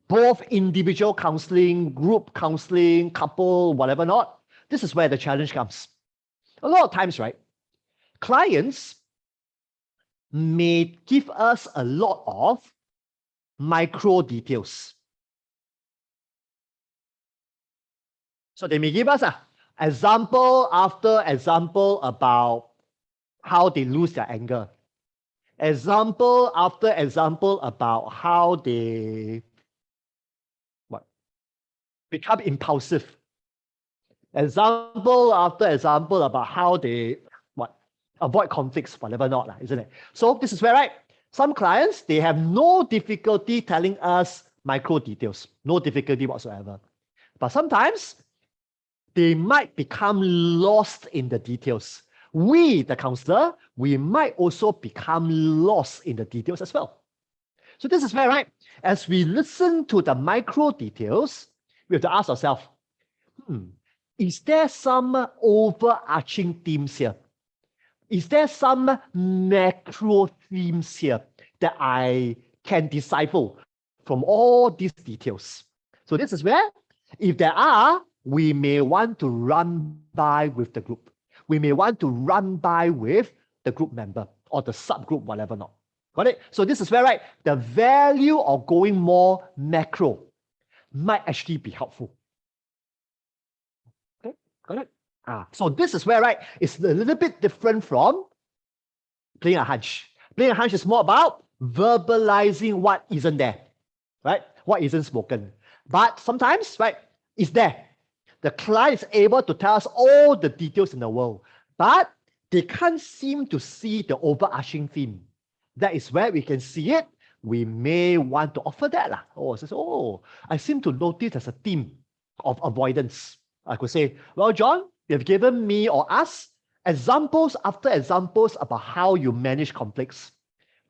both individual counseling, group counseling, couple, whatever not, this is where the challenge comes. A lot of times, right, clients may give us a lot of micro details. So they may give us example after example about how they lose their anger. Example after example about how they become impulsive. Example after example about how they avoid conflicts, whatever not, isn't it? So this is where, right, some clients, they have no difficulty telling us micro details, no difficulty whatsoever. But sometimes they might become lost in the details. We, the counselor, we might also become lost in the details as well. So this is where, right, as we listen to the micro details, we have to ask ourselves, is there some overarching themes here? Is there some macro themes here that I can decipher from all these details? So this is where, if there are, we may want to run by with the group. We may want to run by with the group member or the subgroup, whatever not. Got it? So this is where, right, the value of going more macro might actually be helpful. Okay, got it? So this is where, right, it's a little bit different from playing a hunch. Playing a hunch is more about verbalizing what isn't there, right? What isn't spoken. But sometimes, right, it's there. The client is able to tell us all the details in the world, but they can't seem to see the overarching theme. That is where we can see it. We may want to offer that. Oh, it says, I seem to notice there's a theme of avoidance. I could say, well, John, you have given me or us examples after examples about how you manage conflicts.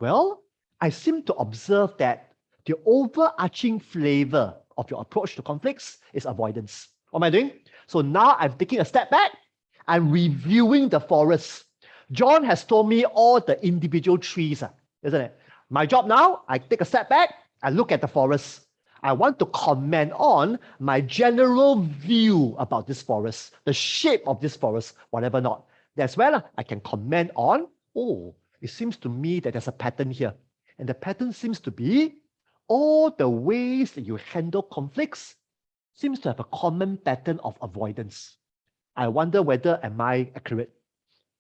Well, I seem to observe that the overarching flavor of your approach to conflicts is avoidance. What am I doing? So now I'm taking a step back. I'm reviewing the forest. John has told me all the individual trees, isn't it? My job now, I take a step back, I look at the forest. I want to comment on my general view about this forest, the shape of this forest, whatever not. That's where I can comment on, it seems to me that there's a pattern here. And the pattern seems to be all the ways that you handle conflicts seems to have a common pattern of avoidance. I wonder whether am I accurate.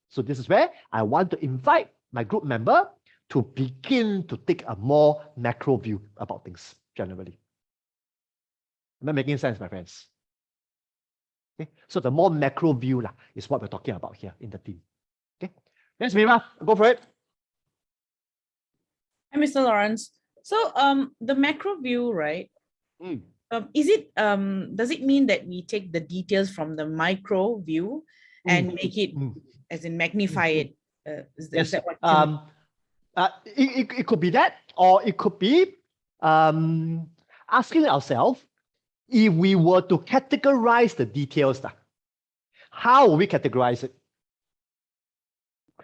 So this is where I want to invite my group member to begin to take a more macro view about things generally. Am I making sense, my friends? Okay. So the more macro view is what we're talking about here in the team. Okay. Yes, Mira, go for it. Hi, Mr. Lawrence. So the macro view, right? Does it mean that we take the details from the micro view and make it, as in magnify it? Is that what you mean? It could be that, or it could be asking ourselves, if we were to categorize the details, how will we categorize it?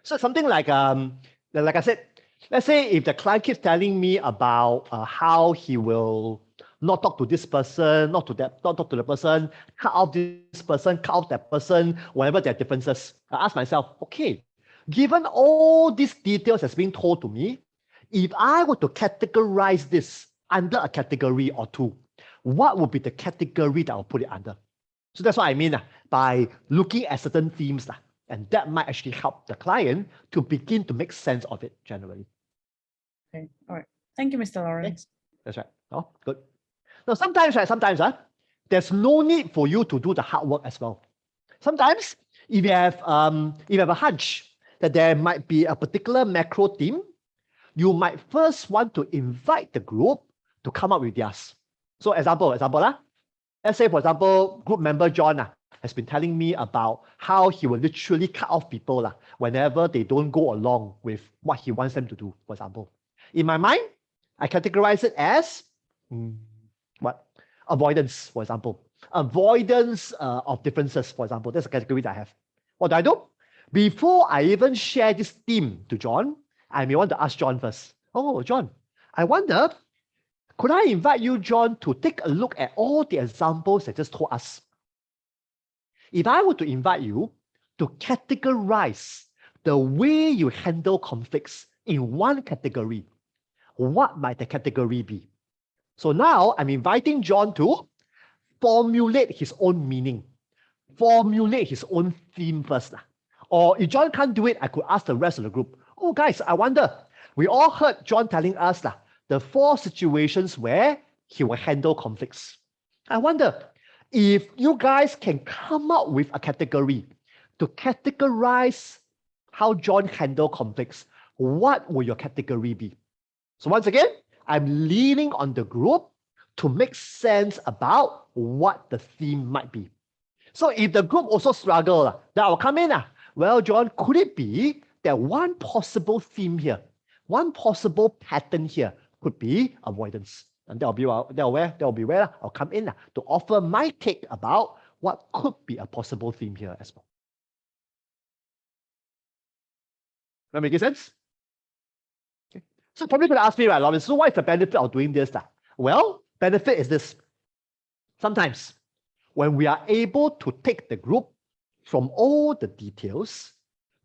So something like I said, let's say if the client keeps telling me about how he will not talk to this person, not talk to the person, cut off this person, cut off that person, whatever their differences, I ask myself, okay, given all these details that's being told to me, if I were to categorize this under a category or two, what would be the category that I'll put it under? So that's what I mean by looking at certain themes, and that might actually help the client to begin to make sense of it generally. Okay, all right. Thank you, Mr. Lawrence. Okay. That's right. Oh, good. Now, sometimes there's no need for you to do the hard work as well. Sometimes, if you have a hunch that there might be a particular macro theme, you might first want to invite the group to come up with theirs. So example, let's say, for example, group member John has been telling me about how he will literally cut off people whenever they don't go along with what he wants them to do, for example. In my mind, I categorize it as avoidance, for example. Avoidance of differences, for example. That's a category that I have. What do? Before I even share this theme to John, I may want to ask John first. Oh, John, I wonder, could I invite you, John, to take a look at all the examples that just told us? If I were to invite you to categorize the way you handle conflicts in one category, what might the category be? So now I'm inviting John to formulate his own meaning, formulate his own theme first. Or if John can't do it, I could ask the rest of the group, oh guys, I wonder, we all heard John telling us the 4 situations where he will handle conflicts. I wonder if you guys can come up with a category to categorize how John handled conflicts, what will your category be? So once again, I'm leaning on the group to make sense about what the theme might be. So if the group also struggle, then I'll come in. Well, John, could it be that one possible theme here, one possible pattern here could be avoidance? And that'll be where I'll come in to offer my take about what could be a possible theme here as well. That make sense? Okay. So probably going to ask me, right, Lawrence, so what is the benefit of doing this? Well, benefit is this. Sometimes when we are able to take the group from all the details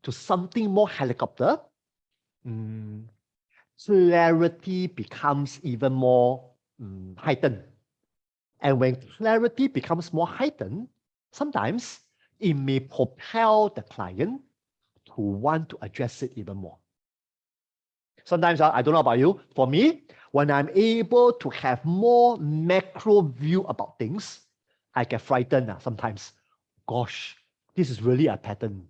to something more helicopter, clarity becomes even more heightened. And when clarity becomes more heightened, sometimes it may propel the client to want to address it even more. Sometimes, I don't know about you, for me, when I'm able to have more macro view about things, I get frightened sometimes. Gosh, this is really a pattern.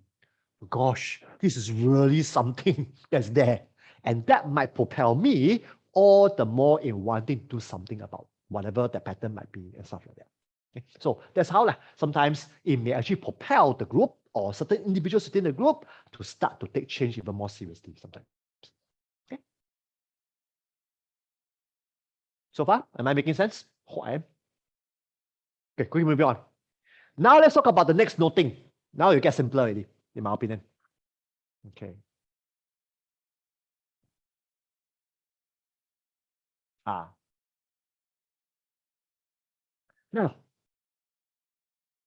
Gosh, this is really something that's there. And that might propel me all the more in wanting to do something about whatever the pattern might be and stuff like that. Okay? So that's how sometimes it may actually propel the group or certain individuals within the group to start to take change even more seriously sometimes. Okay. So far, am I making sense? Oh, I am. Okay, quickly moving on. Now let's talk about the next noting. Now it gets simpler already, in my opinion. Okay. Now,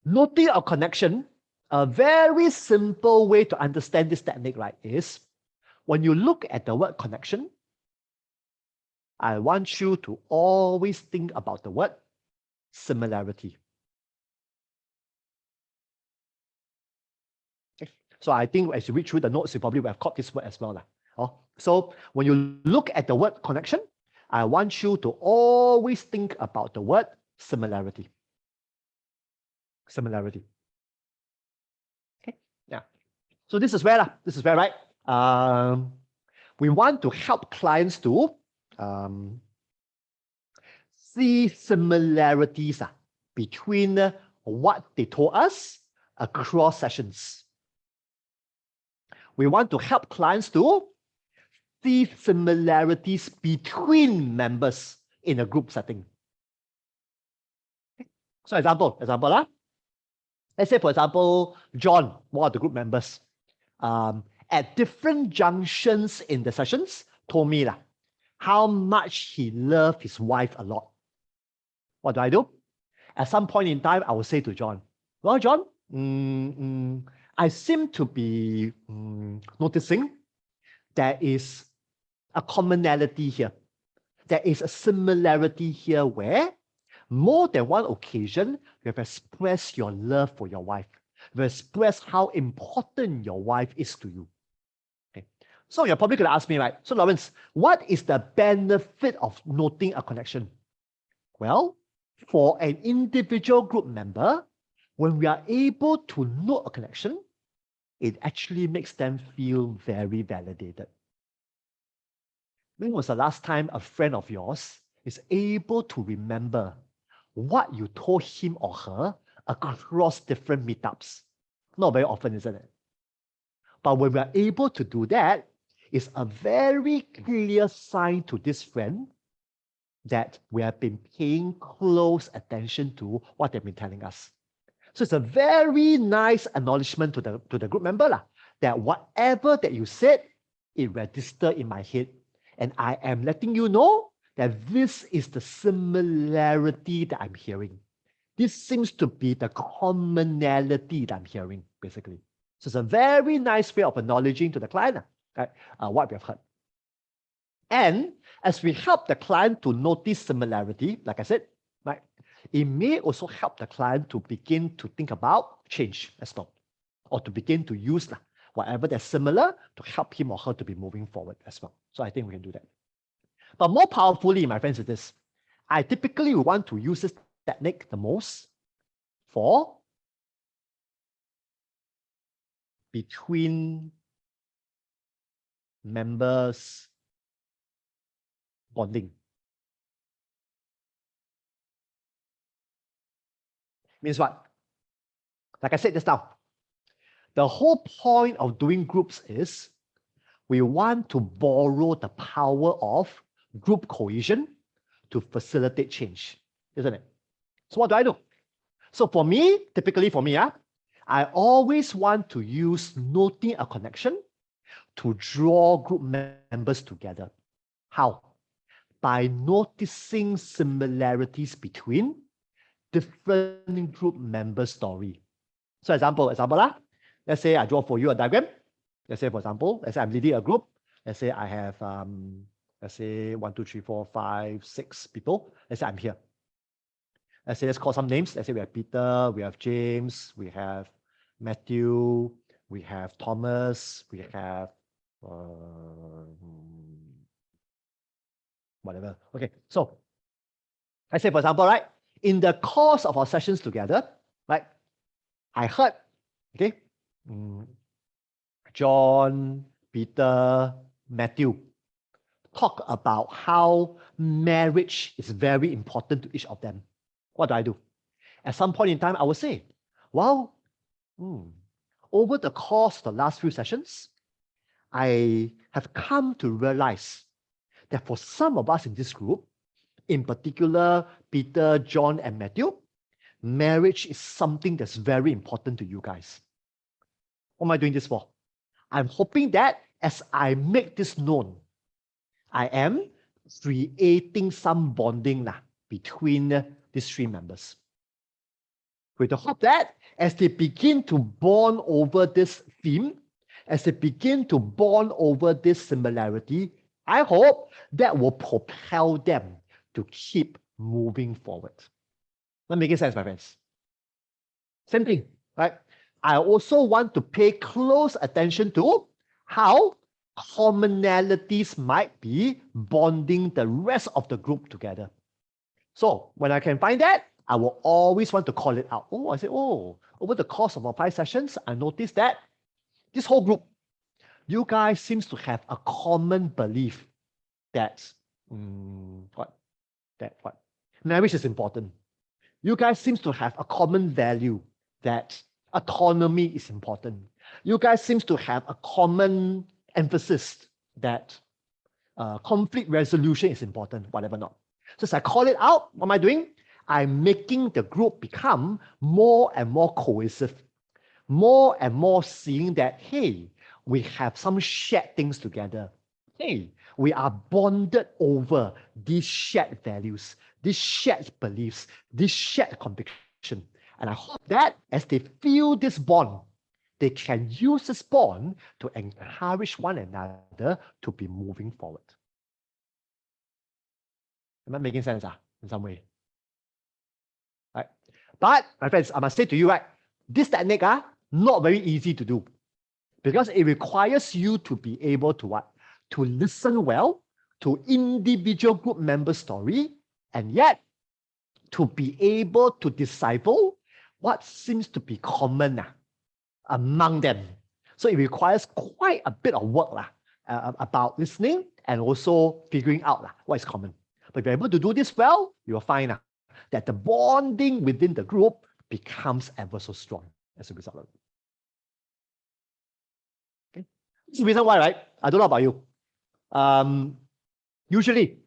noting a connection, a very simple way to understand this technique, right, is when you look at the word connection, I want you to always think about the word similarity. So I think as you read through the notes, you probably will have caught this word as well. So when you look at the word connection, I want you to always think about the word similarity. Similarity. Okay, yeah. So this is where, right? We want to help clients to see similarities between what they told us across sessions. We want to help clients to see similarities between members in a group setting. Okay. So example. Let's say, for example, John, one of the group members, at different junctions in the sessions, told me how much he loved his wife a lot. What do? At some point in time, I will say to John, well, John, I seem to be noticing there is a commonality here. There is a similarity here where more than one occasion, you have expressed your love for your wife. You have expressed how important your wife is to you. Okay. So you're probably going to ask me, right? So Lawrence, what is the benefit of noting a connection? Well, for an individual group member, when we are able to note a connection, it actually makes them feel very validated. When was the last time a friend of yours is able to remember what you told him or her across different meetups? Not very often, isn't it? But when we are able to do that, it's a very clear sign to this friend that we have been paying close attention to what they've been telling us. So it's a very nice acknowledgement to the group member that whatever that you said, it registered in my head. And I am letting you know that this is the similarity that I'm hearing. This seems to be the commonality that I'm hearing, basically. So it's a very nice way of acknowledging to the client what we have heard. And as we help the client to notice similarity, like I said, right, it may also help the client to begin to think about change as well, or to begin to use whatever that's similar to help him or her to be moving forward as well. So I think we can do that. But more powerfully, my friends, is this. I typically want to use this technique the most for between members bonding. Means what? Like I said just now, the whole point of doing groups is we want to borrow the power of group cohesion to facilitate change, isn't it? So what do? So for me, typically for me, I always want to use noting a connection to draw group members together. How? By noticing similarities between different group members' story. So example, let's say I draw for you a diagram. Let's say, for example, let's say I'm leading a group. Let's say I have, let's say 1, 2, 3, 4, 5, 6 people. Let's say I'm here. Let's say, let's call some names. Let's say we have Peter, we have James, we have Matthew, we have Thomas, we have whatever. Okay, so I say, for example, right, in the course of our sessions together, right, I heard, okay, John, Peter, Matthew talk about how marriage is very important to each of them. What do? At some point in time, I will say, well, over the course of the last few sessions, I have come to realize that for some of us in this group, in particular, Peter, John, and Matthew, marriage is something that's very important to you guys. What am I doing this for? I'm hoping that as I make this known, I am creating some bonding between these three members. With the hope that as they begin to bond over this theme, as they begin to bond over this similarity, I hope that will propel them to keep moving forward. That making sense, my friends? Same thing, right? I also want to pay close attention to how commonalities might be bonding the rest of the group together. So when I can find that, I will always want to call it out. Oh, I say, oh, over the course of our 5 sessions, I noticed that this whole group, you guys seems to have a common belief that marriage is important. You guys seems to have a common value that autonomy is important. You guys seems to have a common emphasis that conflict resolution is important, whatever not. So as I call it out, what am I doing? I'm making the group become more and more cohesive, more and more seeing that, hey, we have some shared things together. Hey, we are bonded over these shared values, these shared beliefs, this shared conviction. And I hope that as they feel this bond, they can use this bond to encourage one another to be moving forward. Am I making sense in some way? Right? But my friends, I must say to you, right, this technique not very easy to do because it requires you to be able to what? To listen well to individual group member story and yet to be able to decipher what seems to be common among them. So it requires quite a bit of work about listening and also figuring out what is common. But if you're able to do this well, you'll find that the bonding within the group becomes ever so strong as a result of it. Okay? That's the reason why, right? I don't know about you. Usually,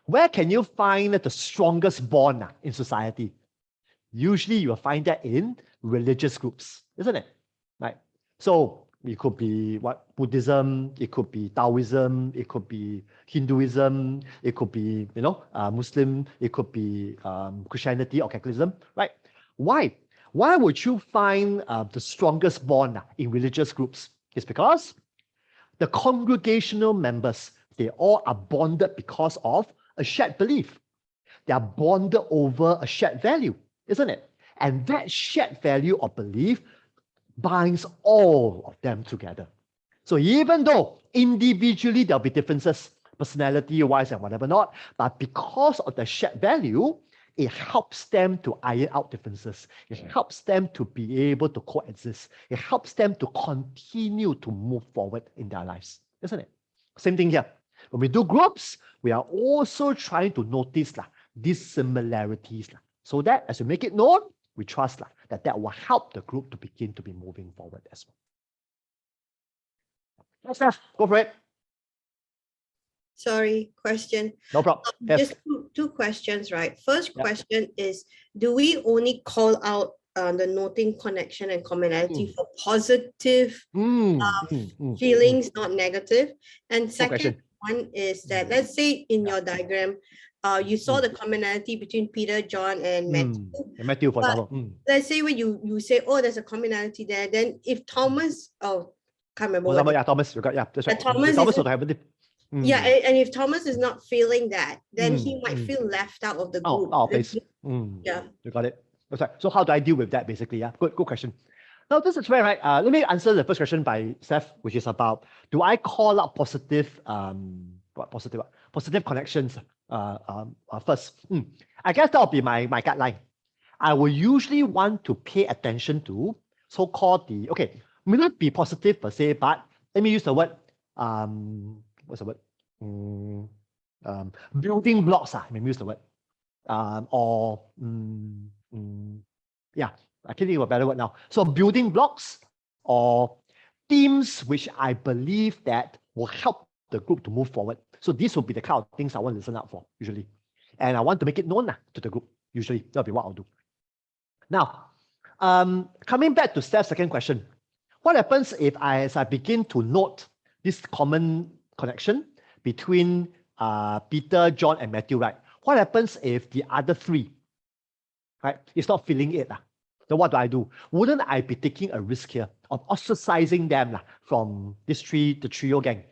where can you find the strongest bond in society? Usually, you'll find that in religious groups, isn't it? Right? So it could be Buddhism, it could be Taoism, it could be Hinduism, it could be Muslim, it could be Christianity or Catholicism, right? Why? Why would you find the strongest bond in religious groups? It's because the congregational members, they all are bonded because of a shared belief. They are bonded over a shared value, isn't it? And that shared value or belief binds all of them together. So even though individually there'll be differences, personality-wise and whatever not, but because of the shared value, it helps them to iron out differences. It helps them to be able to coexist. It helps them to continue to move forward in their lives, isn't it? Same thing here. When we do groups, we are also trying to notice these similarities so that as we make it known, we trust that will help the group to begin to be moving forward as well. Yes, Steph, go for it. Sorry, question. No problem. Yes. Just two questions, right? First question is, do we only call out the noting connection and commonality for positive feelings, not negative? And second one is that, let's say in your diagram, you saw the commonality between Peter, John, and Matthew. Matthew, for example. Let's say when you say, oh, there's a commonality there, then if Thomas, can't remember. For example, Thomas, you got, that's right. Thomas would have yeah, and if Thomas is not feeling that, then he might feel left out of the group. Yeah, you got it. That's right. So how do I deal with that, basically? Yeah, good question. Now, this is where, right, let me answer the first question by Steph, which is about, do I call out positive connections first? I guess that will be my guideline. I will usually want to pay attention to so-called may not be positive per se, but let me use the word, what's the word? Building blocks, let me use the word. Yeah, I can't think of a better word now. So building blocks or themes which I believe that will help the group to move forward. So these will be the kind of things I want to listen out for, usually. And I want to make it known to the group, usually. That'll be what I'll do. Now, coming back to Steph's second question, what happens if as I begin to note this common connection between Peter, John, and Matthew, right? What happens if the other three, right, is not feeling it? Then what do? Wouldn't I be taking a risk here of ostracizing them from the trio gang?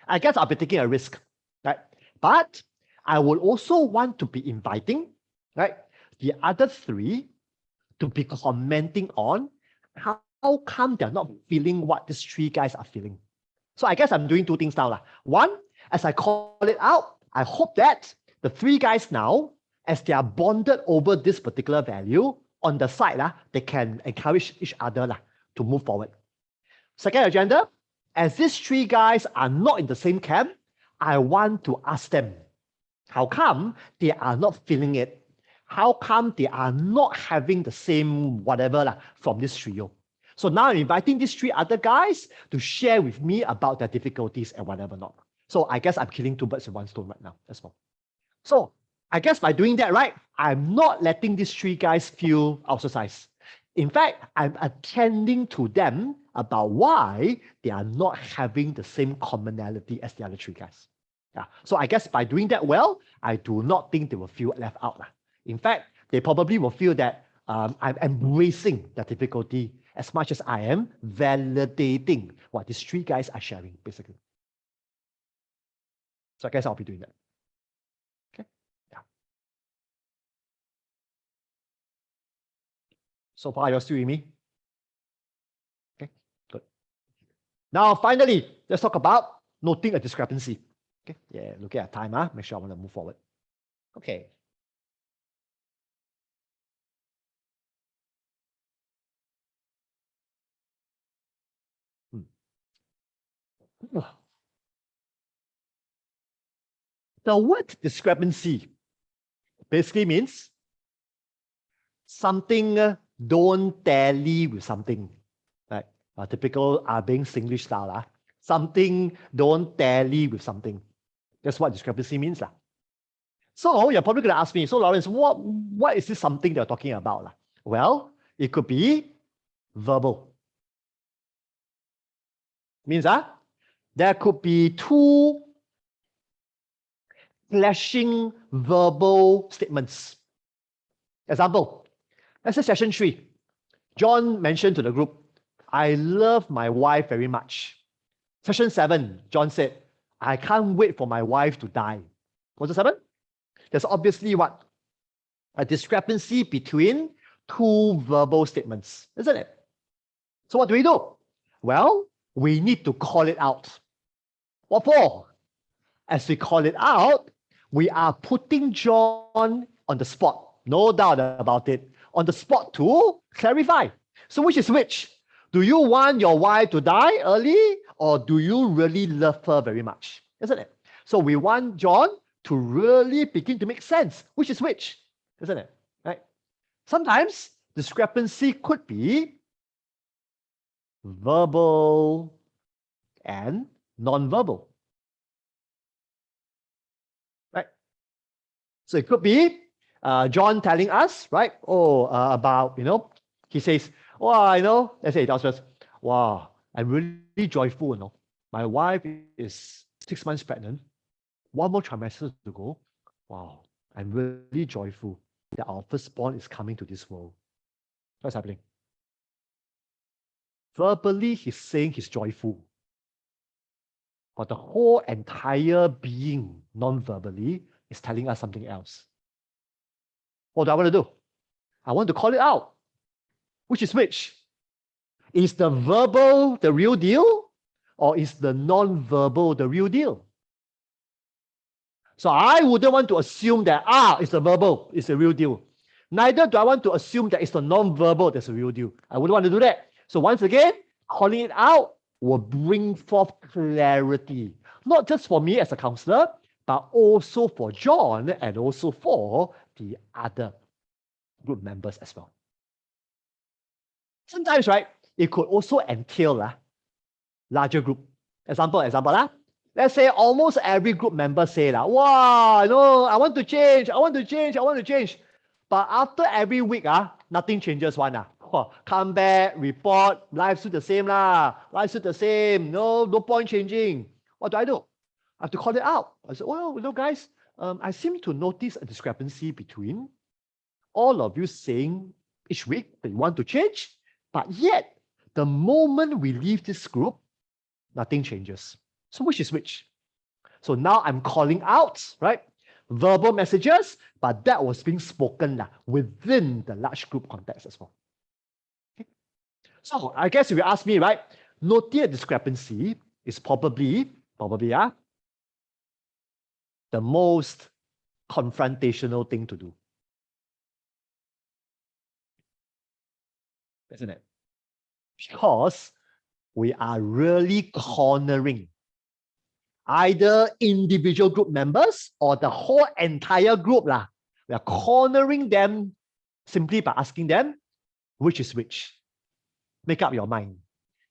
I guess I'll be taking a risk, right? But I will also want to be inviting, right, the other three to be commenting on how come they're not feeling what these three guys are feeling? So I guess I'm doing two things now. One, as I call it out, I hope that the three guys now, as they are bonded over this particular value, on the side, they can encourage each other to move forward. Second agenda, as these three guys are not in the same camp, I want to ask them, how come they are not feeling it? How come they are not having the same whatever from this trio? So now I'm inviting these three other guys to share with me about their difficulties and whatever not. So I guess I'm killing two birds with one stone right now. That's all. So I guess by doing that, right, I'm not letting these three guys feel ostracized. In fact, I'm attending to them about why they are not having the same commonality as the other three guys. Yeah. So I guess by doing that well, I do not think they will feel left out. In fact, they probably will feel that I'm embracing the difficulty as much as I am validating what these three guys are sharing, basically. So I guess I'll be doing that. Okay. Yeah. So far, you're still with me? Okay, good. Now, finally, let's talk about noting a discrepancy. Okay, yeah, looking at time, make sure I want to move forward. Okay. The word discrepancy basically means something don't tally with something. Right? Typical being Singlish style. Something don't tally with something. That's what discrepancy means. So you're probably going to ask me, so Lawrence, what is this something they're talking about? Well, it could be verbal. Means there could be two clashing verbal statements. Example, let's say session 3. John mentioned to the group, I love my wife very much. Session 7, John said, I can't wait for my wife to die. What's the 7? There's obviously what? A discrepancy between two verbal statements, isn't it? So what do? Well, we need to call it out. What for? As we call it out, we are putting John on the spot. No doubt about it. On the spot to clarify. So which is which? Do you want your wife to die early, or do you really love her very much? Isn't it? So we want John to really begin to make sense. Which is which? Isn't it? Right? Sometimes discrepancy could be verbal and non-verbal. Right? So it could be John telling us, right? About, he says, let's say he tells us, wow, I'm really joyful, My wife is 6 months pregnant, 1 more trimester to go. Wow, I'm really joyful that our firstborn is coming to this world. What's happening? Verbally, he's saying he's joyful. But the whole entire being, non-verbally, is telling us something else. What do I want to do? I want to call it out. Which is which? Is the verbal the real deal, or is the non-verbal the real deal? So I wouldn't want to assume that, it's the verbal, it's the real deal. Neither do I want to assume that it's the non-verbal that's the real deal. I wouldn't want to do that. So once again, calling it out will bring forth clarity, not just for me as a counselor, but also for John and also for the other group members as well. Sometimes, right, it could also entail larger group. Example, let's say almost every group member say, wow, I want to change. But after every week, nothing changes one. Come back, report, life still the same Life still the same. No point changing. What do? I have to call it out. I said, guys, I seem to notice a discrepancy between all of you saying each week that you want to change, but yet the moment we leave this group, nothing changes. So which is which? So now I'm calling out, right? Verbal messages, but that was being spoken within the large group context as well. Okay? So I guess if you ask me, right, noting a discrepancy is probably the most confrontational thing to do. Isn't it? Because we are really cornering either individual group members or the whole entire group. We are cornering them simply by asking them, which is which? Make up your mind.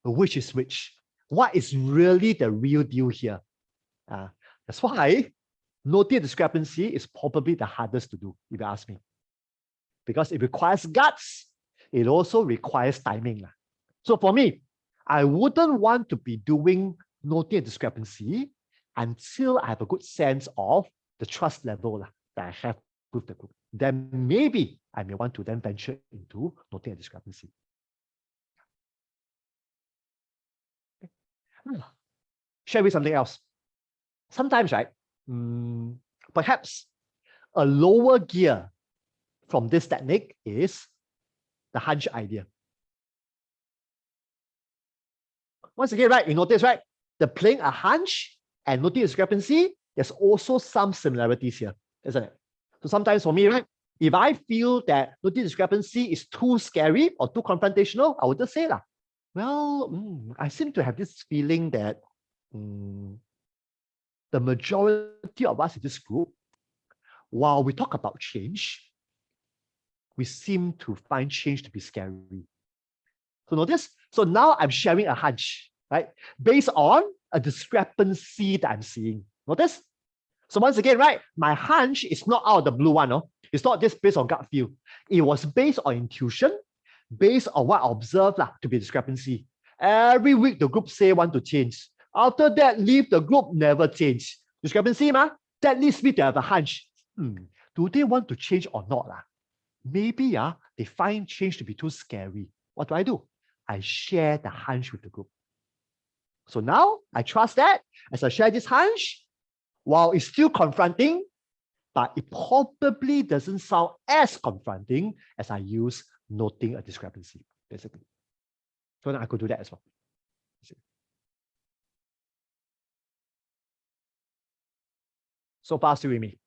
Which is which? What is really the real deal here? That's why noting discrepancy is probably the hardest to do, if you ask me. Because it requires guts. It also requires timing. So for me, I wouldn't want to be doing noting a discrepancy until I have a good sense of the trust level that I have with the group. Then maybe I may want to then venture into noting a discrepancy. Share with something else. Sometimes, right, perhaps a lower gear from this technique is the hunch idea. Once again, right, you notice, right, the playing a hunch and noting discrepancy, there's also some similarities here, isn't it? So sometimes for me, right, if I feel that noting discrepancy is too scary or too confrontational, I would just say, well, I seem to have this feeling that the majority of us in this group, while we talk about change, we seem to find change to be scary. So notice, so now I'm sharing a hunch, right? Based on a discrepancy that I'm seeing. Notice? So once again, right, my hunch is not out of the blue one. No? It's not just based on gut feel. It was based on intuition, based on what I observed to be discrepancy. Every week, the group say want to change. After that, leave the group, never change. Discrepancy, that leads me to have a hunch. Do they want to change or not? Maybe they find change to be too scary. What do? I share the hunch with the group. So now I trust that as I share this hunch, while it's still confronting, but it probably doesn't sound as confronting as I use noting a discrepancy, basically. So then I could do that as well. So far, still with me.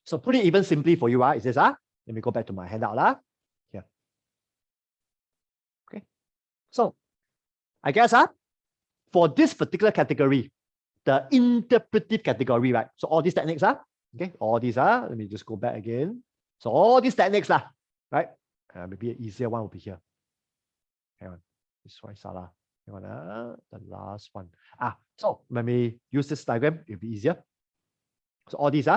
So put it even simply for you, is this, let me go back to my handout, here. Okay. So I guess, for this particular category, the interpretive category, right? So all these techniques, okay, all these, let me just go back again. So all these techniques, right? Maybe an easier one will be here. Hang on, this one, Salah. Hang on, the last one. So when we use this diagram, it'll be easier. So all these,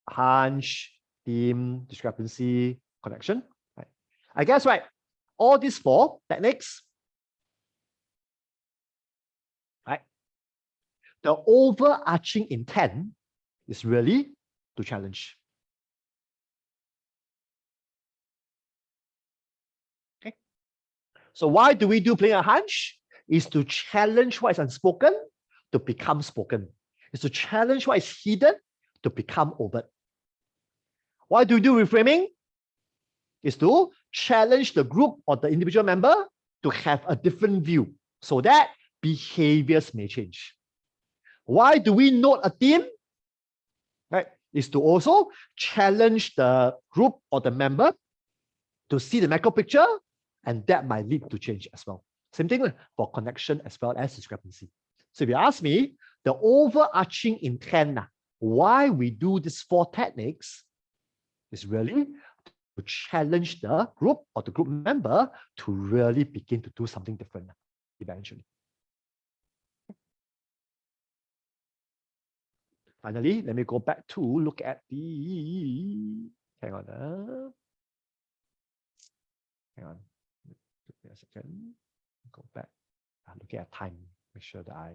hunch, theme, discrepancy, connection, right? I guess, right, all these four techniques, right? The overarching intent is really to challenge. Okay. So why do we do playing a hunch? Is to challenge what is unspoken to become spoken. Is to challenge what is hidden to become overt. Why do we do reframing? Is to challenge the group or the individual member to have a different view so that behaviors may change. Why do we note a theme? Right, is to also challenge the group or the member to see the macro picture, and that might lead to change as well. Same thing for connection as well as discrepancy. So if you ask me, the overarching intent, why we do these four techniques is really to challenge the group or the group member to really begin to do something different eventually. Finally, let me go back to look at the, hang on, give me a second, go back, looking at time, make sure that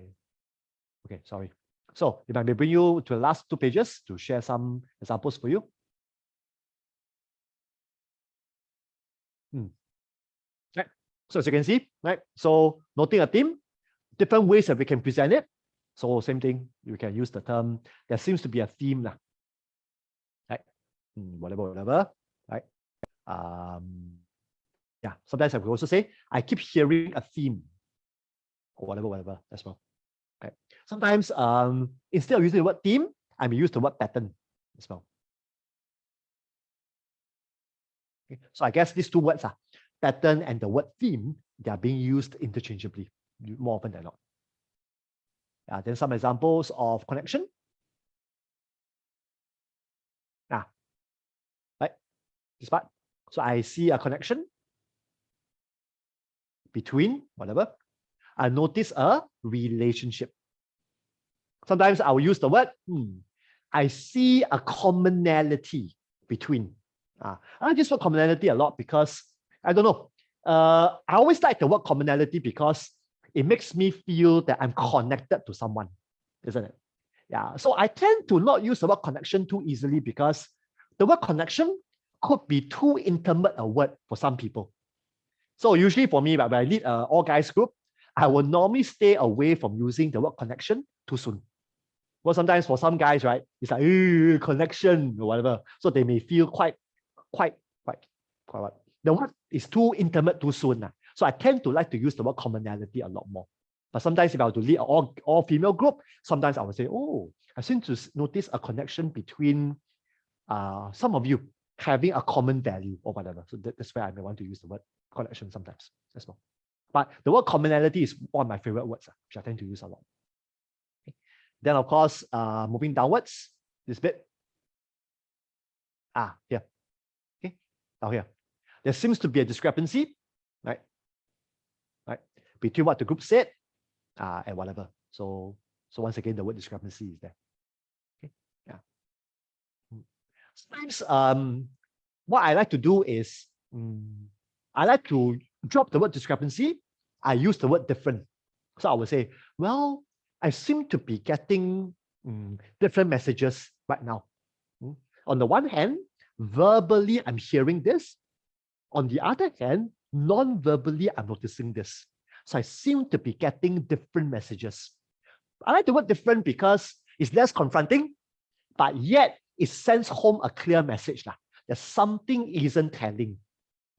okay, sorry. So if I may bring you to the last 2 pages to share some examples for you. Right. So as you can see, right, so noting a theme, different ways that we can present it. So same thing, you can use the term, there seems to be a theme, right? Whatever, right? Yeah, sometimes I will also say, I keep hearing a theme or whatever as well. Okay. Sometimes instead of using the word theme, I may use the word pattern as well. Okay. So I guess these two words are pattern and the word theme, they are being used interchangeably more often than not. Then some examples of connection. Right, this part. So I see a connection between whatever. I notice a relationship. Sometimes I will use the word, I see a commonality between. I like this word commonality a lot because, I don't know, I always like the word commonality because it makes me feel that I'm connected to someone, isn't it? Yeah, so I tend to not use the word connection too easily because the word connection could be too intimate a word for some people. So usually for me, when I lead an all guys group, I will normally stay away from using the word connection too soon. Well, sometimes for some guys, right, it's like connection or whatever. So they may feel quite what? The word is too intimate too soon. So I tend to like to use the word commonality a lot more. But sometimes if I were to lead an all female group, sometimes I would say, oh, I seem to notice a connection between some of you having a common value or whatever. So that's where I may want to use the word connection sometimes as well. But the word commonality is one of my favorite words, which I tend to use a lot. Okay. Then of course, moving downwards, this bit. Here. Okay, down here. There seems to be a discrepancy, right? Between what the group said and whatever. So once again, the word discrepancy is there. Okay, yeah. Sometimes what I like to do is I like to drop the word discrepancy. I use the word different. So I would say, well, I seem to be getting different messages right now. On the one hand, verbally, I'm hearing this. On the other hand, non-verbally, I'm noticing this. So I seem to be getting different messages. I like the word different because it's less confronting, but yet it sends home a clear message that something isn't telling.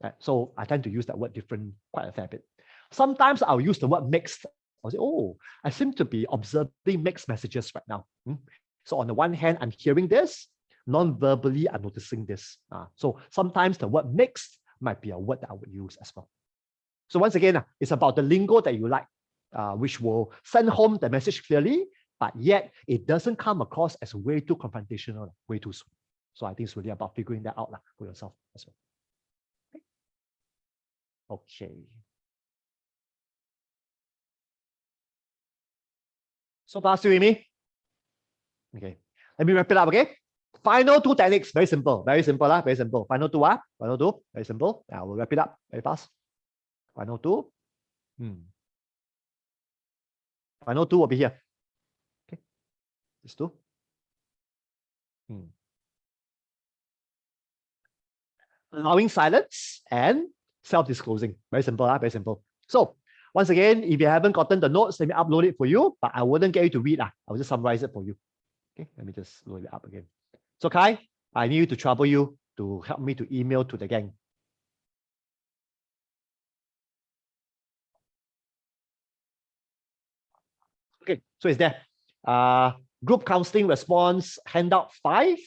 Right? So I tend to use that word different quite a fair bit. Sometimes I'll use the word mixed. I'll say, oh, I seem to be observing mixed messages right now. So on the one hand, I'm hearing this. Non-verbally, I'm noticing this. So sometimes the word mixed might be a word that I would use as well. So once again, it's about the lingo that you like, which will send home the message clearly, but yet it doesn't come across as way too confrontational, way too soon. So I think it's really about figuring that out for yourself as well. Okay. So far, still with me? Okay. Let me wrap it up, okay? Final two techniques, very simple, very simple. Very simple. Final two, very simple. We'll wrap it up very fast. Final two. Final two will be here. Okay. These two. Allowing silence and self-disclosing. Very simple, very simple. So once again, if you haven't gotten the notes, let me upload it for you, but I wouldn't get you to read. I will just summarize it for you. Okay, let me just load it up again. So Kai, I need you to trouble you to help me to email to the gang. Okay, so it's there. Group counseling response handout 5,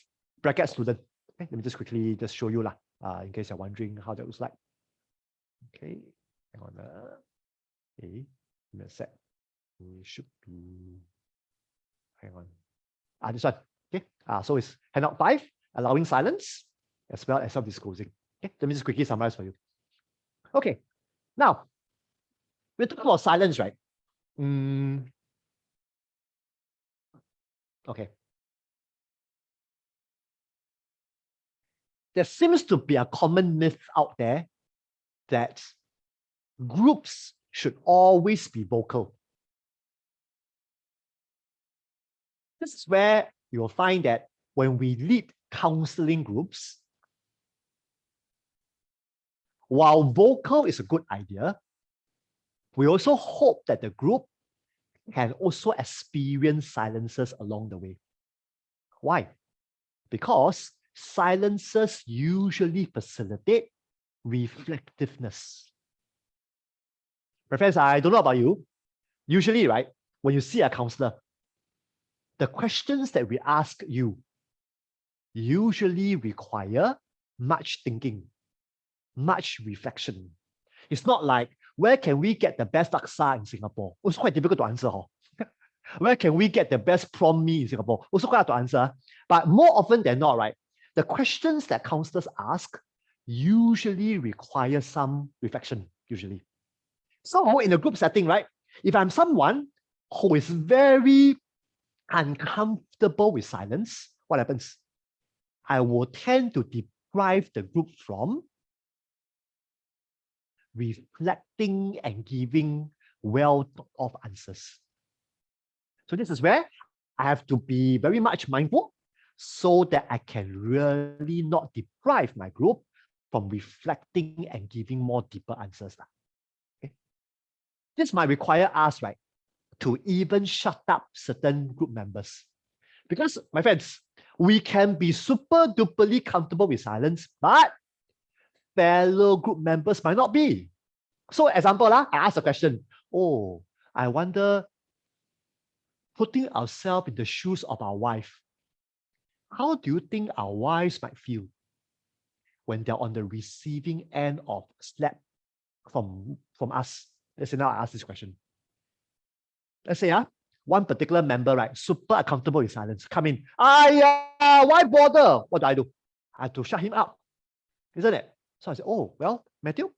bracket student. Okay, let me just quickly just show you in case you're wondering how that looks like. Okay, hang on. Okay, give me a sec. We should be. Hang on. This one. Okay. So it's handout 5, allowing silence as well as self-disclosing. Okay, let me just quickly summarize for you. Okay, now we're talking about silence, right? Okay. There seems to be a common myth out there that groups should always be vocal. This is where you will find that when we lead counseling groups, while vocal is a good idea, we also hope that the group can also experience silences along the way. Why? Because silences usually facilitate reflectiveness. My friends, I don't know about you. Usually, right, when you see a counselor, the questions that we ask you usually require much thinking, much reflection. It's not like, where can we get the best laksa in Singapore? It's quite difficult to answer. Where can we get the best prawn mee in Singapore? Also quite hard to answer. But more often than not, right, the questions that counselors ask usually require some reflection, usually. So in a group setting, right, if I'm someone who is very uncomfortable with silence, what happens? I will tend to deprive the group from reflecting and giving well thought of answers. So this is where I have to be very much mindful so that I can really not deprive my group from reflecting and giving more deeper answers. Okay? This might require us, right, to even shut up certain group members. Because, my friends, we can be super duperly comfortable with silence, but fellow group members might not be. So, example, I ask a question. Oh, I wonder, putting ourselves in the shoes of our wife, how do you think our wives might feel when they're on the receiving end of slap from us? Let's say now I ask this question. Let's say one particular member, right, super uncomfortable with silence, come in. Why bother? What do? I have to shut him up, isn't it? So I said, oh, well, Matthew,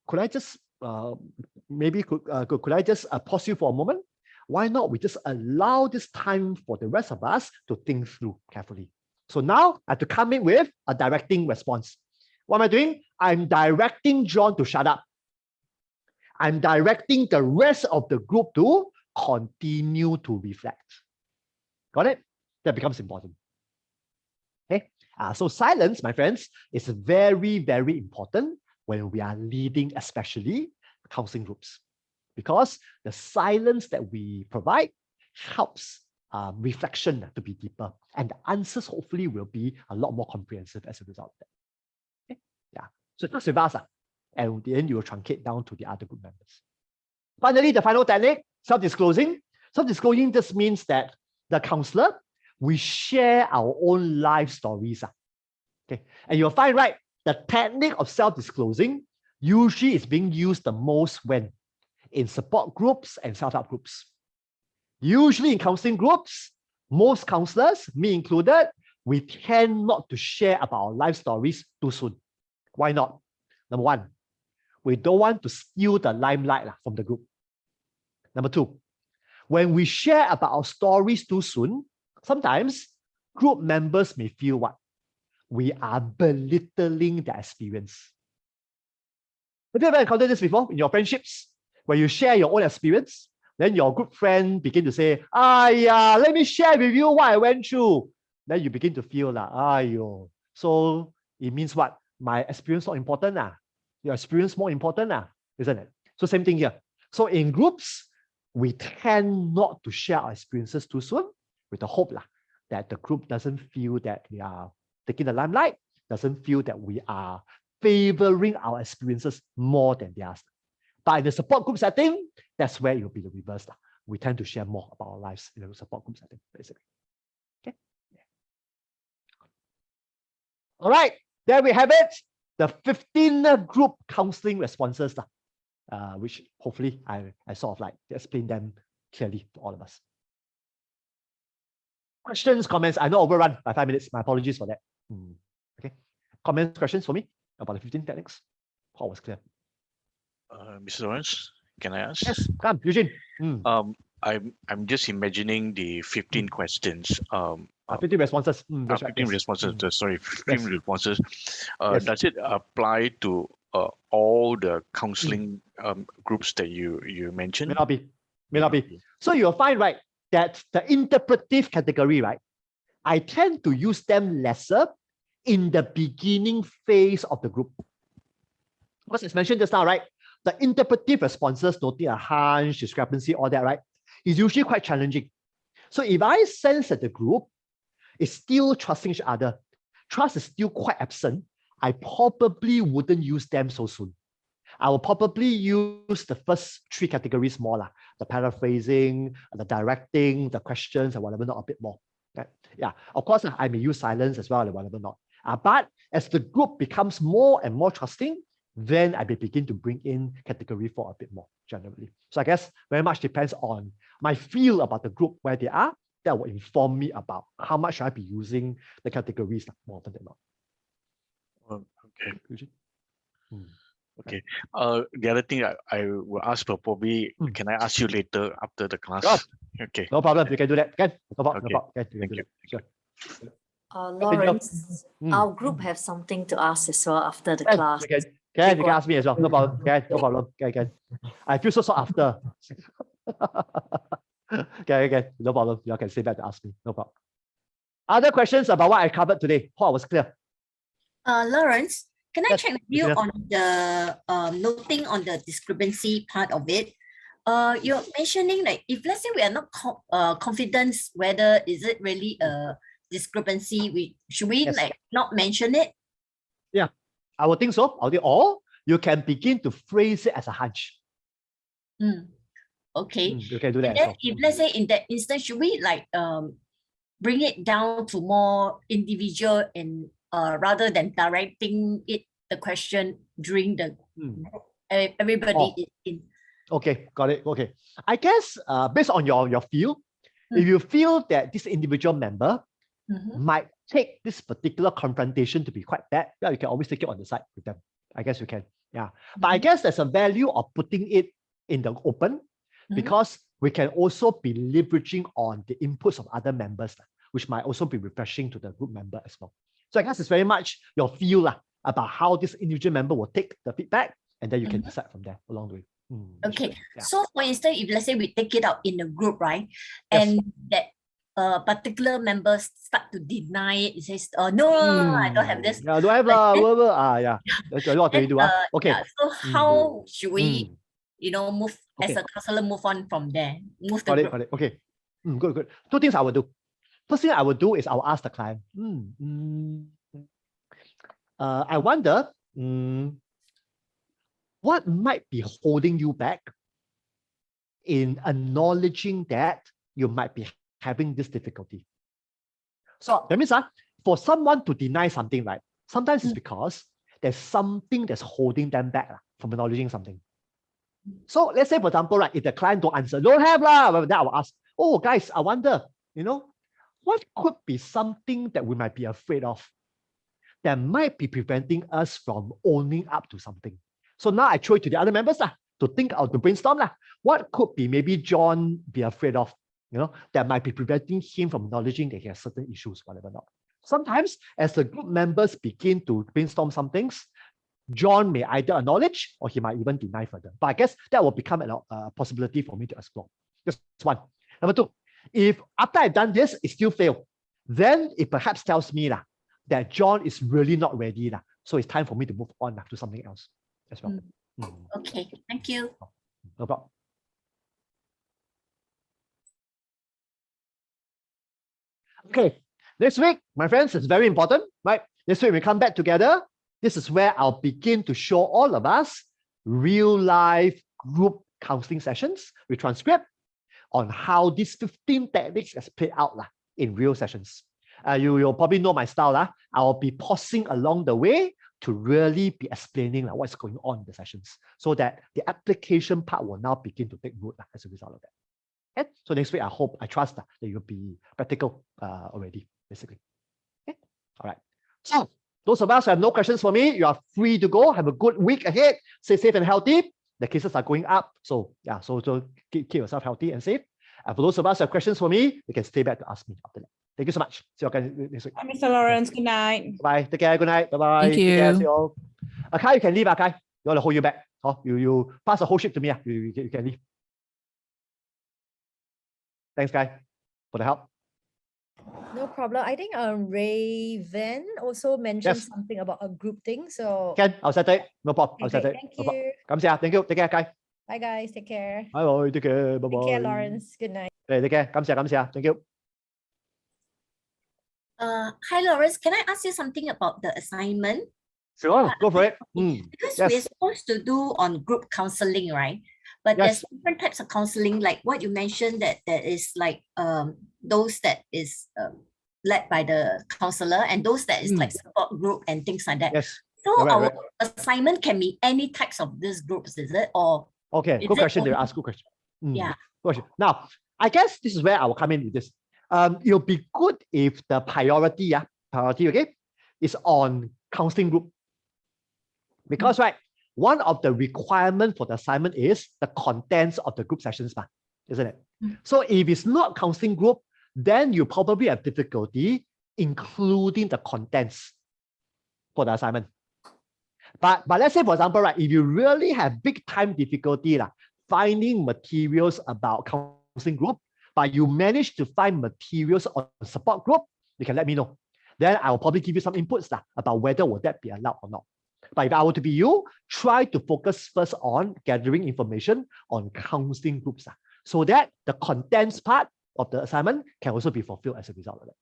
could I just could I just pause you for a moment? Why not we just allow this time for the rest of us to think through carefully? So now I have to come in with a directing response. What am I doing? I'm directing John to shut up. I'm directing the rest of the group to continue to reflect. Got it? That becomes important. Okay. So silence, my friends, is very, very important when we are leading, especially counseling groups, because the silence that we provide helps reflection to be deeper, and the answers hopefully will be a lot more comprehensive as a result of that. Okay? Yeah. So it starts with us, and then you will truncate down to the other group members. Finally, the final technique, self-disclosing. Self-disclosing just means that the counselor, we share our own life stories. Okay, and you'll find, right, the technique of self-disclosing usually is being used the most when in support groups and self-help groups. Usually in counseling groups, most counselors, me included, we tend not to share about our life stories too soon. Why not? Number one, we don't want to steal the limelight from the group. Number two, when we share about our stories too soon, sometimes group members may feel what? We are belittling their experience. Have you ever encountered this before in your friendships? When you share your own experience, then your good friend begin to say, let me share with you what I went through. Then you begin to feel like, so it means what? My experience not important. Your experience more important, isn't it? So same thing here. So in groups, we tend not to share our experiences too soon with the hope that the group doesn't feel that we are taking the limelight, doesn't feel that we are favoring our experiences more than theirs. But in the support group setting, that's where it will be the reverse. We tend to share more about our lives in the support group setting, basically. Okay. Yeah. All right, there we have it. The 15 group counseling responses, which hopefully I sort of explain them clearly to all of us. Questions, comments? I know overrun by 5 minutes. My apologies for that. Okay. Comments, questions for me about the 15 techniques? Paul was clear. Mr. Lawrence, can I ask? Yes, come, Eugene. I'm just imagining the 15 questions. 15 responses. 15 responses. Sorry, 15 yes. responses. Yes. Does it apply to all the counseling groups that you mentioned? May not be. So you'll find, right, that the interpretive category, right, I tend to use them lesser in the beginning phase of the group. Because as mentioned just now, right, the interpretive responses, noting a hunch, discrepancy, all that, right, is usually quite challenging. So if I sense that the group is still trusting each other, trust is still quite absent, I probably wouldn't use them so soon. I will probably use the first 3 categories more, the paraphrasing, the directing, the questions, and whatever not a bit more. Right? Yeah, of course, I may use silence as well, and whatever not. But as the group becomes more and more trusting, then I may begin to bring in category 4 a bit more generally. So I guess very much depends on my feel about the group where they are. That will inform me about how much should I be using the categories more often than not. Okay. Okay. The other thing I will ask for probably, can I ask you later after the class? Sure. Okay. No problem. You can do that. Okay. No problem. Okay. No problem. Okay. Thank you. Sure. Lawrence, our group have something to ask as well after the class. You can ask me as well. No problem. Okay. No problem. Okay. I feel so after. Okay. No problem. You can say back to ask me. No problem. Other questions about what I covered today? Hope I was clear. Lawrence, can I Yes, check with you Christina. on the noting on the discrepancy part of it? You're mentioning like if let's say we are not confident whether is it really a discrepancy, should we Yes. like not mention it? Yeah, I would think so. Or you can begin to phrase it as a hunch. Okay. You can do that And as then well. if let's say in that instance, should we like bring it down to more individual and rather than directing the question during the everybody is in. Okay, got it. Okay. I guess based on your feel, if you feel that this individual member might take this particular confrontation to be quite bad, yeah, you can always take it on the side with them. I guess you can. Yeah. But I guess there's a value of putting it in the open because we can also be leveraging on the inputs of other members, which might also be refreshing to the group member as well. So I guess it's very much your feel about how this individual member will take the feedback, and then you can decide from there along the way. Okay. Yeah. So for instance, if let's say we take it out in the group, right? Yes. And that particular members start to deny it, it says, no, I don't have this. Yeah, do I have yeah. That's what they do. Okay. Yeah, so how should we, move as a counselor, move on from there? Move the group. Got it. Okay. Good. 2 things I will do. First thing I will do is I will ask the client, I wonder, what might be holding you back in acknowledging that you might be having this difficulty? So that means for someone to deny something, right? Sometimes it's because there's something that's holding them back from acknowledging something. So let's say, for example, if the client don't answer, don't have then I will ask, oh guys, I wonder, what could be something that we might be afraid of that might be preventing us from owning up to something? So now I throw it to the other members to think out, to brainstorm. What could be maybe John be afraid of, that might be preventing him from acknowledging that he has certain issues, whatever not. Sometimes as the group members begin to brainstorm some things, John may either acknowledge or he might even deny further. But I guess that will become a possibility for me to explore. That's one. Number 2, if after I've done this, it still failed, then it perhaps tells me that John is really not ready. So it's time for me to move on to something else as well. Okay, thank you. No problem. Okay, next week, my friends, it's very important, right? Next week we come back together. This is where I'll begin to show all of us real life group counseling sessions with transcript on how these 15 techniques has played out in real sessions. You'll probably know my style. I'll be pausing along the way to really be explaining what's going on in the sessions so that the application part will now begin to take root as a result of that. Okay? So next week, I trust that you'll be practical already, basically. Okay? All right. So those of us who have no questions for me, you are free to go. Have a good week ahead. Stay safe and healthy. The cases are going up. So yeah, so keep yourself healthy and safe. And for those of us who have questions for me, you can stay back to ask me after that. Thank you so much. See you again next week. Hi, Mr. Lawrence. Good night. Bye. Take care. Good night. Bye-bye. Thank Take care. you. See you all. Akai, you can leave, Akai. You want to hold you back. You pass the whole ship to me. You can leave. Thanks, Kai, for the help. No problem. I think Raven also mentioned Yes. something about a group thing. So Ken, I'll settle it. No problem. I'll okay, settle it. thank No problem. you. Come see. Thank you. Take care, Kai. Bye guys. Take care. Bye. Take care. Bye. Take care, Lawrence. Good night. Take care. Come see. Thank you. Hi, Lawrence. Can I ask you something about the assignment? Sure, go for it. Because we're supposed to do on group counseling, right? But there's different types of counseling, like what you mentioned, that there is like those that is led by the counselor and those that is like support group and things like that. Yes. So our assignment can be any types of these groups, is it? Or okay, good question. They ask good question. Yeah. Good question. Now, I guess this is where I will come in with this. It'll be good if the priority, okay, is on counseling group. Because one of the requirements for the assignment is the contents of the group sessions, isn't it? So if it's not counseling group, then you probably have difficulty including the contents for the assignment. But let's say, for example, if you really have big time difficulty finding materials about counseling group, but you manage to find materials on support group, you can let me know. Then I will probably give you some inputs about whether would that be allowed or not. But if I were to be you, try to focus first on gathering information on counseling groups so that the contents part of the assignment can also be fulfilled as a result of that.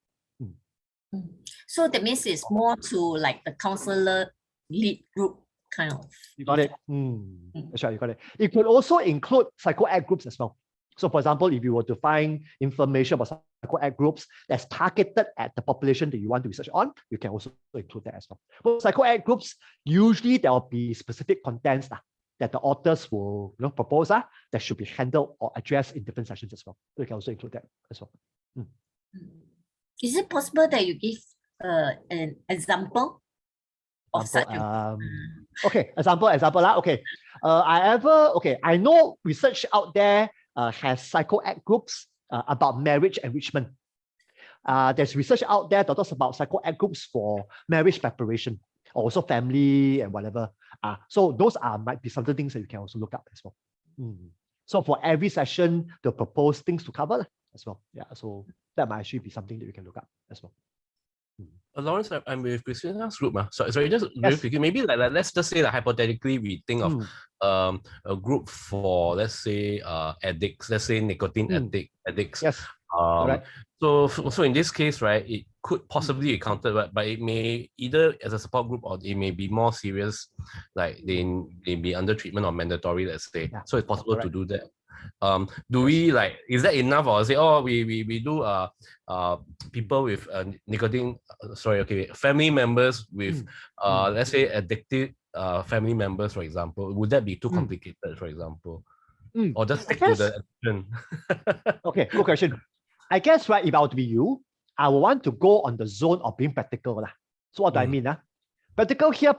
So that means it's more to like the counselor lead group kind of. You got it. That's right, you got it. It could also include psycho-ed groups as well. So for example, if you were to find information about psycho-ed groups that's targeted at the population that you want to research on, you can also include that as well. For psycho-ed groups, usually there will be specific contents that the authors will propose that should be handled or addressed in different sessions as well. So you can also include that as well. Is it possible that you give an example of such okay, example. Okay. I know research out there has psycho-ed groups about marriage enrichment. There's research out there that talks about psycho-ed groups for marriage preparation, also family and whatever. So those might be some of the things that you can also look up as well. So for every session, they'll propose things to cover as well. Yeah, so that might actually be something that you can look up as well. Lawrence, I'm with Christina's group. Sorry, just very quickly, maybe let's just say that hypothetically we think of a group for, let's say, addicts, let's say nicotine addicts. Yes. So in this case, it could possibly be counted, but it may either as a support group or it may be more serious, like they be under treatment or mandatory, let's say. Yeah. So it's possible to do that. Do we is that enough, or say, we do people with nicotine, family members with let's say addicted family members, for example? Would that be too complicated, for example? Or just stick to the addiction? Okay, good question. I guess if I were to be you, I would want to go on the zone of being practical. So what do I mean? Practical here